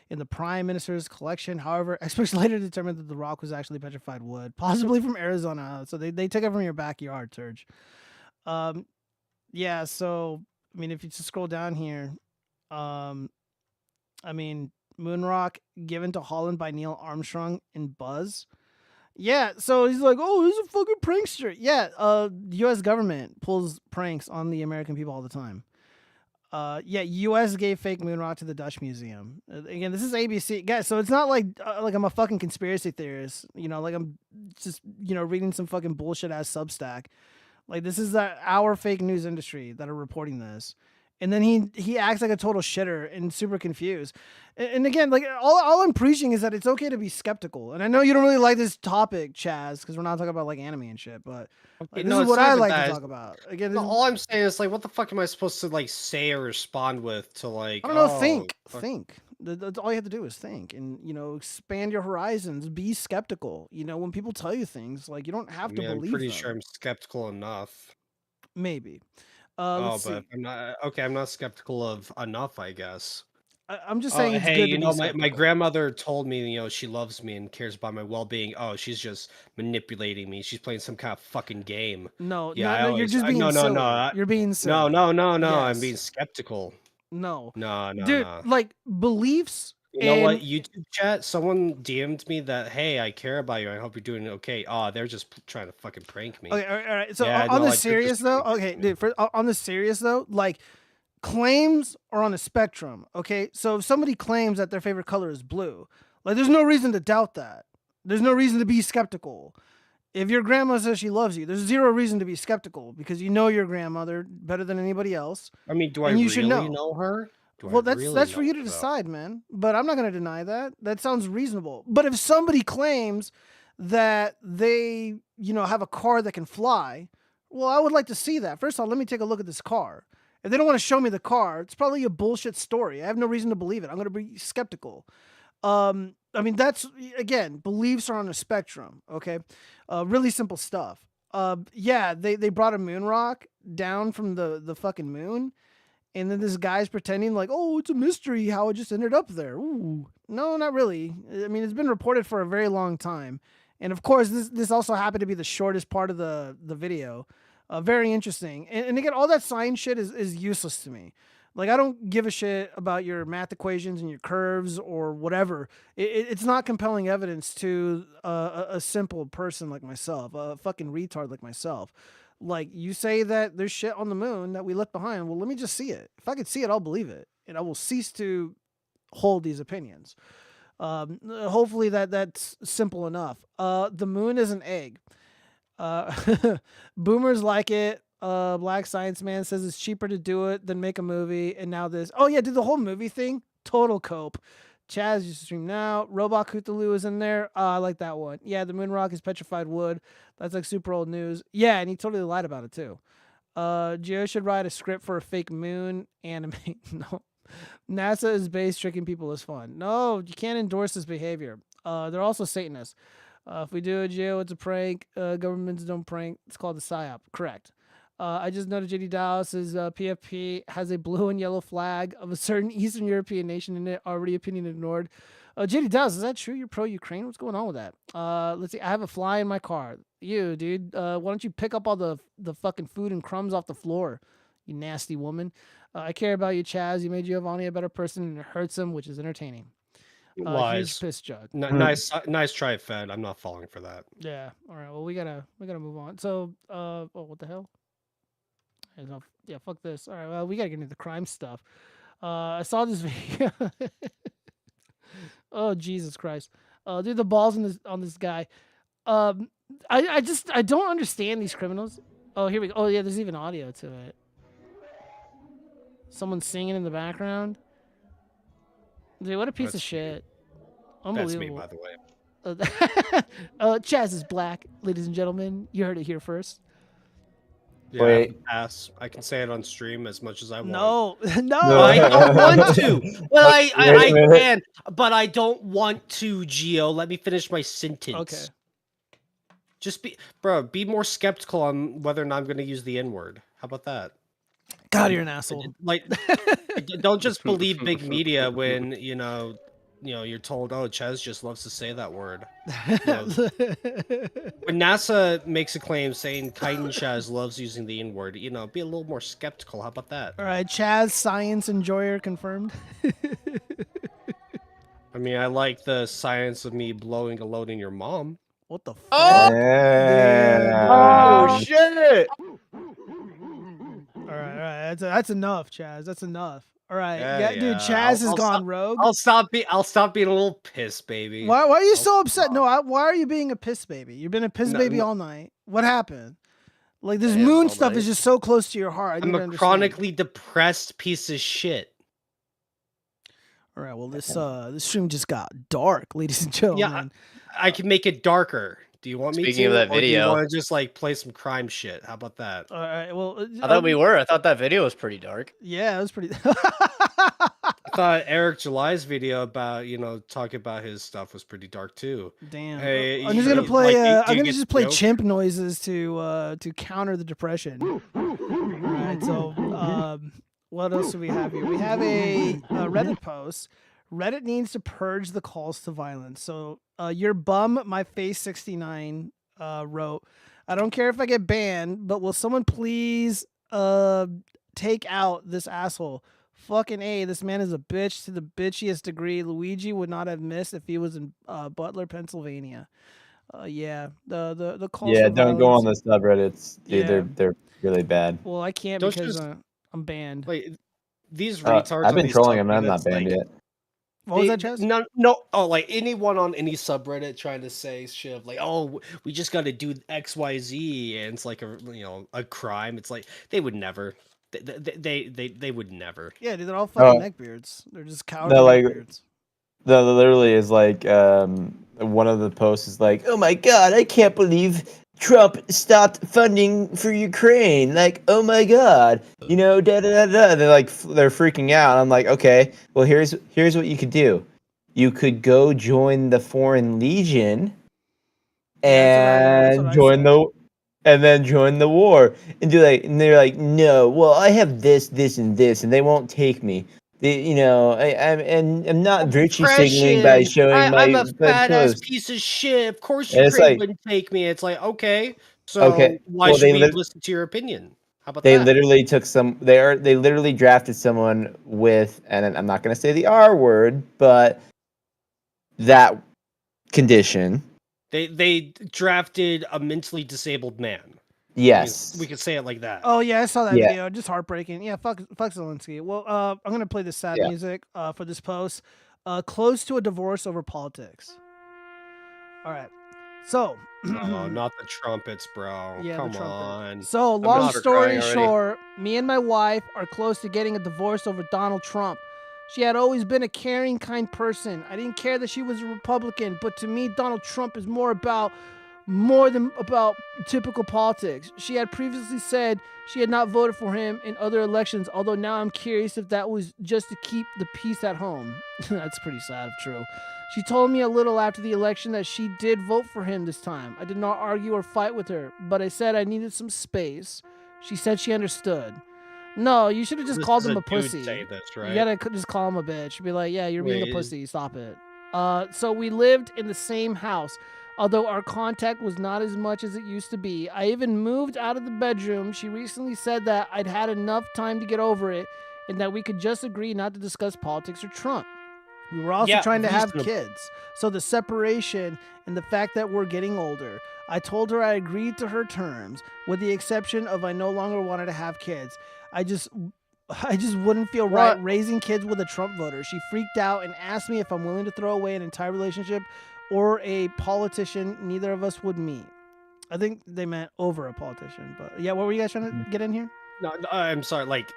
in the Prime Minister's collection. However, experts later determined that the rock was actually petrified wood, possibly from Arizona. So they took it from your backyard, Turge. Yeah, so, I mean, if you just scroll down here, I mean, moon rock given to Holland by Neil Armstrong and Buzz. Yeah, so he's like, oh, he's a fucking prankster. Yeah, the U.S. government pulls pranks on the American people all the time. Yeah, U.S. gave fake moon rock to the Dutch Museum. Again, this is ABC. Guys, so it's not like I'm a fucking conspiracy theorist. You know, like I'm just, reading some fucking bullshit-ass Substack. Like, this is our fake news industry that are reporting this. And then he acts like a total shitter and super confused. And again, like all I'm preaching is that it's okay to be skeptical. And I know you don't really like this topic, Chaz, because we're not talking about like anime and shit. But like, this is what I like to talk about. Again, all I'm saying is like, what the fuck am I supposed to like say or respond with to like? I don't know. Think. That's all you have to do is think, and expand your horizons. Be skeptical. When people tell you things, like you don't have to believe. I'm pretty them. sure I'm skeptical enough. Maybe. But I'm not okay. I'm not skeptical of enough, I guess. I'm just saying. It's hey, good to be my grandmother told me, she loves me and cares about my well-being. Oh, she's just manipulating me. She's playing some kind of fucking game. No, yeah, you're just being silly. You're being silly. No. Yes. I'm being skeptical. No, dude. Like beliefs. You know what? YouTube chat. Someone DM'd me that, hey, I care about you. I hope you're doing okay. Oh, they're just trying to fucking prank me. Okay, all right. So on the serious though, okay, dude. On the serious though, like claims are on a spectrum. Okay, so if somebody claims that their favorite color is blue, like there's no reason to doubt that. There's no reason to be skeptical. If your grandma says she loves you, there's zero reason to be skeptical because you know your grandmother better than anybody else. I mean, do I really know her? Well, that's for you to decide, man. But I'm not going to deny that. That sounds reasonable. But if somebody claims that they, have a car that can fly, well, I would like to see that. First of all, let me take a look at this car. If they don't want to show me the car, it's probably a bullshit story. I have no reason to believe it. I'm going to be skeptical. I mean, that's, again, beliefs are on a spectrum, okay? Really simple stuff. Yeah, they brought a moon rock down from the fucking moon. And then this guy's pretending like, oh, it's a mystery how it just ended up there. Ooh. No, not really. I mean, it's been reported for a very long time. And of course, this also happened to be the shortest part of the video. Very interesting. And again, all that science shit is useless to me. Like, I don't give a shit about your math equations and your curves or whatever. It's not compelling evidence to a simple person like myself, a fucking retard like myself. Like, you say that there's shit on the moon that we left behind. Well, let me just see it. If I could see it, I'll believe it. And I will cease to hold these opinions. Hopefully that's simple enough. The moon is an egg. Boomers like it. Black Science Man says it's cheaper to do it than make a movie. And now this. Oh, yeah, did the whole movie thing. Total cope. Chaz, you stream now. Robot Cthulhu is in there. I like that one. Yeah, the moon rock is petrified wood. That's like super old news. Yeah, and he totally lied about it too. Gio should write a script for a fake moon anime. No. NASA is based tricking people is fun. No, you can't endorse this behavior. They're also Satanists. If we do it, Gio, it's a prank. Governments don't prank. It's called a PSYOP. Correct. I just noted JD Dallas's PFP has a blue and yellow flag of a certain Eastern European nation in it. Already opinion ignored. JD Dallas, is that true? You're pro-Ukraine? What's going on with that? Let's see. I have a fly in my car. You, dude. Why don't you pick up all the fucking food and crumbs off the floor, you nasty woman? I care about you, Chaz. You made Giovanni a better person, and it hurts him, which is entertaining. Here's piss jug. Nice try, Fed. I'm not falling for that. Yeah. All right. Well, we gotta move on. So, what the hell? Yeah, fuck this. All right, well, we gotta get into the crime stuff. I saw this video. Oh, Jesus Christ. Dude, the balls on this guy. I don't understand these criminals. Oh, here we go. Oh, yeah, there's even audio to it. Someone singing in the background. Dude, what a piece of shit. Unbelievable. That's me, by the way. Chaz is black, ladies and gentlemen. You heard it here first. Yeah, Wait. I have to pass. I can say it on stream as much as I want. No, no. I don't want to. But Wait a I minute. can. But I don't want to, Gio. Let me finish my sentence. Okay. Just be more skeptical on whether or not I'm going to use the N-word. How about that? God, you're an asshole. Like, don't just believe big media when you're told, oh, Chaz just loves to say that word. When NASA makes a claim saying Kaiden Chaz loves using the N-word, be a little more skeptical. How about that? All right, Chaz, science enjoyer confirmed. I mean, I like the science of me blowing a load in your mom. What the fuck? Oh! Yeah. Oh shit! All right. That's enough, Chaz. That's enough. All right, Yeah, dude. Chaz has gone rogue. I'll stop being a little pissed, baby. Why are you so upset? No, why are you being a piss baby? You've been a piss baby no. all night. What happened? Like this I am moon all stuff night. is just so close to your heart. I I'm need to a understand. chronically depressed piece of shit. All right, well this stream just got dark, ladies and gentlemen. Yeah, I can make it darker. Do you want me to? Speaking of that Or do video- you want to just like play some crime shit? How about that? All right, well I thought we were. I thought that video was pretty dark. Yeah, it was pretty. I thought Eric July's video about talking about his stuff was pretty dark too. Damn. Hey, I'm just gonna play. do I'm you gonna get just the play joke? chimp noises to counter the depression. All right. So, what else do we have here? We have a Reddit post. Reddit needs to purge the calls to violence. So, your bum, my face 69 wrote, I don't care if I get banned, but will someone please take out this asshole? Fucking A, this man is a bitch to the bitchiest degree. Luigi would not have missed if he was in Butler, Pennsylvania. Yeah, the calls. Yeah, for don't go on violence- the subreddits. Dude, Yeah. they're really bad. Well, I can't Don't because just- I'm banned. Like these retards. I've on been these trolling him. I'm not subreddits, banned like, yet. What was that, Chaz? No. Oh, like anyone on any subreddit trying to say shit of like, oh, we just got to do X, Y, Z, and it's like a crime. It's like they would never. They would never. Yeah, dude, they're all fucking Oh. neckbeards. They're just cowardly No, like neckbeards. the literally is like one of the posts is like, oh my god, I can't believe Trump stopped funding for Ukraine. Like, oh my god, da da da da. They're freaking out. I'm like, okay, well here's what you could do. You could go join the Foreign Legion and join the war and and they're like, no, well I have this, and this, and they won't take me. I'm not virtue signaling by showing I'm my a fat ass clothes. piece of shit. Of course, And it's Ukraine like- wouldn't take me. It's like, okay, so Okay, why well, should they we lit- listen to your opinion? How about They that? literally took they literally drafted someone with, and I'm not going to say the R word, but that condition. They drafted a mentally disabled man. Yes. We could say it like that. Oh yeah, I saw that Yeah. video. Just heartbreaking. Yeah, fuck Zelensky. Well, I'm gonna play the sad Yeah. music for this post. Close to a divorce over politics. All right. So. No, not the trumpets, bro. Yeah, the Come trumpet. on. So, I'm long not story crying already. short, me and my wife are close to getting a divorce over Donald Trump. She had always been a caring, kind person. I didn't care that she was a Republican, but to me, Donald Trump is more than about typical politics. She had previously said she had not voted for him in other elections, although now I'm curious if that was just to keep the peace at home. That's pretty sad, if true. She told me a little after the election that she did vote for him this time. I did not argue or fight with her, but I said I needed some space. She said she understood. No, you should have just This called is him a a pussy. dude saying this, right? You gotta just call him a bitch. Be like, yeah, you're being Wait, a pussy. Stop it. So we lived in the same house, although our contact was not as much as it used to be. I even moved out of the bedroom. She recently said that I'd had enough time to get over it and that we could just agree not to discuss politics or Trump. We were also trying to have kids. So the separation and the fact that we're getting older. I told her I agreed to her terms, with the exception of I no longer wanted to have kids. I just wouldn't feel right raising kids with a Trump voter. She freaked out and asked me if I'm willing to throw away an entire relationship or a politician neither of us would meet. I think they meant over a politician, but yeah, what were you guys trying to get in here? No, I'm sorry. Like,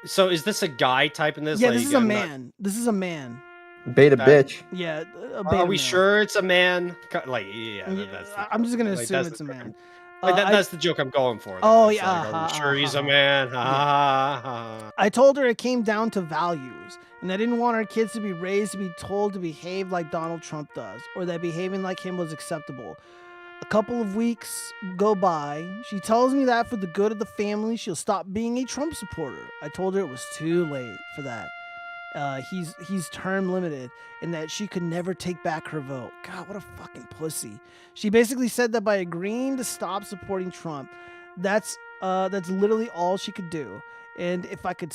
so is this a guy typing this? Yeah, like, this is a I'm not- man. This is a man. Beta bitch. Yeah. Are we sure it's a man? Like, I'm just gonna like, assume that's it's a man. That's the joke I'm going for. Oh, It's yeah, like, are we sure he's a man? I told her it came down to values, and I didn't want our kids to be raised to be told to behave like Donald Trump does, or that behaving like him was acceptable. A couple of weeks go by. She tells me that for the good of the family, she'll stop being a Trump supporter. I told her it was too late for that. He's term limited, and that she could never take back her vote. God, what a fucking pussy. She basically said that by agreeing to stop supporting Trump, that's literally all she could do. And if I could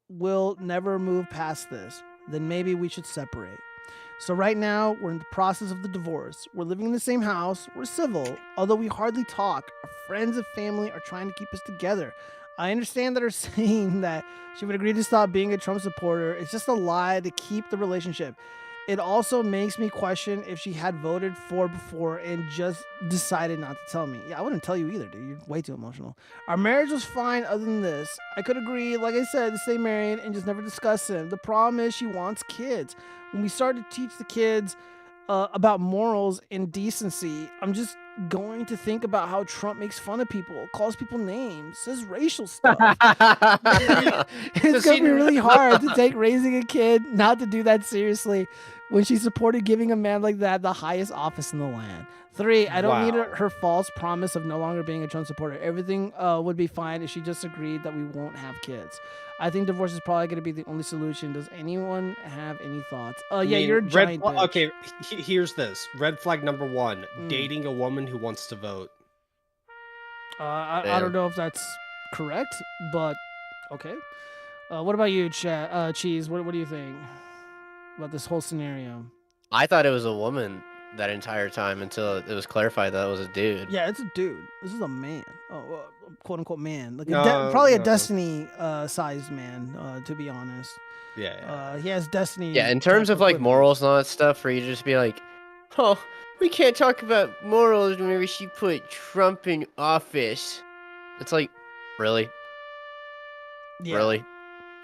will never move past this, then maybe we should separate. So right now, we're in the process of the divorce. We're living in the same house. We're civil, although we hardly talk. Our friends and family are trying to keep us together. I understand that her saying that she would agree to stop being a Trump supporter. It's just a lie to keep the relationship. It also makes me question if she had voted for before and just decided not to tell me. Yeah, I wouldn't tell you either, dude. You're way too emotional. Our marriage was fine other than this. I could agree, like I said, to stay married and just never discuss him. The problem is she wants kids. When we start to teach the kids about morals and decency, I'm just going to think about how Trump makes fun of people, calls people names, says racial stuff. It's going to be really hard to take raising a kid, not to do that seriously, when she supported giving a man like that the highest office in the land. 3, I don't need her false promise of no longer being a Trump supporter. Everything would be fine if she just agreed that we won't have kids. I think divorce is probably going to be the only solution. Does anyone have any thoughts? You're a giant bitch. Okay, here's this. Red flag number 1, dating a woman who wants to vote. I don't know if that's correct, but okay. What about you, Cheese? What do you think about this whole scenario? I thought it was a woman that entire time until it was clarified that it was a dude. Yeah, it's a dude. This is a man. Oh, quote unquote man. Like No, probably a no. Destiny sized man, to be honest. Yeah. He has Destiny. Yeah, in terms type of like equipment. morals and all that stuff, for you to just be like, oh, we can't talk about morals whenever she put Trump in office. It's like, really? Yeah. Really?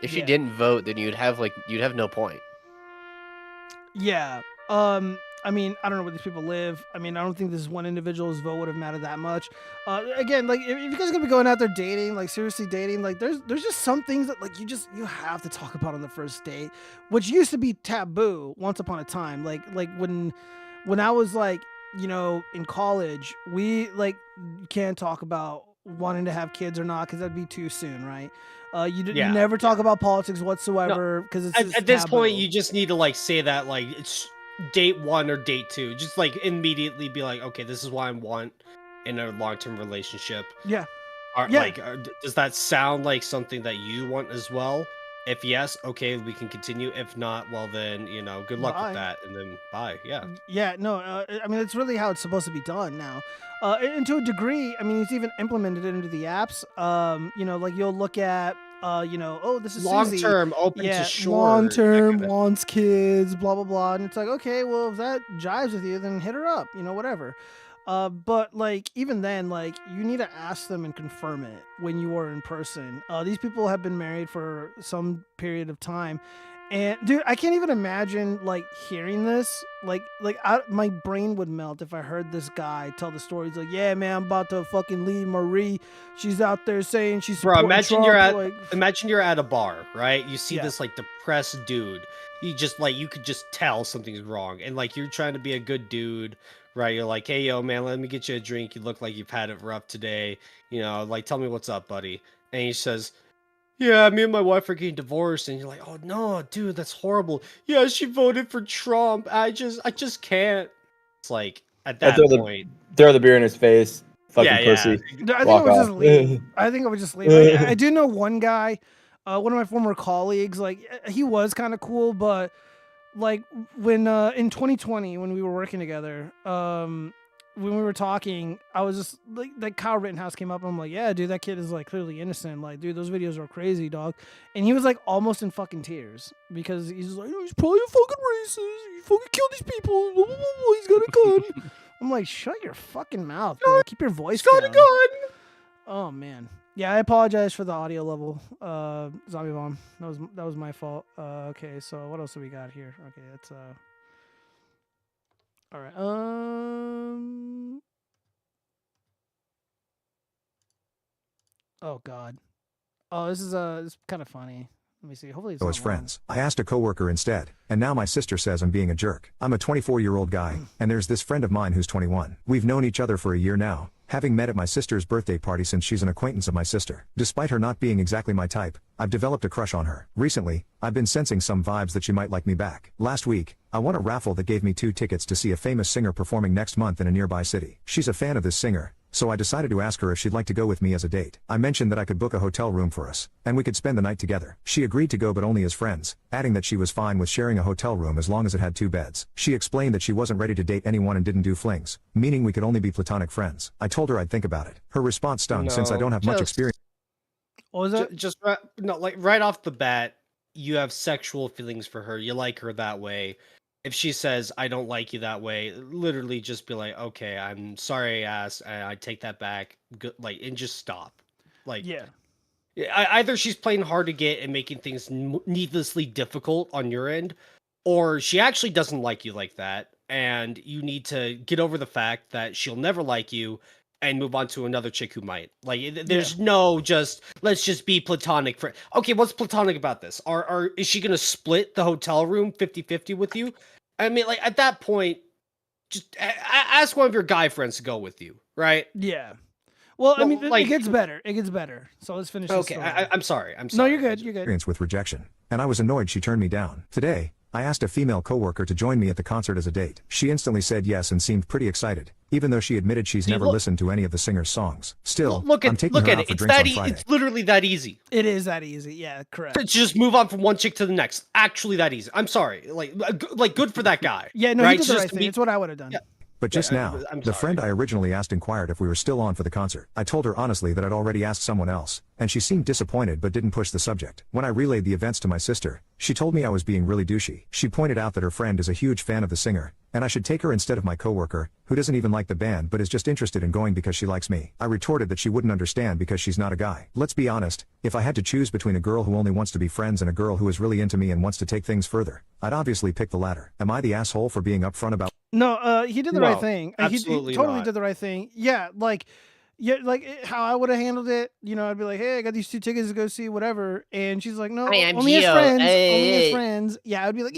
If she Yeah. didn't vote, then you'd have no point. Yeah. I mean, I don't know where these people live. I mean, I don't think this one individual's vote would have mattered that much. Again, like if you guys are gonna be going out there dating, like seriously dating, like there's just some things that like you have to talk about on the first date, which used to be taboo once upon a time. Like when I was like, in college, we like can't talk about wanting to have kids or not because that'd be too soon, right? You never talk about politics whatsoever because it's At this taboo. point, you just need to like say that like it's date 1 or date 2. Just like immediately be like, okay, this is what I want in a long-term relationship. Yeah. Does that sound like something that you want as well? If yes, okay, we can continue. If not, well then, good luck Bye. with that, and then bye. Yeah. Yeah, no, I mean, it's really how it's supposed to be done now. And to a degree, I mean, it's even implemented it into the apps. Like you'll look at, oh, this is Long Susie. term, open to short. Long term, wants kids, blah, blah, blah. And it's like, okay, well, if that jives with you, then hit her up, whatever. But like even then, like you need to ask them and confirm it when you are in person. These people have been married for some period of time, and dude, I can't even imagine like hearing this. My brain would melt if I heard this guy tell the story. He's like, yeah, man, I'm about to fucking leave Marie. She's out there saying she's Bro, supporting imagine Trump. imagine you're at a bar, right? You see Yeah. this like depressed dude. You just like you could just tell something's wrong, and like you're trying to be a good dude, right? You're like, hey, yo, man, let me get you a drink. You look like you've had it rough today. Like tell me what's up, buddy. And he says, yeah, me and my wife are getting divorced. And you're like, oh no, dude, that's horrible. Yeah, she voted for Trump. I just can't. It's like at that point, throw the beer in his face. Fucking Yeah, pussy. I think Walk I would off. just leave. I think I would just leave. I do know one guy, one of my former colleagues. Like he was kind of cool, but like when in 2020 when we were working together, when we were talking, I was just like Kyle Rittenhouse came up and I'm like, yeah, dude, that kid is like clearly innocent. Like, dude, those videos are crazy, dog. And he was like almost in fucking tears because he's like, he's probably a fucking racist. He fucking killed these people. Blah, blah, blah, blah. He's got a gun. I'm like, shut your fucking mouth, bro. Keep your voice down. Got a gun. Oh man. Yeah, I apologize for the audio level. Zombie bomb. That was my fault. Okay, so what else do we got here? Okay, that's all right. Oh God. Oh, this is kind of funny. Let me see. Hopefully it's As not long. friends. I asked a coworker instead, and now my sister says I'm being a jerk. I'm a 24-year-old guy, and there's this friend of mine who's 21. We've known each other for a year now, having met at my sister's birthday party since she's an acquaintance of my sister. Despite her not being exactly my type, I've developed a crush on her. Recently, I've been sensing some vibes that she might like me back. Last week, I won a raffle that gave me 2 tickets to see a famous singer performing next month in a nearby city. She's a fan of this singer, so I decided to ask her if she'd like to go with me as a date. I mentioned that I could book a hotel room for us, and we could spend the night together. She agreed to go but only as friends, adding that she was fine with sharing a hotel room as long as it had 2 beds. She explained that she wasn't ready to date anyone and didn't do flings, meaning we could only be platonic friends. I told her I'd think about it. Her response stung since I don't have much experience. What was that? Just no, like right off the bat, you have sexual feelings for her. You like her that way. If she says I don't like you that way, literally just be like, okay, I'm sorry, ass, and I take that back. Good, like, and just stop. Like, Yeah. Either she's playing hard to get and making things needlessly difficult on your end, or she actually doesn't like you like that, and you need to get over the fact that she'll never like you and move on to another chick who might. Like, there's no just let's just be platonic for. Okay, what's platonic about this? Is she gonna split the hotel room 50-50 with you? I mean, like, at that point, just ask one of your guy friends to go with you, right? Yeah. Well, I mean, like, it gets better. It gets better. So let's finish this okay, story. I'm sorry. I'm No, sorry. you're good. You're good. Experience with rejection, and I was annoyed she turned me down. Today, I asked a female coworker to join me at the concert as a date. She instantly said yes and seemed pretty excited, even though she admitted she's never listened to any of the singer's songs. Still, I'm taking her out for It's drinks that on Friday. it's literally that easy. It is that easy. Yeah, correct. To just move on from one chick to the next. Actually, that easy. I'm sorry. Like good for that guy. Yeah, no, right? he did the Just right to thing. meet- It's what I would have done. Yeah. But just Yeah, now, I'm the sorry. friend I originally asked inquired if we were still on for the concert. I told her honestly that I'd already asked someone else, and she seemed disappointed but didn't push the subject. When I relayed the events to my sister, she told me I was being really douchey. She pointed out that her friend is a huge fan of the singer, and I should take her instead of my coworker, who doesn't even like the band but is just interested in going because she likes me. I retorted that she wouldn't understand because she's not a guy. Let's be honest, if I had to choose between a girl who only wants to be friends and a girl who is really into me and wants to take things further, I'd obviously pick the latter. Am I the asshole for being upfront about? No, he did the right thing. He absolutely totally not. did the right thing. Yeah, like how I would have handled it. You know, I'd be like, hey, I got these 2 tickets to go see whatever, and she's like, no, Hi, I'm only as Gio. friends, only Hey. as friends. Yeah, I'd be like,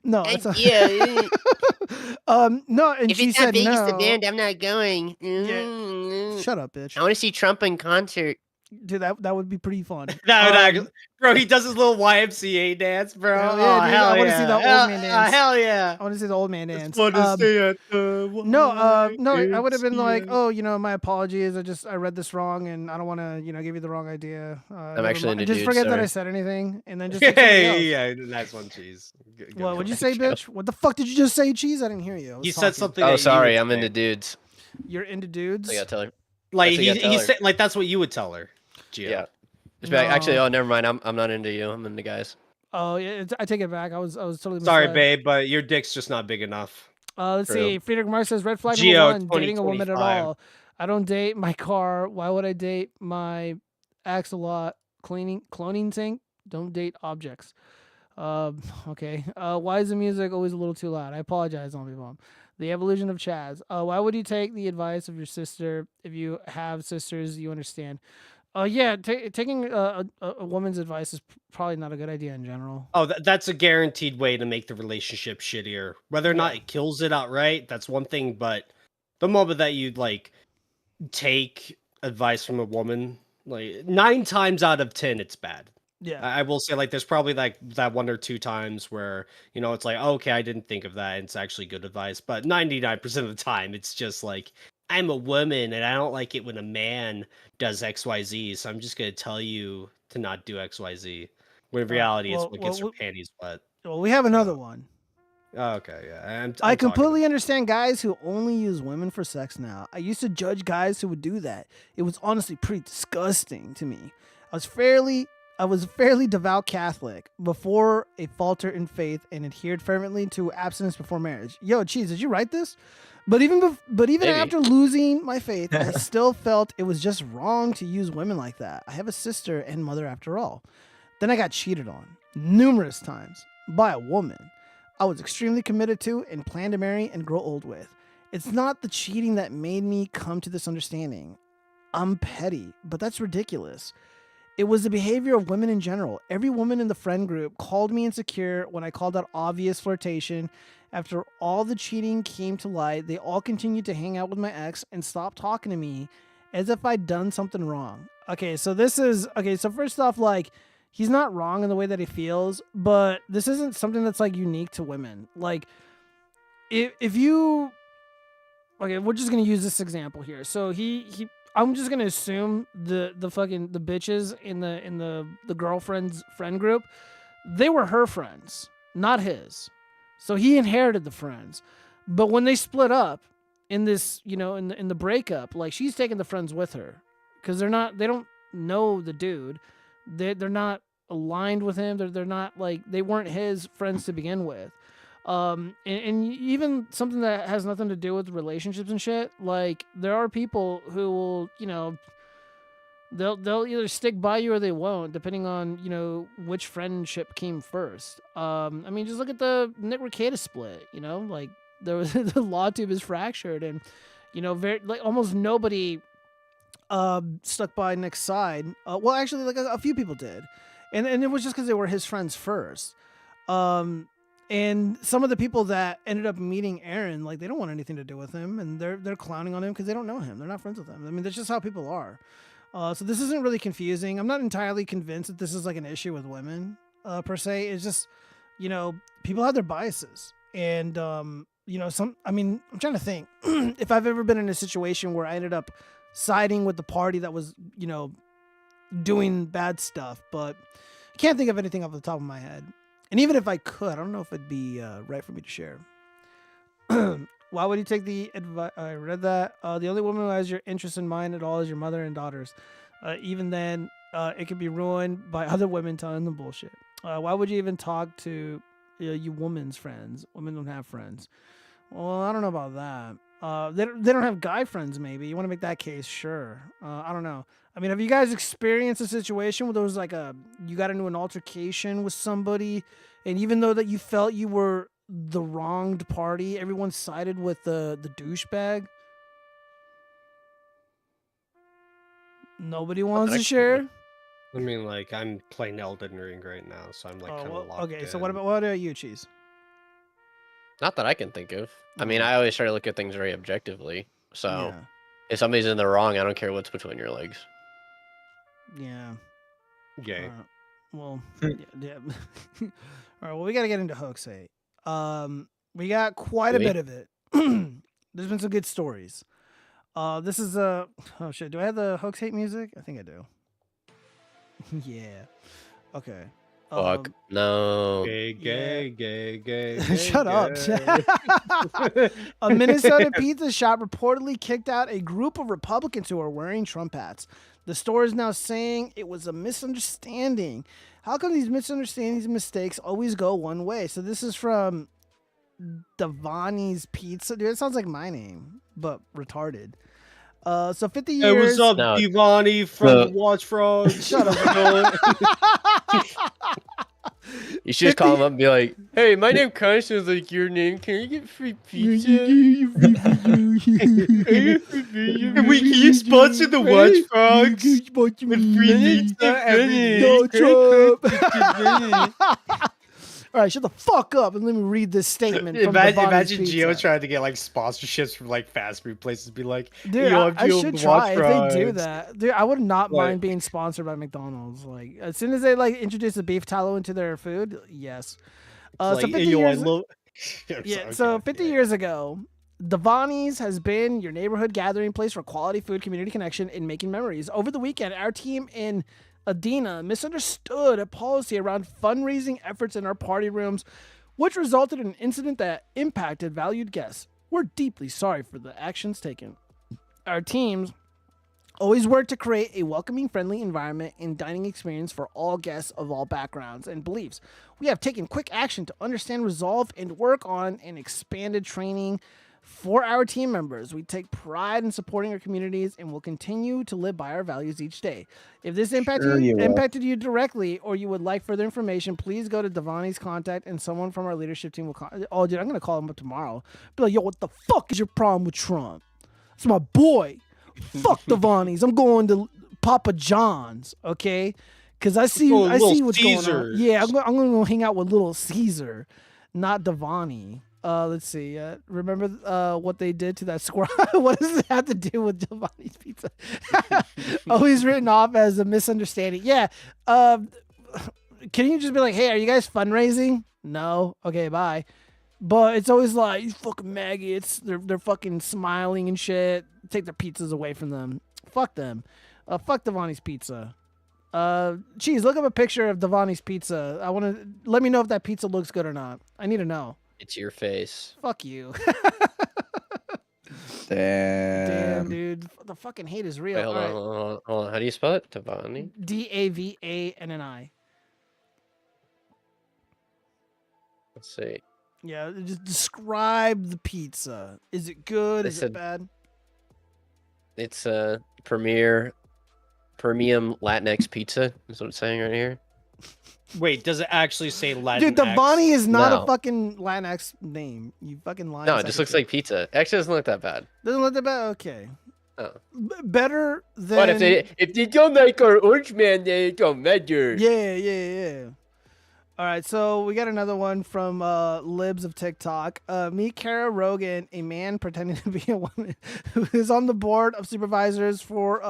no, I'm that's not. Gio. No, and If she it's not said Vegas no. the band, I'm not going. Shut up, bitch. I want to see Trump in concert. Dude, that would be pretty fun. Bro, he does his little YMCA dance, bro. Hell Oh, yeah, dude. hell I want to yeah. see the old man dance. Hell yeah. I want to see the old man dance. Fun to stay at the No, I would have been like, YMCA. oh, my apologies. I read this wrong, and I don't want to, give you the wrong idea. I'm actually into just dudes, forget that sorry. I said anything, and then just take somebody else. Yeah, nice one, cheese. What? What'd you say, bitch? What the fuck did you just say, cheese? I didn't hear you. I was You said talking. something. Oh, that you sorry, would I'm say. into dudes. You're into dudes. I gotta tell her. Like That's what you gotta tell he her. said, like that's what you would tell her. Gio. Yeah. Just be like, actually, No. oh, never mind. I'm not into you. I'm into guys. Oh yeah, I take it back. I was totally Sorry, misled. babe, but your dick's just not big enough. Let's True. see. Friedrich Mark says red flag Geo, number 1, dating a woman at 2025. all. I don't date my car. Why would I date my ex a lot? Cloning sink. Don't date objects. Okay. Why is the music always a little too loud? I apologize, Zombie Bomb. The evolution of Chaz. Why would you take the advice of your sister? If you have sisters, you understand. Yeah, taking a woman's advice is probably not a good idea in general. Oh, that's a guaranteed way to make the relationship shittier. Whether or not it kills it outright, that's one thing. But the moment that you like take advice from a woman, like 9 times out of 10, it's bad. Yeah. I will say, like, there's probably like that 1 or 2 times where it's like, okay, I didn't think of that. And it's actually good advice, but 99% of the time, it's just like, I'm a woman and I don't like it when a man does XYZ, so I'm just gonna tell you to not do XYZ. When in reality, it's what gets her panties wet. Well, we have another one. Oh, okay, yeah. I'm I talking completely understand guys who only use women for sex now. I used to judge guys who would do that. It was honestly pretty disgusting to me. I was a fairly devout Catholic before a falter in faith and adhered fervently to abstinence before marriage. Yo, Cheese, did you write this? But even Maybe. after losing my faith, I still felt it was just wrong to use women like that. I have a sister and mother after all. Then I got cheated on numerous times by a woman I was extremely committed to and planned to marry and grow old with. It's not the cheating that made me come to this understanding. I'm petty, but that's ridiculous. It was the behavior of women in general. Every woman in the friend group called me insecure when I called out obvious flirtation. After all the cheating came to light, they all continued to hang out with my ex and stop talking to me as if I'd done something wrong. Okay, so first off, like, he's not wrong in the way that he feels, but this isn't something that's like unique to women. Like, if you, okay, we're just gonna use this example here. So I'm just gonna assume the bitches in the girlfriend's friend group, they were her friends, not his. So he inherited the friends, but when they split up in this, in the breakup, like, she's taking the friends with her because they don't know the dude. They're not aligned with him. They're not, like, they weren't his friends to begin with. And even something that has nothing to do with relationships and shit, like, there are people who will, they'll either stick by you or they won't, depending on, which friendship came first. I mean, just look at the Nick Rekieta split, like, there was the law tube is fractured, and, almost nobody stuck by Nick's side. Well, actually, like, a few people did. And it was just because they were his friends first. And some of the people that ended up meeting Aaron, like, they don't want anything to do with him, and they're clowning on him because they don't know him. They're not friends with him. I mean, that's just how people are. So this isn't really confusing. I'm not entirely convinced that this is like an issue with women, per se. It's just, people have their biases. And, I'm trying to think if I've ever been in a situation where I ended up siding with the party that was, doing bad stuff, but I can't think of anything off the top of my head. And even if I could, I don't know if it'd be right for me to share. Why would you take the advice? I read that. The only woman who has your interest in mind at all is your mother and daughters. Even then, it could be ruined by other women telling them bullshit. Why would you even talk to you women's friends? Women don't have friends. Well, I don't know about that. They don't have guy friends, maybe. You want to make that case? Sure. I don't know. I mean, have you guys experienced a situation where there was like you got into an altercation with somebody, and even though that you felt you were the wronged party, everyone sided with the douchebag? Nobody wants to share? I mean, like, I'm playing Elden Ring right now, so I'm like kind of locked in. So what about you, Cheese? Not that I can think of. I mean, I always try to look at things very objectively. So Yeah. if somebody's in the wrong, I don't care what's between your legs. Yeah. Gay. Well, yeah. All right. Well, we got to get into Hoax 8. We got quite a bit of it. There's been some good stories. This is oh shit. Do I have the Hoax 8 music? I think I do. Yeah. Okay. Fuck. No. Gay. Shut up. A Minnesota pizza shop reportedly kicked out a group of Republicans who are wearing Trump hats. The store is now saying it was a misunderstanding. How come these misunderstandings and mistakes always go one way? So this is from Devani's Pizza. Dude, it sounds like my name, but retarded. So 50 years. Hey, what's up, Devani from watchfrogs? Shut up. You should just call him up and be like, "Hey, my name kind of sounds like your name. Can you get free pizza? Can you sponsor the watchfrogs with free pizza every All right, shut the fuck up and let me read this statement. From Imagine Devani's Gio Pizza. trying to get like sponsorships from like fast food places. Be like, Dude, yo, I should try if they do Watchfrogs. that. Dude, I would not What? mind being sponsored by McDonald's. Like, as soon as they like introduce the beef tallow into their food, yes. So Like, 50 yo, I years, love. yeah. So 50 years ago, Devani's has been your neighborhood gathering place for quality food, community connection, and making memories. Over the weekend, our team in Adena misunderstood a policy around fundraising efforts in our party rooms, which resulted in an incident that impacted valued guests. We're deeply sorry for the actions taken. Our teams Always work to create a welcoming, friendly environment and dining experience for all guests of all backgrounds and beliefs. We have taken quick action to understand, resolve, and work on an expanded training for our team members. We take pride in supporting our communities and will continue to live by our values each day. If this impacted you directly or you would like further information, please go to Devani's contact and someone from our leadership team will Oh, dude, I'm going to call him up tomorrow. Be like, yo, what the fuck is your problem with Trump? It's my boy. Fuck Devani's. I'm going to Papa John's, okay? Because I see what's going on. Yeah, I'm going to go hang out with Little Caesar, not Devani. Let's see. Remember what they did to that squirrel? What does it have to do with Devani's pizza? Always written off as a misunderstanding. Yeah. Can you just be like, hey, are you guys fundraising? No. Okay, bye. But it's always like, you fucking maggots. They're fucking smiling and shit. Take their pizzas away from them. Fuck them. Fuck Devani's pizza. Cheese, look up a picture of Devani's pizza. Let me know if that pizza looks good or not. I need to know. It's your face. Fuck you. Damn. Dude. The fucking hate is real. Wait, hold on. How do you spell it? Devani? Davanni. Let's see. Yeah, just describe the pizza. Is it good? Is it bad? It's a premium Latinx pizza. Is what it's saying right here. Wait, does it actually say Latinx? Dude, Devani is not a fucking Latinx name. You fucking lying. No, it just looks like pizza. Actually, it doesn't look that bad. Doesn't look that bad? Okay. Oh. Better than... But if they don't like our orange man, they don't matter. Yeah. All right, so we got another one from Libs of TikTok. Meet Kara Rogan, a man pretending to be a woman who is on the board of supervisors for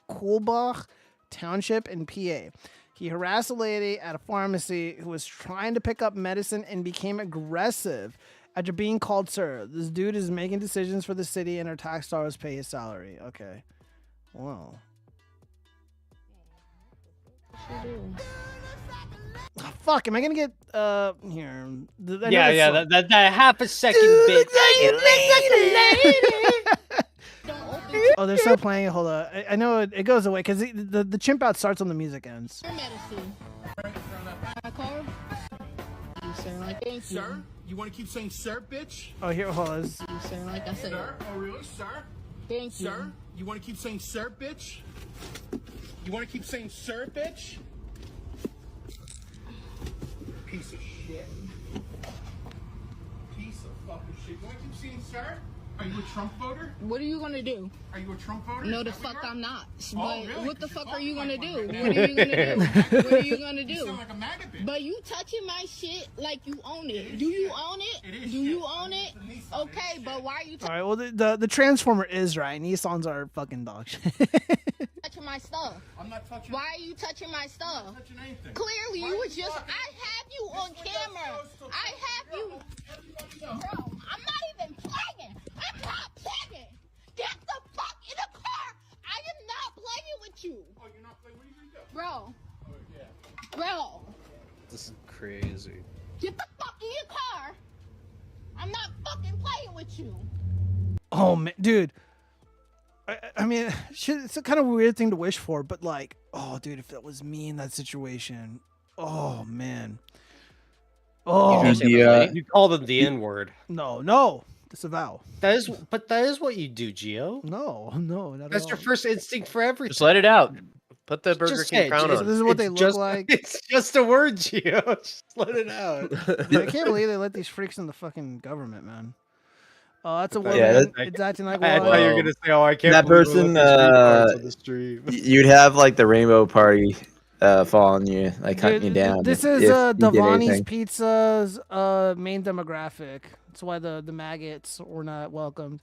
Kuhlbach Township in PA. He harassed a lady at a pharmacy who was trying to pick up medicine and became aggressive after being called sir. This dude is making decisions for the city and our tax dollars pay his salary. Okay. Wow. Oh, fuck, am I gonna get here? That half a second bit. Oh, they're still playing it. Hold on. I know it goes away because the chimp out starts when the music ends. Sir, you want to keep saying sir, bitch? Oh, here, hold on. Saying like I said. Sir, oh really, sir? Thank you. Sir, you want to keep saying sir, bitch? You want to keep saying sir, bitch? Piece of shit. Piece of fucking shit. You want to keep saying sir? Are you a Trump voter? What are you gonna do? Are you a Trump voter? No, the fuck I'm not. But really? what the fuck are you gonna do? What are you gonna do? What are you gonna do? You sound like a MAGA bitch. But you touching my shit like you own it. Do you own it? Do you own it? Okay, but why are you All right, well, the Transformer is right. Nissans are fucking dog shit. touching my stuff? I'm not touching. Why are you touching my stuff? I'm not touching anything. Clearly, you was just. I have you on camera. I have you. Bro, I'm not even playing. I'm not playing. Get the fuck in the car. I am not playing with you. Oh, you're not playing? What are you gonna do? Bro. Oh, yeah. Bro. This is crazy. Get the fuck in your car. I'm not fucking playing with you. Oh man, dude. I mean, shit, it's a kind of weird thing to wish for, but like, oh, dude, if that was me in that situation, oh man. Oh, you called him the N-word. No, disavow. That is what you do, Gio. No, not That's at your all. first instinct for everything. Just let it out. Put the Burger Just King say it, crown Gio. on. This is what they It's look just- like. It's just a word, Gio. Just let it out. Dude, I can't believe they let these freaks in the fucking government, man. Oh, that's a woman. Yeah, It's acting like I one. thought you were gonna say, "Oh, I can't." That believe we person, let these retards on the stream. you'd have like the Rainbow Party following you, like hunting you down. This if is you did Devani's anything. Pizza's main demographic. That's why the maggots were not welcomed.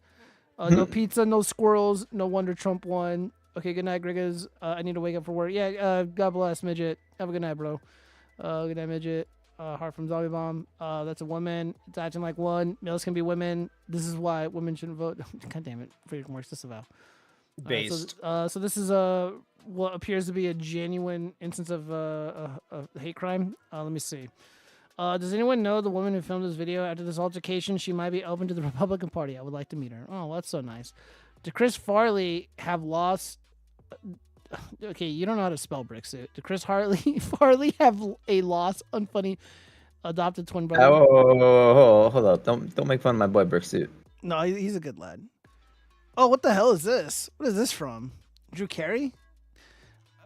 No pizza, no squirrels. No wonder Trump won. Okay, good night, Griggas. I need to wake up for work. Yeah, God bless, midget. Have a good night, bro. Good night, midget. Heart from Zombie Bomb. That's a woman. It's acting like one. Males can be women. This is why women shouldn't vote. God damn it. Freaking works. Disavow. Based. So this is what appears to be a genuine instance of a hate crime. Let me see. Does anyone know the woman who filmed this video? After this altercation, she might be open to the Republican Party. I would like to meet her. Oh, well, that's so nice. Did Chris Farley have lost Okay, you don't know how to spell Bricksuit. Did Chris Farley have a lost, unfunny adopted twin brother? Oh, hold up! Don't make fun of my boy Bricksuit. No, he's a good lad. Oh, what the hell is this? What is this from? Drew Carey?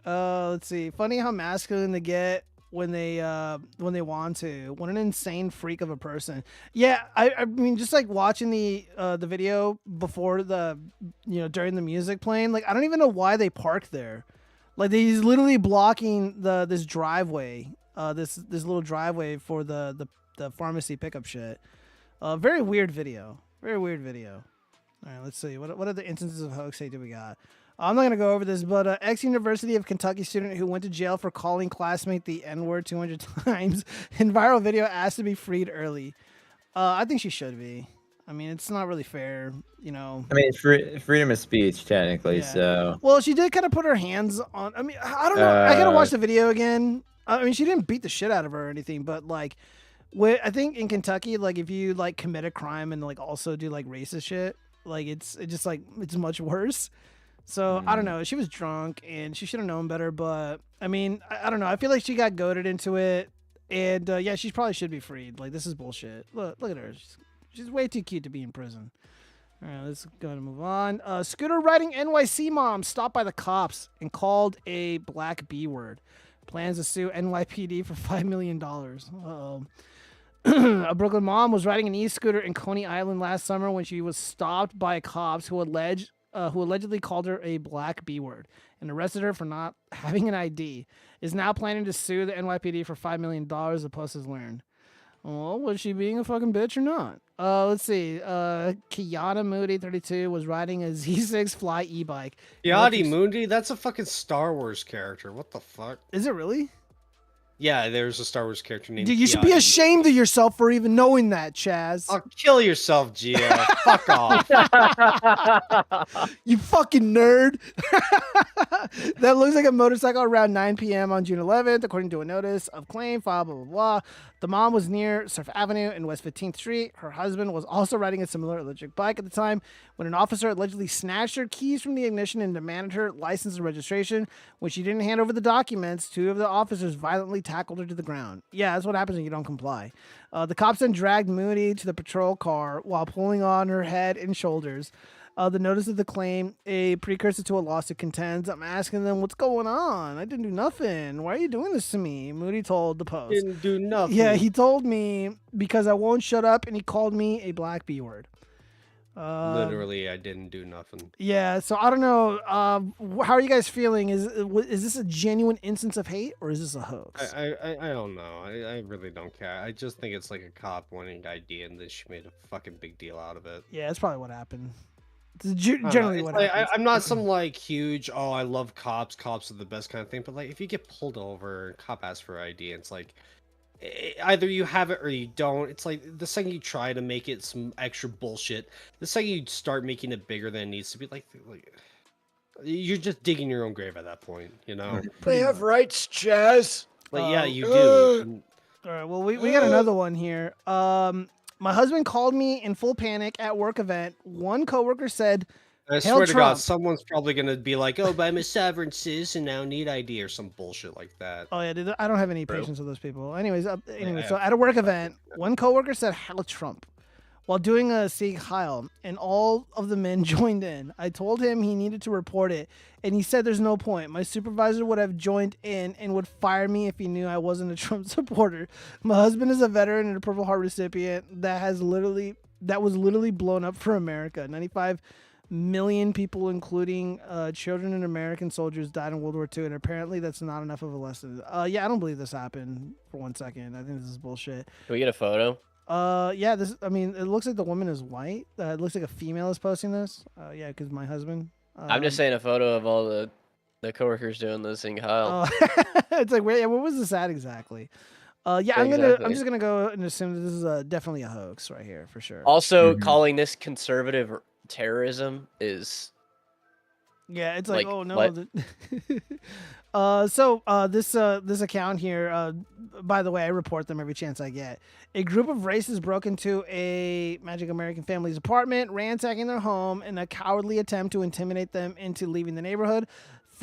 Let's see. Funny how masculine they get when they want to. What an insane freak of a person. Yeah, I mean, just like watching the video before during the music playing, like I don't even know why they parked there. Like he's literally blocking this driveway, this little driveway for the pharmacy pickup shit. Very weird video. Very weird video. All right, let's see. What other instances of hoax hate do we got? I'm not going to go over this, but ex-University of Kentucky student who went to jail for calling classmate the N-word 200 times in viral video asked to be freed early. I think she should be. I mean, it's not really fair, you know. I mean, freedom of speech, technically, so... Well, she did kind of put her hands on... I mean, I don't know. I got to watch the video again. I mean, she didn't beat the shit out of her or anything, but, like, I think in Kentucky, like, if you, like, commit a crime and, like, also do, like, racist shit, like, it's much worse. So I don't know. She was drunk and she should have known better. But I mean, I don't know. I feel like she got goaded into it, and yeah, she probably should be freed. Like this is bullshit. Look at her. She's way too cute to be in prison. All right, let's go ahead and move on. Scooter riding NYC mom stopped by the cops and called a black B word. Plans to sue NYPD for $5 million. A Brooklyn mom was riding an e-scooter in Coney Island last summer when she was stopped by cops who allegedly called her a black B word and arrested her for not having an ID, is now planning to sue the NYPD for $5 million, the Post has learned. Well, was she being a fucking bitch or not? Let's see. Kiana Moody, 32, was riding a Z6 Fly e-bike. Yadi Moody? That's a fucking Star Wars character. What the fuck? Is it really? Yeah, there's a Star Wars character named Dude, you should be ashamed of yourself for even knowing that, Chaz. Oh, kill yourself, Gia. Fuck off. You fucking nerd. That looks like a motorcycle around 9 p.m. on June 11th, according to a notice of claim filed, blah, blah, blah. The mom was near Surf Avenue and West 15th Street. Her husband was also riding a similar electric bike at the time when an officer allegedly snatched her keys from the ignition and demanded her license and registration. When she didn't hand over the documents, two of the officers violently tackled her to the ground. Yeah, that's what happens when you don't comply. The cops then dragged Moody to the patrol car while pulling on her head and shoulders. The notice of the claim, a precursor to a lawsuit, contends. I'm asking them, what's going on? I didn't do nothing. Why are you doing this to me? Moody told the Post. Didn't do nothing. Yeah, he told me because I won't shut up, and he called me a black B word. Literally, I didn't do nothing. Yeah, so I don't know. How are you guys feeling? Is this a genuine instance of hate, or is this a hoax? I don't know. I really don't care. I just think it's like a cop wanting ID, and then she made a fucking big deal out of it. Yeah, that's probably what happened. Generally what happens. I'm not some like huge, oh, I love cops are the best kind of thing, but like if you get pulled over and cop asks for ID, it's like either you have it or you don't. It's like the second you try to make it some extra bullshit, the second you start making it bigger than it needs to be, like you're just digging your own grave at that point, you know. They have rights, Chaz. Like yeah, you do. All right, well we got another one here. My husband called me in full panic at work event. One coworker said, I swear to God, someone's probably going to be like, oh, but I'm a sovereign citizen now, need ID or some bullshit like that. Oh, yeah, dude, I don't have any patience with those people. Anyways, so at a work event, one coworker said, Hail Trump, while doing a Sieg Heil, and all of the men joined in. I told him he needed to report it, and he said there's no point. My supervisor would have joined in and would fire me if he knew I wasn't a Trump supporter. My husband is a veteran and a Purple Heart recipient that was literally blown up for America. 95 million people, including children and American soldiers, died in World War II, and apparently that's not enough of a lesson. Yeah, I don't believe this happened for 1 second. I think this is bullshit. Can we get a photo? Yeah, I mean, it looks like the woman is white. It looks like a female is posting this. Yeah, because my husband. I'm just saying a photo of all the coworkers doing this thing. Kyle. It's like, where was this at exactly? Yeah, I'm just gonna go and assume that this is definitely a hoax right here for sure. Also, calling this conservative terrorism is. Yeah, it's like oh no. This account here, by the way, I report them every chance I get. A group of racists broke into a Magic American family's apartment, ransacking their home in a cowardly attempt to intimidate them into leaving the neighborhood.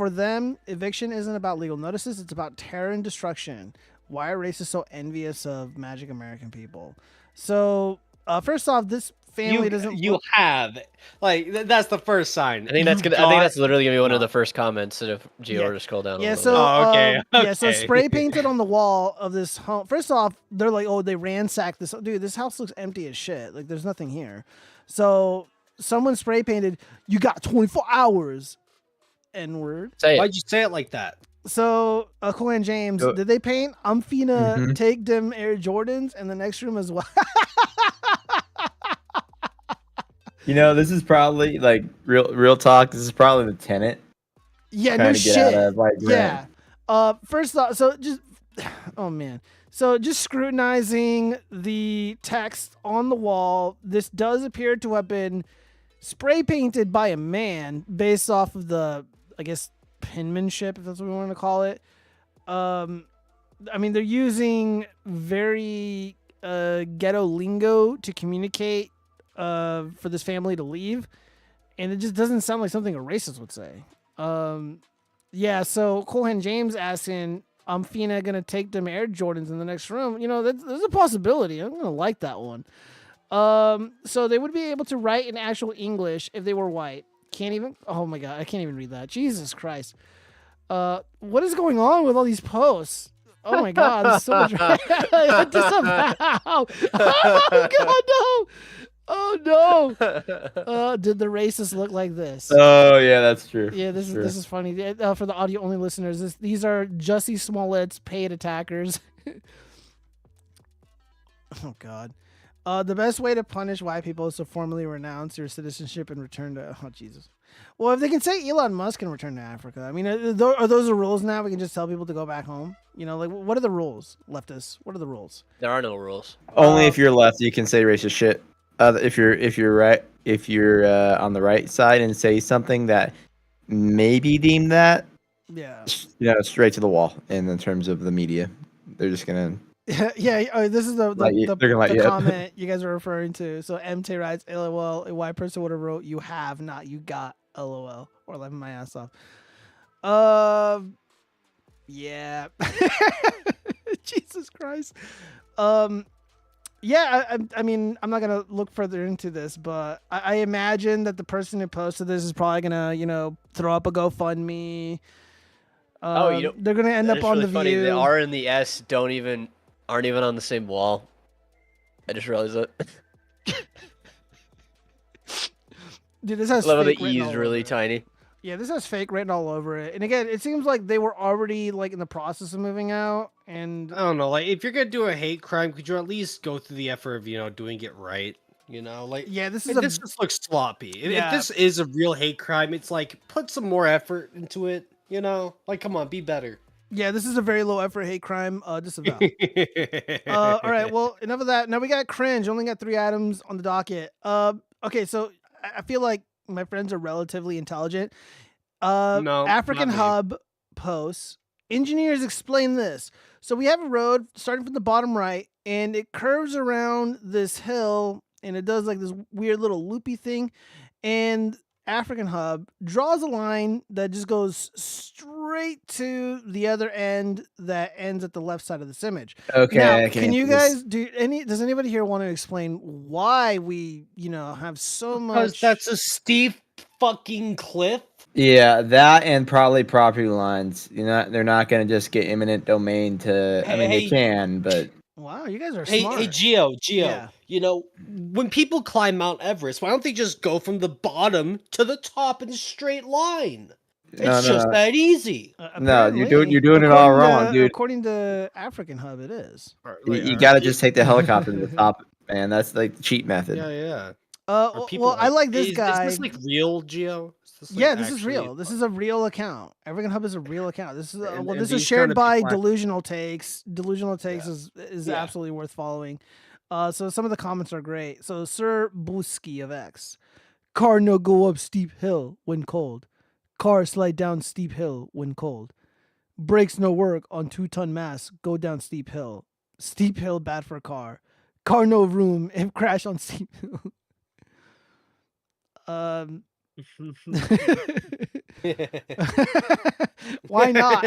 for them, eviction isn't about legal notices. It's about terror and destruction. Why are racists so envious of Magic American people? So, first off, this family doesn't. You have that's the first sign. I think that's gonna. I think that's literally gonna be one of the first comments if Gio were to scroll down. Yeah, a so little bit. yeah, so spray painted on the wall of this home. First off, they're like, oh, they ransacked this. Dude, this house looks empty as shit. Like, there's nothing here. So someone spray painted. You got 24 hours. N-word. Why'd you say it like that? So, Cool and James, did they paint? I'm finna take them Air Jordans in the next room as well. You know, this is probably like real talk. This is probably the tenant. Yeah, trying no to get shit. out of, like, Yeah. rent. First off, so just, oh man. So just scrutinizing the text on the wall, this does appear to have been spray painted by a man based off of the, I guess, penmanship, if that's what we want to call it. I mean, they're using very ghetto lingo to communicate for this family to leave, and it just doesn't sound like something a racist would say. Yeah, so Colehan James asking, I'm finna gonna take them Air Jordans in the next room. You know, there's a possibility. I'm gonna like that one. So they would be able to write in actual English if they were white. Can't even. Oh my god, I can't even read that. Jesus Christ. What is going on with all these posts? Oh my god, there's so much. Disavow. Oh god, no. Oh no! Did the racists look like this? Oh yeah, that's true. Yeah, this is funny. For the audio only listeners, these are Jussie Smollett's paid attackers. Oh god. The best way to punish white people is to formally renounce your citizenship and return to. Oh Jesus. Well, if they can say Elon Musk can return to Africa, I mean, are those the rules now? We can just tell people to go back home. You know, like what are the rules, leftists? What are the rules? There are no rules. Only if you're left, you can say racist shit. If you're right, if you're on the right side and say something that maybe deemed that, yeah, you know, straight to the wall. And in terms of the media, they're just gonna. Yeah. This is the you up. comment you guys are referring to. So MT writes, "LOL." A white person would have wrote, "You have not, you got." LOL, or laughing my ass off. Yeah. Jesus Christ. Yeah, I mean, I'm not gonna look further into this, but I imagine that the person who posted this is probably gonna, you know, throw up a GoFundMe. They're gonna end up on really the funny. View. The R and the S aren't even on the same wall. I just realized that. Dude, this has level the fake E written is all really over it. tiny. Yeah, this has fake written all over it. And again, it seems like they were already like in the process of moving out. And I don't know, like if you're gonna do a hate crime, could you at least go through the effort of, you know, doing it right? You know, like yeah, this just looks sloppy. If this is a real hate crime, it's like put some more effort into it. You know, like come on, be better. Yeah, this is a very low effort hate crime. Disavow. All right, well, enough of that. Now we got cringe. Only got 3 items on the docket. Okay, so I feel like my friends are relatively intelligent. No, African not me. Hub posts. Engineers explain this. So we have a road starting from the bottom right, and it curves around this hill, and it does like this weird little loopy thing. And African Hub draws a line that just goes straight to the other end that ends at the left side of this image. Okay, Now, I can can't you do this. guys does anybody here want to explain why we, you know, have so Because much? that's a steep fucking cliff. Yeah, that and probably property lines. You know, they're not gonna just get eminent domain to. I mean, they Hey. can, but Wow, you guys are Hey, smart. hey, Gio, Yeah. you know, when people climb Mount Everest, why don't they just go from the bottom to the top in a straight line? It's No, just no. that easy. No, you're doing it all wrong, dude. According to African Hub, it is. You gotta just take the helicopter to the top, man. That's like the cheat method. Yeah. Well, I like this guy. Is this like real, Gio? Yeah, this is real. This is a real account. African Hub is a real account. This is And- well, and this is these shared kind of by people are- Delusional Takes. Delusional Takes is Yeah. absolutely worth following. So some of the comments are great. So Sir Buski of X, car no go up steep hill when cold. Car slide down steep hill when cold. Brakes no work on 2-ton mass. Go down steep hill. Steep hill bad for car. Car no room if crash on steep hill. Why not?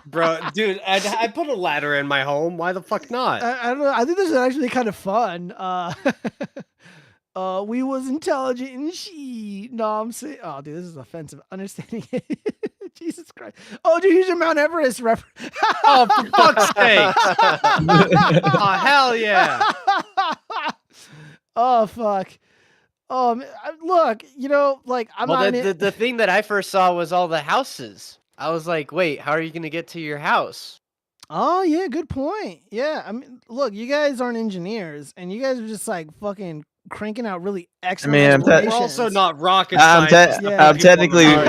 Bro, dude, I put a ladder in my home. Why the fuck not? I don't know. I think this is actually kind of fun. We was intelligent and she. No, I'm saying. Oh, dude, this is offensive. Understanding it. Jesus Christ. Oh, dude, here's your Mount Everest reference. Oh, for fuck's sake. Oh, hell yeah. Oh, fuck. Look, you know, like, I'm Well, not. the thing that I first saw was all the houses. I was like, wait, how are you gonna get to your house? Oh, yeah, good point. Yeah, I mean, look, you guys aren't engineers, and you guys are just like fucking cranking out really excellent. mean, We're also not rocket I'm scientists. to I'm put people on the technically. moon.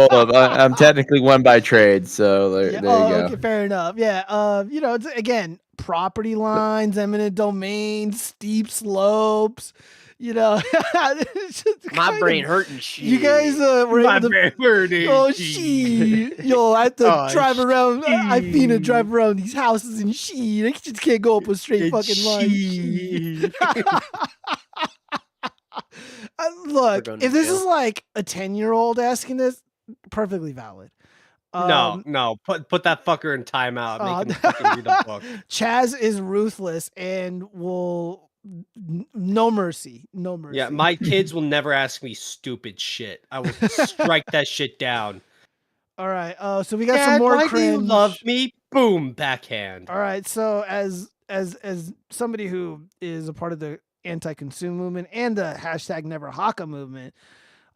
Hold up. I'm technically one by trade, so there you go. Okay, fair enough. Yeah. You know, it's again property lines, eminent domains, steep slopes. You know, it's just My kind brain of- hurting shit. You guys were My able to. brain hurting Oh shit. shit! Yo, I have to Oh, drive around. I finna drive around these houses and shit. I just can't go up a straight fucking line. Shit. Look, going if to this jail. is like a 10-year-old asking this, perfectly valid. No, put that fucker in timeout. Make him fucking read a book. Chaz is ruthless and will no mercy. Yeah, my kids will never ask me stupid shit. I will strike that shit down. All right. So we got Dad, some more why cringe. do you love me? Boom, backhand. All right. So as somebody who is a part of the anti-consume movement and the #NeverHaka movement,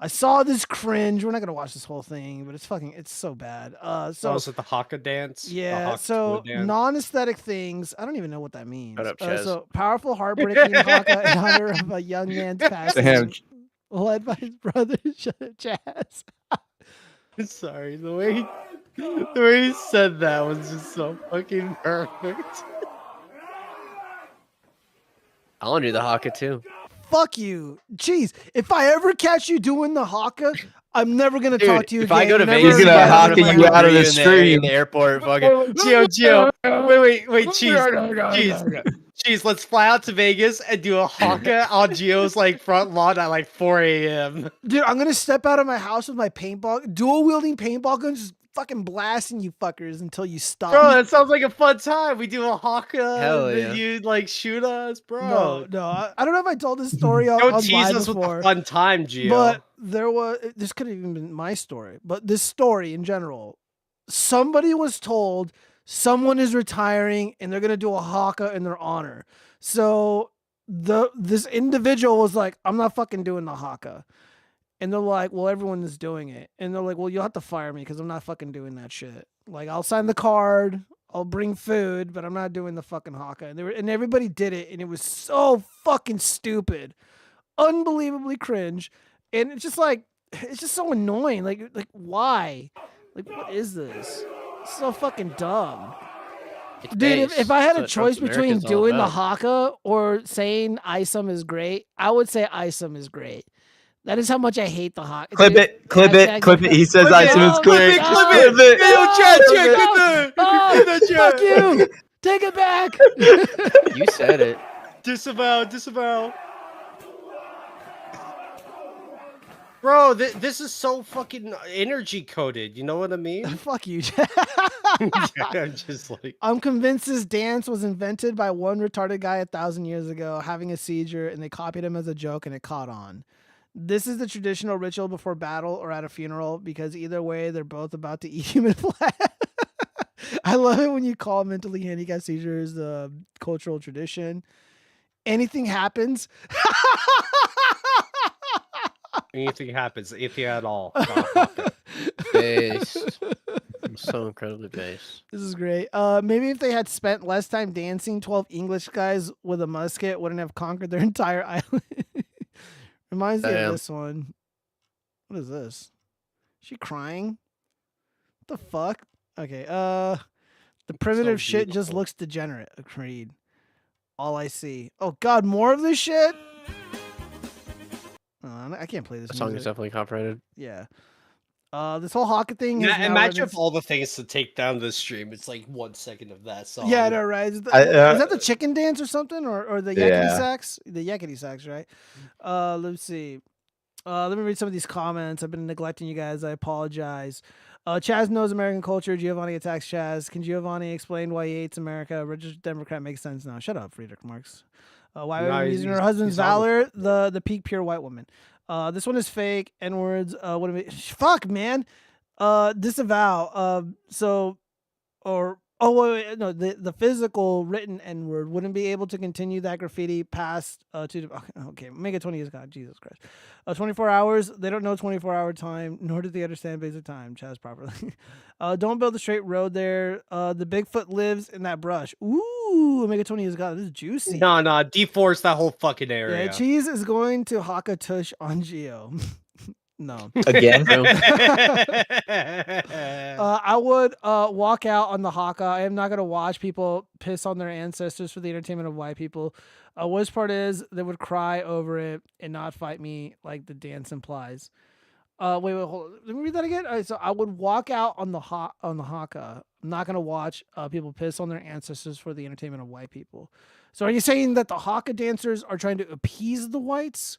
I saw this cringe. We're not gonna watch this whole thing, but it's so bad. So is it the Haka dance? The yeah, Haka so toy dance? non-aesthetic things. I don't even know what that means. Shut up, Chaz. So powerful, heartbreaking Haka in honor of a young man's passing, Damn. led by his brother Chaz. Sorry, the way he said that was just so fucking perfect. I want to do the Haka too. Fuck you. Jeez, if I ever catch you doing the Haka, I'm never gonna Dude, talk to you if again. I go to You're Vegas, never gonna gonna Haka fucking- you out of the in stream. the airport. Fucking Gio, wait, cheese, cheese. Let's fly out to Vegas and do a Haka on Gio's like front lawn at like 4 a.m. Dude, I'm gonna step out of my house with my paintball, dual wielding paintball gun, just fucking blasting you fuckers until you stop. Bro, that sounds like a fun time. We do a Haka, Hell and yeah. then you like shoot us, bro. No, I don't know if I told this story on, Don't on tease live us with before, the fun time, Gio. but this could have even been my story, but this story in general, somebody was told someone is retiring and they're gonna do a Haka in their honor. So this individual was like, I'm not fucking doing the Haka. And they're like, well, everyone is doing it. And they're like, well, you'll have to fire me because I'm not fucking doing that shit. Like, I'll sign the card, I'll bring food, but I'm not doing the fucking Haka. And everybody did it, and it was so fucking stupid, unbelievably cringe, and it's just so annoying. Like why? Like, what is this? It's so fucking dumb. It's Dude, base. if I had a That's what choice Trump's between America's all doing the about. Haka or saying ISOM is great, I would say ISOM is great. That is how much I hate the Haka. Clip Dude, it, clip hashtag- it, clip it. He says Clip it. ISOM is Oh great. my God. Clip it. Yo, Chad, No, get no. there. Oh, Get there, fuck Chad. you. Take it back. You said it. Disavow. Bro, this is so fucking energy coded. You know what I mean? Fuck you. I'm just like, I'm convinced this dance was invented by one retarded guy 1,000 years ago having a seizure, and they copied him as a joke, and it caught on. This is the traditional ritual before battle or at a funeral, because either way, they're both about to eat human flesh. I love it when you call mentally handicapped seizures the cultural tradition. Anything happens. anything happens, anything at all. Based. I'm so incredibly based. This is great. Maybe if they had spent less time dancing, 12 English guys with a musket wouldn't have conquered their entire island. Reminds me of Damn. this one. What is this? Is she crying? What the fuck? Okay. The primitive shit just beautiful. looks degenerate. Agreed. All I see. Oh God, more of this shit. I can't play this The song is music. definitely copyrighted. Yeah. This whole Haka thing. Has now Imagine run if all the things to take down the stream, it's like 1 second of that song. Yeah, I know, right? Is that the chicken dance or something, or the yakety Yeah. sax? The yakety sax, right? Let's see. Let me read some of these comments. I've been neglecting you guys. I apologize. Chaz knows American culture. Giovanni attacks Chaz. Can Giovanni explain why he hates America? Registered Democrat makes sense now. Shut up, Friedrich Marx. Why No, are we he's- using her husband's he's on the valor? The peak pure white woman. This one is fake. N words. What am I? Fuck, man. Disavow. No, the physical written N word wouldn't be able to continue that graffiti past okay, make it 20 years. God, Jesus Christ. 24 hours. They don't know 24-hour time, nor do they understand basic time. Chaz properly. Don't build a straight road there. The Bigfoot lives in that brush. Ooh, make it 20 years. God, this is juicy. No, deforce that whole fucking area. Yeah, Cheese is going to Haka Tush on Geo. No. Again? I would walk out on the Haka. I am not going to watch people piss on their ancestors for the entertainment of white people. Worst part is they would cry over it and not fight me like the dance implies. Wait, hold on. Let me read that again. All right, so I would walk out on the Haka. I'm not going to watch people piss on their ancestors for the entertainment of white people. So are you saying that the Haka dancers are trying to appease the whites?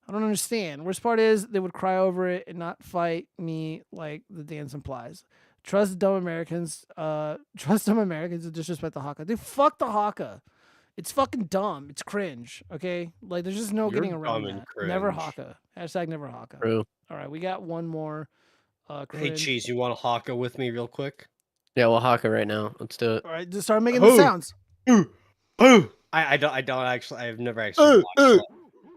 I don't understand. Worst part is they would cry over it and not fight me like the dance implies. Trust dumb Americans to disrespect the Haka. Dude, fuck the Haka. It's fucking dumb. It's cringe. Okay? Like there's just no You're getting around dumb and that. Never cringe. Haka. Hashtag never Haka. True. All right, we got one more. Hey, Cringe. Cheese, you want to haka with me real quick? Yeah, we'll hawk it right now. Let's do it. All right, just start making the sounds. I don't actually. I've never actually watched.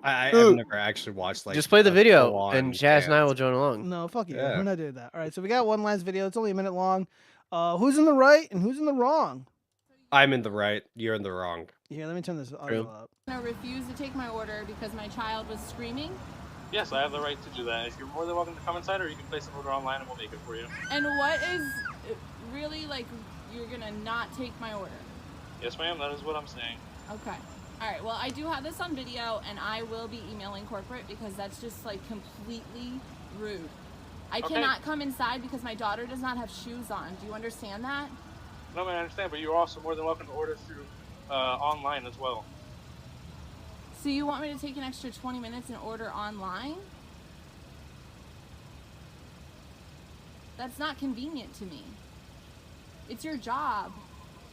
I've never actually watched like. Just play the video, full-on and Chaz and I dance. will join along. No, fuck you. Yeah. We're not doing that. All right, so we got one last video. It's only a minute long. Who's in the right and who's in the wrong? I'm in the right. You're in the wrong. Here, let me turn this audio up. I refuse to take my order because my child was screaming. Yes, I have the right to do that. If you're more than welcome to come inside, or you can place an order online and we'll make it for you. And what is really like, you're gonna not take my order? Yes, ma'am, that is what I'm saying. Okay. All right, well, I do have this on video, and I will be emailing corporate because that's just like completely rude. I Okay. cannot come inside because my daughter does not have shoes on. Do you understand that? No, man, I understand, but you're also more than welcome to order through online as well. So you want me to take an extra 20 minutes and order online? That's not convenient to me. It's your job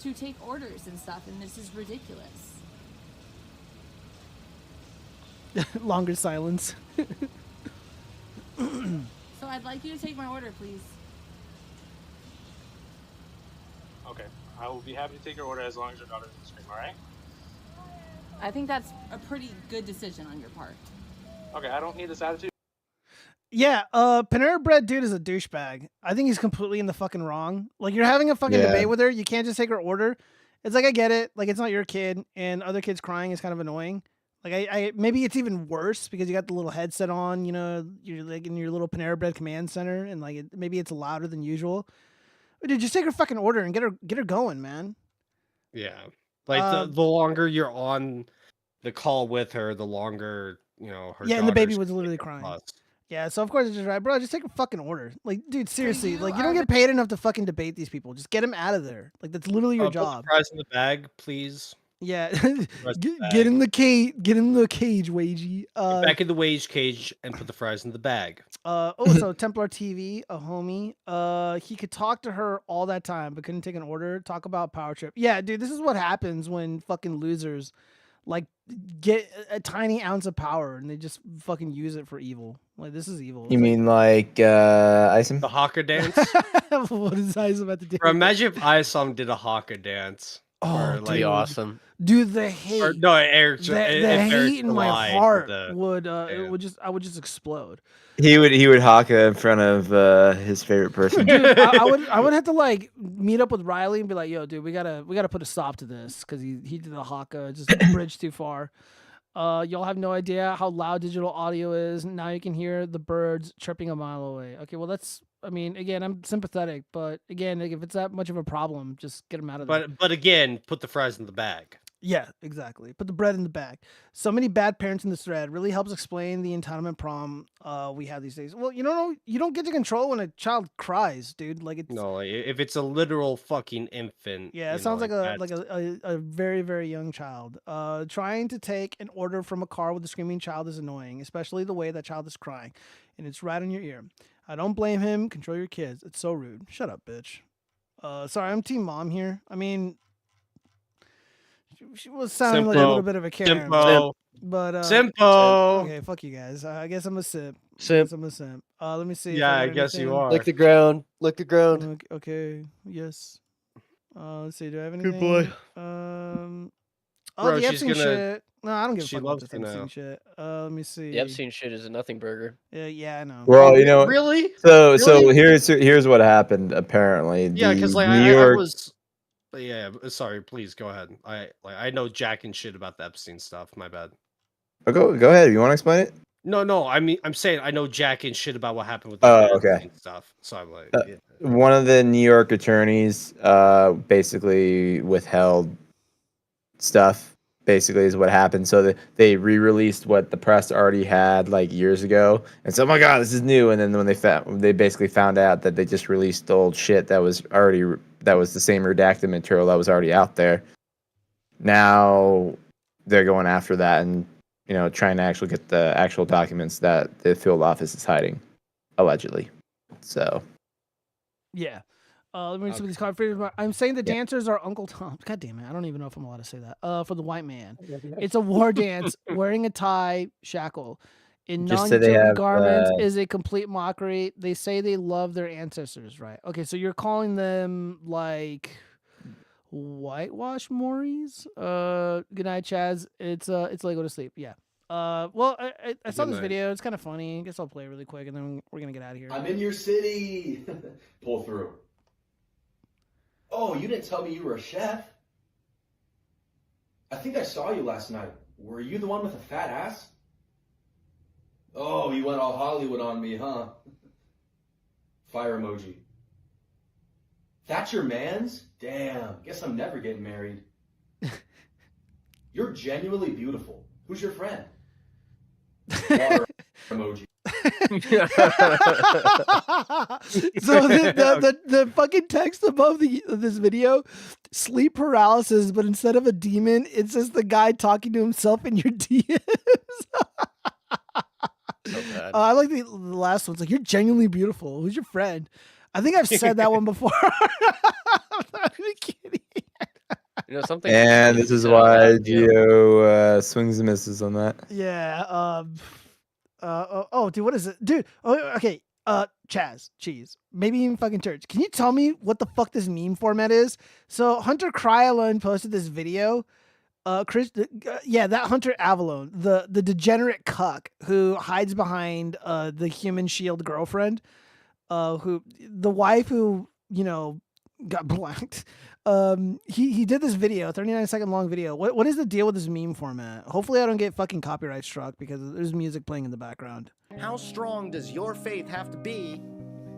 to take orders and stuff, and this is ridiculous. Longer silence. So I'd like you to take my order, please. Okay, I will be happy to take your order as long as your daughter doesn't scream, alright? I think that's a pretty good decision on your part. Okay, I don't need this attitude. Yeah, Panera Bread dude is a douchebag. I think he's completely in the fucking wrong. Like you're having a fucking Yeah. debate with her. You can't just take her order. It's like I get it. Like it's not your kid, and other kids crying is kind of annoying. Like I maybe it's even worse because you got the little headset on. You know, you're like in your little Panera Bread command center, and like maybe it's louder than usual. But dude, just take her fucking order and get her going, man. Yeah, like the longer you're on the call with her, the longer her. Yeah, and the baby daughter's was gonna literally get crying. lost. Yeah, so of course it's just right, bro. Just take a fucking order. Like, dude, seriously, you like you don't are get paid enough to fucking debate these people. Just get them out of there. Like that's literally your Put the job. fries in the bag, please. Yeah, Fries in the get in bag. the cage. Get in the cage, Wagey. Get back in the wage cage and put the fries in the bag. Also Templar TV, a homie. He could talk to her all that time, but couldn't take an order. Talk about power trip. Yeah, dude, this is what happens when fucking losers like get a tiny ounce of power and they just fucking use it for evil. Like this is evil. You mean like Isom? The haka dance. What is Ice about to do? Bro, imagine if Isom did a haka dance. Oh, or, dude. like, Awesome. Dude, the hate. or, no, Eric. the if Eric hate in my lied, heart the- would yeah. I would just explode. He would haka in front of his favorite person. Dude, I would have to like meet up with Riley and be like, yo, dude, we gotta put a stop to this because he did the haka just a bridge too far. Y'all have no idea how loud digital audio is. Now you can hear the birds chirping a mile away. Okay, well I mean, again, I'm sympathetic, but again, like, if it's that much of a problem, just get them out of there. But again, put the fries in the bag. Yeah, exactly. Put the bread in the bag. So many bad parents in this thread really helps explain the entitlement problem we have these days. Well, you don't get to control when a child cries, dude. Like it's No, like, if it's a literal fucking infant. yeah, it you know, sounds like a that's- a very very young child. Trying to take an order from a car with a screaming child is annoying, especially the way that child is crying, and it's right in your ear. I don't blame him. Control your kids. It's so rude. Shut up, bitch. Sorry, I'm team mom here. I mean, she was sounding like a little bit of a Karen, but okay, fuck you guys. I guess I'm a simp. Simp. I'm a simp. Let me see. Yeah, if I got guess you anything. are. Lick the ground. Lick the ground. Okay. Yes. Let's see. Do I have Good anything? boy. Oh, Bro, the she's Epstein gonna- shit. No, I don't give a she fuck about loves this you Epstein now. shit. Let me see. The Epstein shit is a nothing burger. Yeah, I know. Well, you know, Really? So Really? here's what happened. Apparently, Yeah, because the like New I York. was. Yeah, sorry. Please go ahead. I know jack and shit about the Epstein stuff. My bad. Oh, go ahead. You want to explain it? No. I mean, I'm saying I know jack and shit about what happened with the Oh, okay. Epstein stuff. So I'm like, yeah. One of the New York attorneys basically withheld stuff. Basically, is what happened. So they re-released what the press already had like years ago, and so oh my god, this is new. And then when they basically found out that they just released the old shit that was the same redacted material that was already out there. Now they're going after that and trying to actually get the actual documents that the field office is hiding, allegedly. So Yeah. Let me read some of these comments. I'm saying the dancers are Uncle Tom. God damn it. I don't even know if I'm allowed to say that. For the white man. It's a war dance. Wearing a tie, shackle. In Just say they non-utility have, garments is a complete mockery. They say they love their ancestors, right? Okay, so you're calling them like whitewash Mories? Good night, Chaz. It's Lego to sleep. Yeah. Well, I saw Good this night. video. It's kind of funny. I guess I'll play really quick and then we're gonna get out of here. I'm in your city. Pull through. Oh, you didn't tell me you were a chef. I think I saw you last night. Were you the one with the fat ass? Oh, you went all Hollywood on me, huh? Fire emoji. That's your man's? Damn, guess I'm never getting married. You're genuinely beautiful. Who's your friend? Water emoji. So the fucking text above this video, sleep paralysis, but instead of a demon, it's just the guy talking to himself in your DMs. So bad. I like the last one. It's like, you're genuinely beautiful. Who's your friend? I think I've said that one before. I'm not even kidding. Something. And this is why Geo swings and misses on that. Yeah. Oh, dude, what is it, dude? Oh, okay. Chaz, cheese, maybe even fucking church. Can you tell me what the fuck this meme format is? So Hunter Cryalone posted this video. Chris, that Hunter Avalone, the degenerate cuck who hides behind the human shield girlfriend, who the wife who got blacked. He did this video, 39-second long video. What is the deal with this meme format? Hopefully I don't get fucking copyright struck because there's music playing in the background. How strong does your faith have to be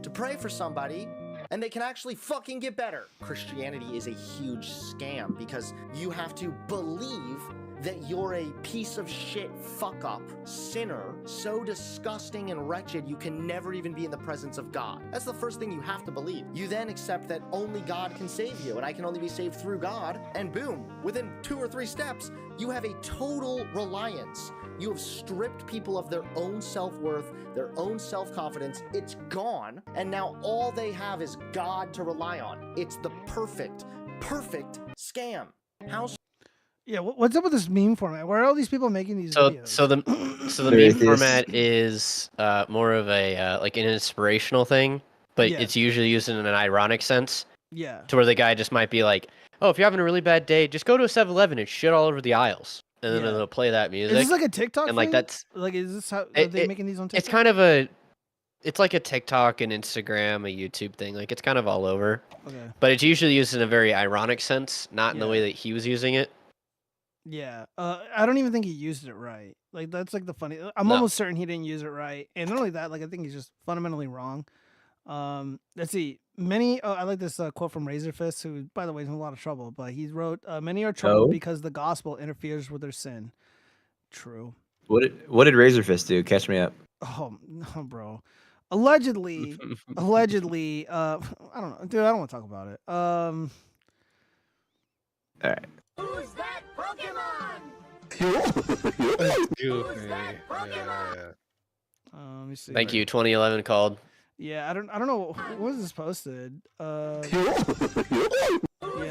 to pray for somebody and they can actually fucking get better? Christianity is a huge scam because you have to believe that you're a piece of shit fuck up sinner, so disgusting and wretched you can never even be in the presence of God. That's the first thing you have to believe. You then accept that only God can save you and I can only be saved through God, and boom, within 2 or 3 steps, you have a total reliance. You have stripped people of their own self-worth, their own self-confidence. It's gone, and now all they have is God to rely on. It's the perfect scam. How Yeah, what's up with this meme format? Where are all these people making these videos? So the meme format is more of a like an inspirational thing, but Yeah. it's usually used in an ironic sense. Yeah. To where the guy just might be like, "Oh, if you're having a really bad day, just go to a 7-Eleven and shit all over the aisles," and then Yeah. it'll play that music. Is this like a TikTok and like thing? that's Like, is this how are they making these on TikTok? it's kind of it's like a TikTok, an Instagram, a YouTube thing. Like it's kind of all over. Okay. But it's usually used in a very ironic sense, not in the way that he was using it. Yeah. I don't even think he used it right. Like, that's like the funny. I'm No. almost certain he didn't use it right. And not only that, like, I think he's just fundamentally wrong. Let's see. Many, I like this quote from Razorfist, who, by the way, is in a lot of trouble, but he wrote, many are troubled Oh? because the gospel interferes with their sin. True. What did Razorfist do? Catch me up. Oh, no, bro. Allegedly, I don't know. Dude, I don't want to talk about it. All right. Who's that Pokemon? Let me see. Thank you, 2011 called. Yeah, I don't know. When was this posted? Yeah,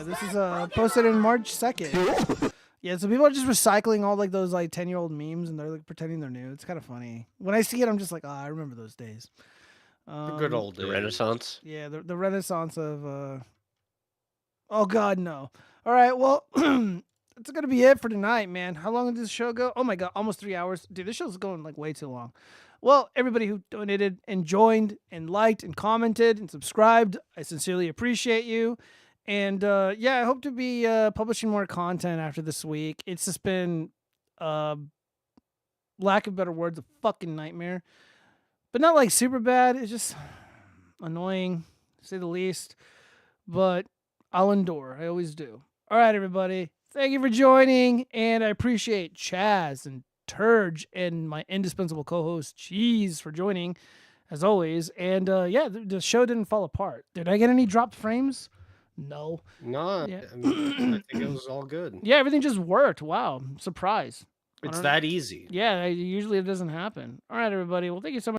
this is posted in March 2nd. Yeah, so people are just recycling all like those like 10-year-old memes, and they're like pretending they're new. It's kind of funny. When I see it, I'm just like, oh, I remember those days. The good old days. Renaissance. Yeah, the renaissance of. Oh God, no. All right, well, that's gonna be it for tonight, man. How long did this show go? Oh my God, almost 3 hours. Dude, this show's going like way too long. Well, everybody who donated and joined and liked and commented and subscribed, I sincerely appreciate you. And yeah, I hope to be publishing more content after this week. It's just been, lack of better words, a fucking nightmare. But not like super bad. It's just annoying, to say the least. But I'll endure. I always do. All right, everybody. Thank you for joining. And I appreciate Chaz and Turge and my indispensable co-host Cheese for joining, as always. And yeah, the show didn't fall apart. Did I get any dropped frames? No. No, Yeah. I mean, I think it was all good. Yeah, everything just worked. Wow. Surprise. It's that easy. Yeah, usually it doesn't happen. All right, everybody. Well, thank you so much.